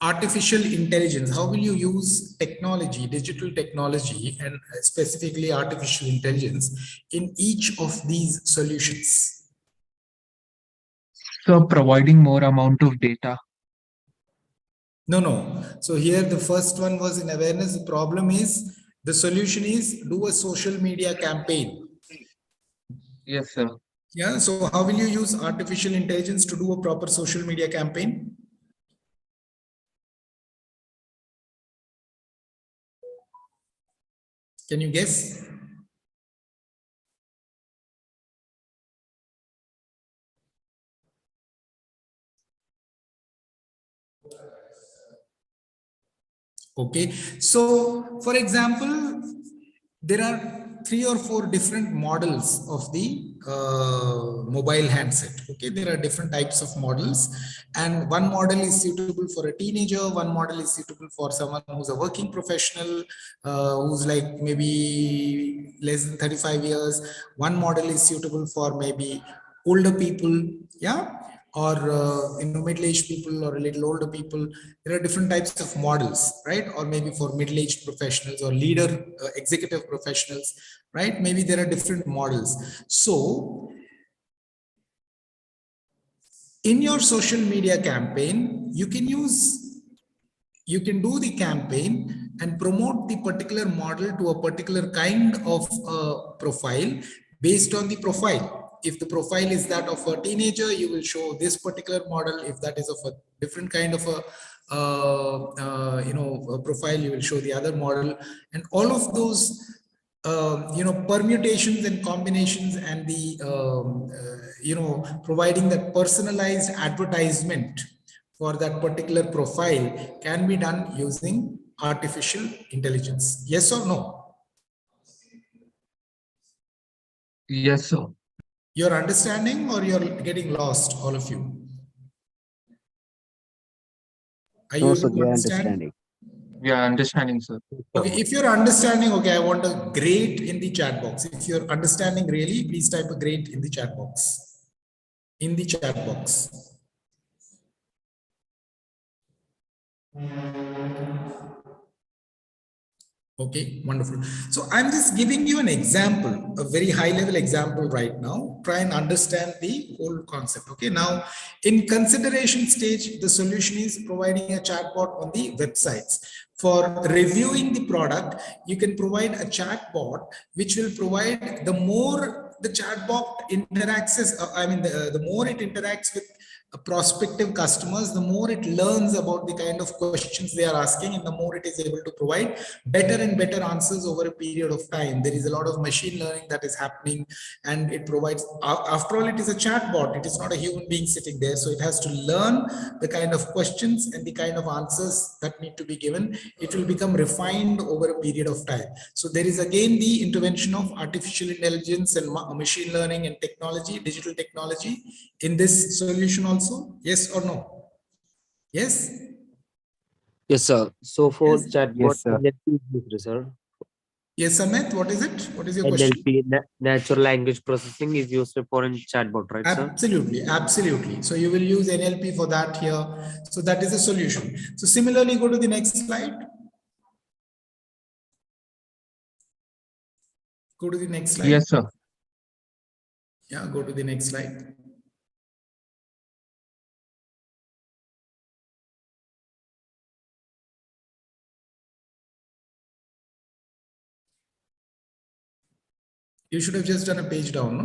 artificial intelligence? How will you use technology, digital technology, and specifically artificial intelligence in each of these solutions? So providing more amount of data. No, no. So here the first one was in awareness. The problem is the solution is do a social media campaign. Yes, sir. Yeah. So how will you use artificial intelligence to do a proper social media campaign? Can you guess? Okay. So for example, there are 3 or 4 different models of the mobile handset. Okay, there are different types of models, and one model is suitable for a teenager, one model is suitable for someone who's a working professional, who's like maybe less than 35 years, one model is suitable for maybe older people, yeah, or middle-aged people or a little older people. There are different types of models, right? Or maybe for middle-aged professionals or leader executive professionals, right? Maybe there are different models. So in your social media campaign, you can do the campaign and promote the particular model to a particular kind of profile based on the profile. If the profile is that of a teenager, you will show this particular model. If that is of a different kind of a a profile, you will show the other model. And all of those permutations and combinations and the providing that personalized advertisement for that particular profile can be done using artificial intelligence. Yes or no? Yes, sir. You're understanding or you're getting lost, all of you? Are you No, able so to they are understand? understanding. We are understanding, sir. Okay, if you're understanding, okay, I want a great in the chat box. If you're understanding really, please type a great in the chat box. In the chat box. Okay, wonderful. So I'm just giving you an example, a very high level example right now. Try and understand the whole concept. Okay, now in consideration stage, the solution is providing a chatbot on the websites. For reviewing the product, you can provide a chatbot which will provide the more the chatbot interacts, the more it interacts with prospective customers, the more it learns about the kind of questions they are asking, and the more it is able to provide better and better answers over a period of time. There is a lot of machine learning that is happening, and it provides, after all, it is a chatbot, it is not a human being sitting there, so it has to learn the kind of questions and the kind of answers that need to be given. It will become refined over a period of time. So there is again the intervention of artificial intelligence and machine learning and technology, digital technology in this solution also. Yes or no? Yes. Yes, sir. So for Yes. chatbot, Yes, sir. NLP is used, sir. Yes, Amit, what is it? What is your question? NLP, natural language processing, is used for a chatbot, right, sir? Absolutely, absolutely. So you will use NLP for that here. So that is a solution. So similarly, go to the next slide. Go to the next slide. Yes, sir. Yeah, go to the next slide. You should have just done a page down, no?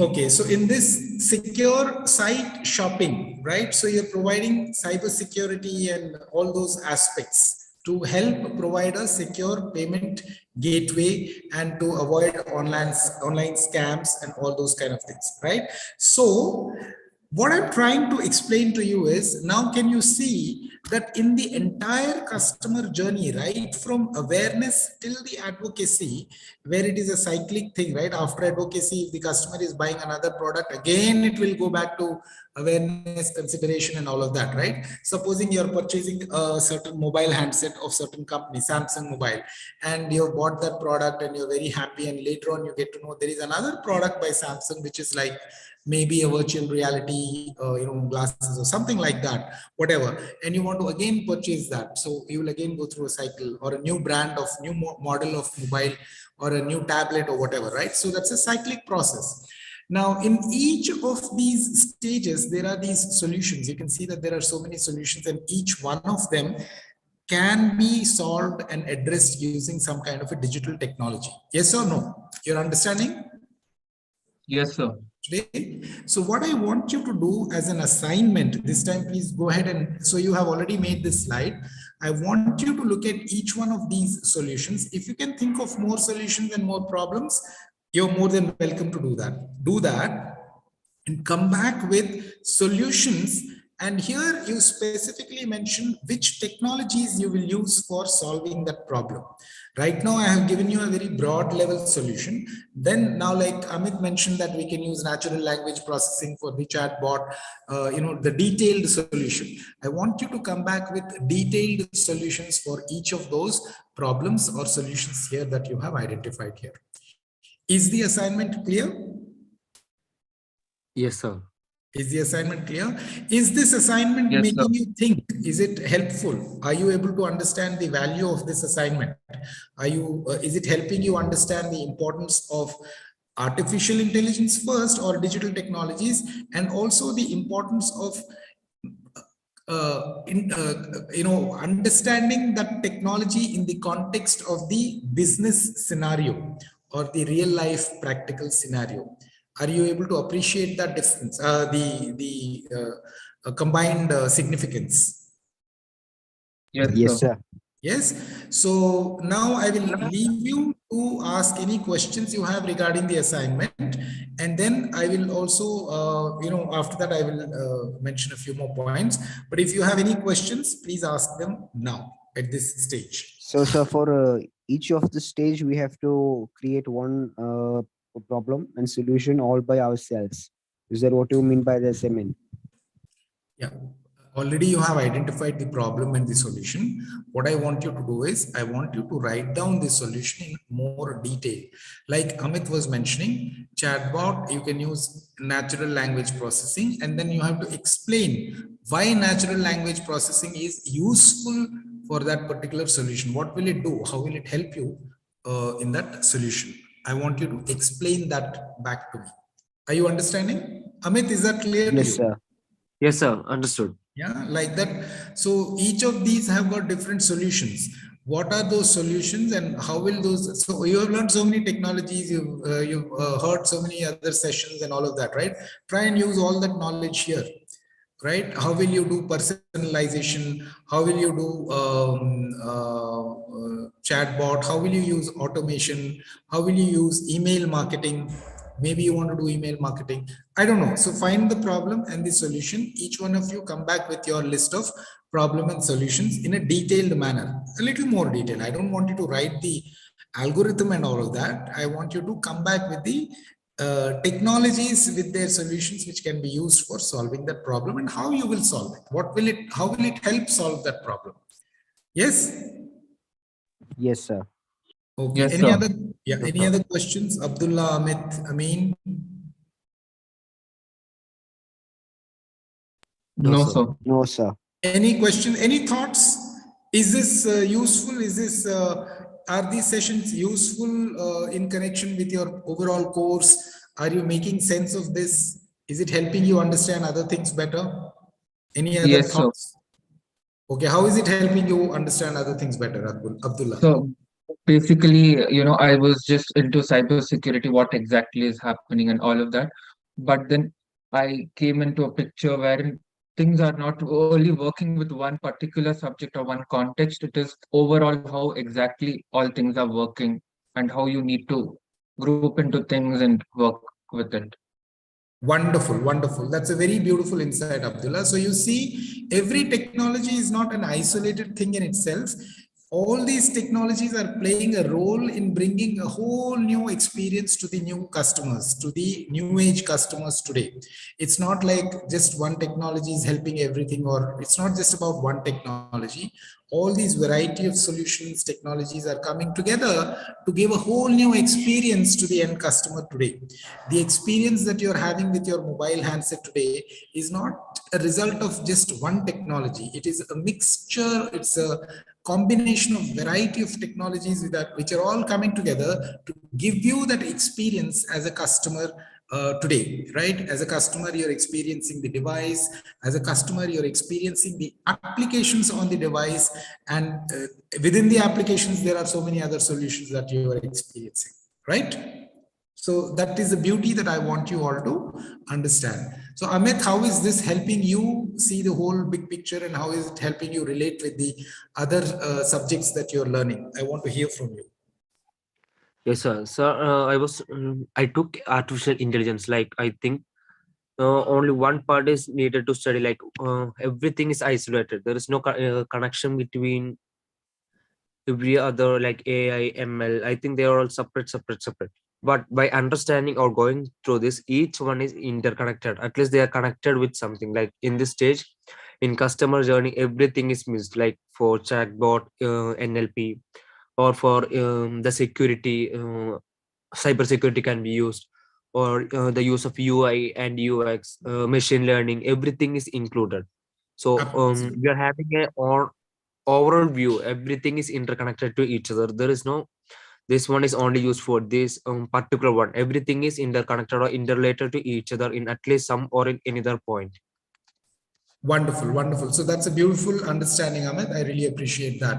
Okay, so in this secure site shopping, right? So you're providing cyber security and all those aspects to help provide a secure payment gateway and to avoid online scams and all those kind of things, right? So What I'm trying to explain to you is, now can you see that in the entire customer journey, right from awareness till the advocacy, where it is a cyclic thing, right? After advocacy, if the customer is buying another product, again, it will go back to awareness, consideration, and all of that, right? Supposing you're purchasing a certain mobile handset of certain company, Samsung Mobile, and you've bought that product and you're very happy, and later on you get to know there is another product by Samsung, which is like maybe a virtual reality, glasses or something like that, whatever, and you want to again purchase that. So you will again go through a cycle, or a new brand of new model of mobile, or a new tablet or whatever, right? So that's a cyclic process. Now, in each of these stages, there are these solutions. You can see that there are so many solutions, and each one of them can be solved and addressed using some kind of a digital technology. Yes or no? You're understanding? Yes, sir. Today. So what I want you to do as an assignment this time, please go ahead, and so you have already made this slide. I want you to look at each one of these solutions. If you can think of more solutions and more problems, you're more than welcome to do that. Do that and come back with solutions. And here you specifically mention which technologies you will use for solving that problem. Right now, I have given you a very broad level solution. Then now, like Amit mentioned, that we can use natural language processing for the chatbot, the detailed solution. I want you to come back with detailed solutions for each of those problems or solutions here that you have identified here. Is the assignment clear? Yes, sir. Is the assignment clear? Is this assignment making you think? Is it helpful? Are you able to understand the value of this assignment? Is it helping you understand the importance of artificial intelligence first, or digital technologies, and also the importance of understanding that technology in the context of the business scenario or the real life practical scenario? Are you able to appreciate that difference, the combined significance? Yes, sir. Yes. So now I will leave you to ask any questions you have regarding the assignment, and then I will also, after that I will mention a few more points. But if you have any questions, please ask them now at this stage. So, sir, for each of the stage, we have to create one problem and solution all by ourselves. Is that what you mean by the assignment? Yeah. Already you have identified the problem and the solution. What I want you to do is, I want you to write down the solution in more detail. Like Amit was mentioning, chatbot, you can use natural language processing, and then you have to explain why natural language processing is useful for that particular solution. What will it do? How will it help you in that solution? I want you to explain that back to me. Are you understanding? Amit, is that clear to you? Yes, sir. Yes, sir. Understood. Yeah, like that. So each of these have got different solutions. What are those solutions, and how will those? So you have learned so many technologies. You've heard so many other sessions and all of that, right? Try and use all that knowledge here, right? How will you do personalization? How will you do chatbot? How will you use automation? How will you use email marketing? Maybe you want to do email marketing. I don't know. So find the problem and the solution. Each one of you come back with your list of problem and solutions in a detailed manner, a little more detail. I don't want you to write the algorithm and all of that. I want you to come back with the technologies with their solutions which can be used for solving that problem, and how you will solve it. How will it help solve that problem? Yes. Yes, sir. Okay. Yes, Any sir. other? Yeah. Any other questions? Abdullah, Amit, Amin? No, sir. No, sir. Any question? Any thoughts? Is this useful? Is this are these sessions useful in connection with your overall course? Are you making sense of this? Is it helping you understand other things better? Any other Yes, sir. thoughts? Okay, how is it helping you understand other things better, Abdullah? So basically, I was just into cybersecurity, what exactly is happening and all of that. But then I came into a picture wherein things are not only working with one particular subject or one context, it is overall how exactly all things are working and how you need to group into things and work with it. Wonderful, wonderful. That's a very beautiful insight, Abdullah. So you see, every technology is not an isolated thing in itself. All these technologies are playing a role in bringing a whole new experience to the new customers, to the new age customers today. It's not like just one technology is helping everything, or it's not just about one technology. All these variety of solutions, technologies are coming together to give a whole new experience to the end customer today. The experience that you're having with your mobile handset today is not a result of just one technology. It is a mixture, it's a combination of variety of technologies which are all coming together to give you that experience as a customer today, right? As a customer, you're experiencing the device. As a customer, you're experiencing the applications on the device, and within the applications, there are so many other solutions that you are experiencing, right? So that is the beauty that I want you all to understand. So Amit, how is this helping you see the whole big picture, and how is it helping you relate with the other subjects that you're learning? I want to hear from you. Yes, sir. So I took artificial intelligence. Like I think only one part is needed to study. Like everything is isolated. There is no connection between every other like AI, ML. I think they are all separate, separate, separate. But by understanding or going through this, each one is interconnected. At least they are connected with something. Like in this stage, in customer journey, everything is missed. Like for chatbot, NLP, or for the security, cyber security can be used, or the use of UI and UX, machine learning. Everything is included. So we are having a overall view. Everything is interconnected to each other. There is no this one is only used for this particular one. Everything is interconnected or interrelated to each other in at least some or in another point. Wonderful, wonderful. So that's a beautiful understanding, Amit. I really appreciate that.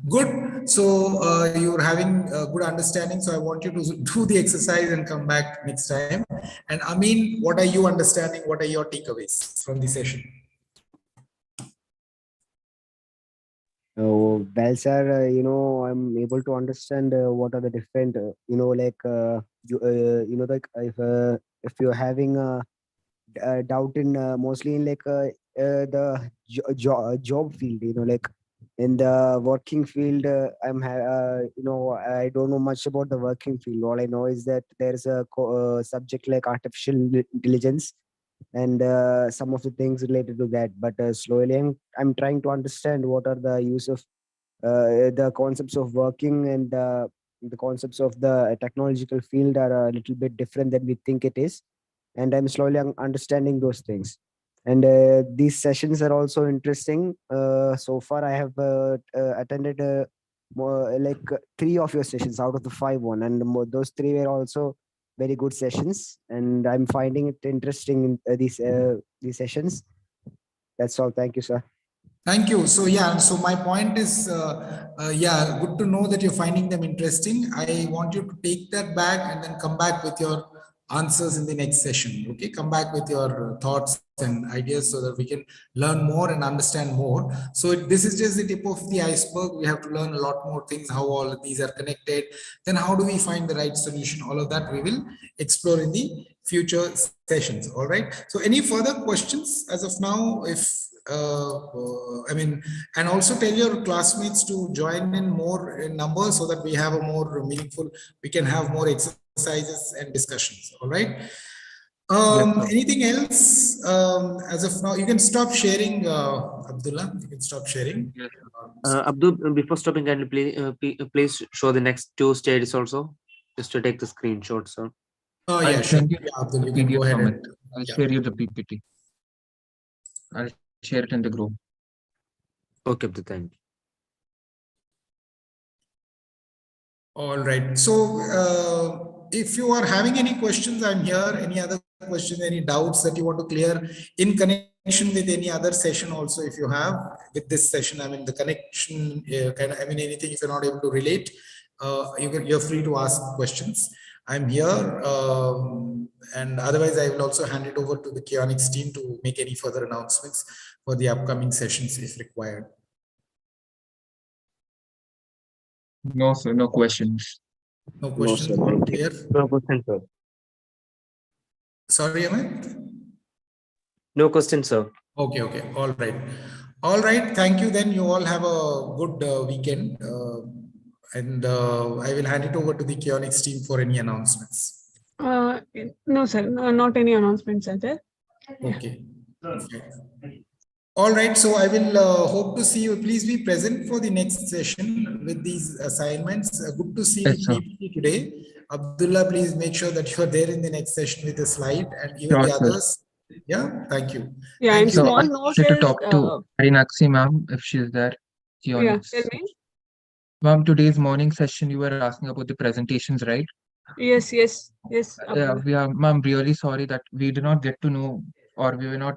Good. So you're having a good understanding. So I want you to do the exercise and come back next time. And Amin, what are you understanding? What are your takeaways from the session? Well, sir, I'm able to understand what are the different, like if you're having a doubt in mostly in like the job field, like in the working field, I don't know much about the working field. All I know is that there's a subject like artificial intelligence and some of the things related to that. But slowly, I'm trying to understand what are the use of the concepts of working, and the concepts of the technological field are a little bit different than we think it is, and I'm slowly understanding those things. And these sessions are also interesting. So far I have attended more, like three of your sessions out of the five one, and those three were also very good sessions, and I'm finding it interesting in these sessions. That's all. Thank you, sir. Thank you. So yeah, so my point is, yeah, good to know that you're finding them interesting. I want you to take that back and then come back with your answers in the next session. Okay, come back with your thoughts and ideas so that we can learn more and understand more. So this is just the tip of the iceberg. We have to learn a lot more things, how all of these are connected. Then how do we find the right solution? All of that we will explore in the future sessions. All right. So any further questions as of now? If I mean, and also tell your classmates to join in more in numbers so that we have a more meaningful, we can have more exercises and discussions. All right. Anything else as of now? You can stop sharing, Abdullah. You can stop sharing. Yes. Abdul, before stopping, can you please show the next two stages also, just to take the screenshot, sir. Oh I'll yeah, sure. send you Yeah, Abdul, you the can go PDF ahead from and it. I'll yeah. share you the PPT. I'll share it in the group. Okay, Abdul, thank you. All right. So if you are having any questions, I'm here. Any other questions, any doubts that you want to clear in connection with any other session also, if you have with this session, I mean, the connection, I mean, anything, if you're not able to relate, you're free to ask questions. I'm here. And otherwise, I will also hand it over to the Kionics team to make any further announcements for the upcoming sessions if required. No, sir, no questions. No No, questions? sir. All Thank you. clear? No question, sir. Sorry, Amit? No question, sir. Okay, okay. All right. All right. Thank you. Then you all have a good weekend. And I will hand it over to the Kionics team for any announcements. No, sir. No, not any announcements are there. Okay. Fine. All right. So I will hope to see you. Please be present for the next session with these assignments. Good to see Yes, with sir. PPT today. Abdullah, please make sure that you are there in the next session with the slide, and even Sure, the sir. others. Yeah. Thank you. Yeah, Thank and you. So small I note wanted to is, talk to Rinaxi ma'am if she's there. yeah, Kionics. tell me. Ma'am, today's morning session you were asking about the presentations, right? Yes, yes, yes. Yeah, Abdullah. ma'am, really sorry that we did not get to know or we were not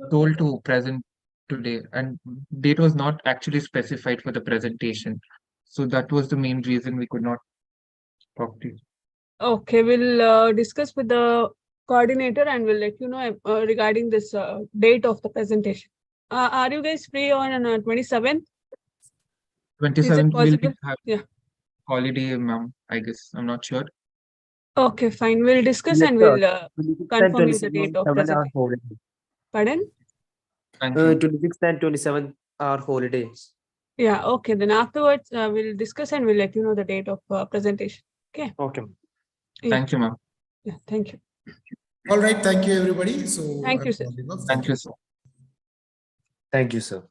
told to present today, and date was not actually specified for the presentation. So that was the main reason we could not talk to you. Okay, we'll discuss with the coordinator and we'll let you know regarding this date of the presentation. Are you guys free on 27th? Is it 27th will be possible? have Yeah. holiday, ma'am, I guess. I'm not sure. Okay, fine. We'll discuss Yes, and sir. we'll 26th and confirm you the date 27th of are presentation. holiday. Pardon? Thank you. 26th and 27th are holidays. Yeah, okay. Then afterwards, we'll discuss and we'll let you know the date of presentation. Okay. Okay. Yeah. Thank you, ma'am. Yeah, thank you. All right. Thank you, everybody. So Thank you, I'm sir. logging off. Thank you, sir. Thank you, sir.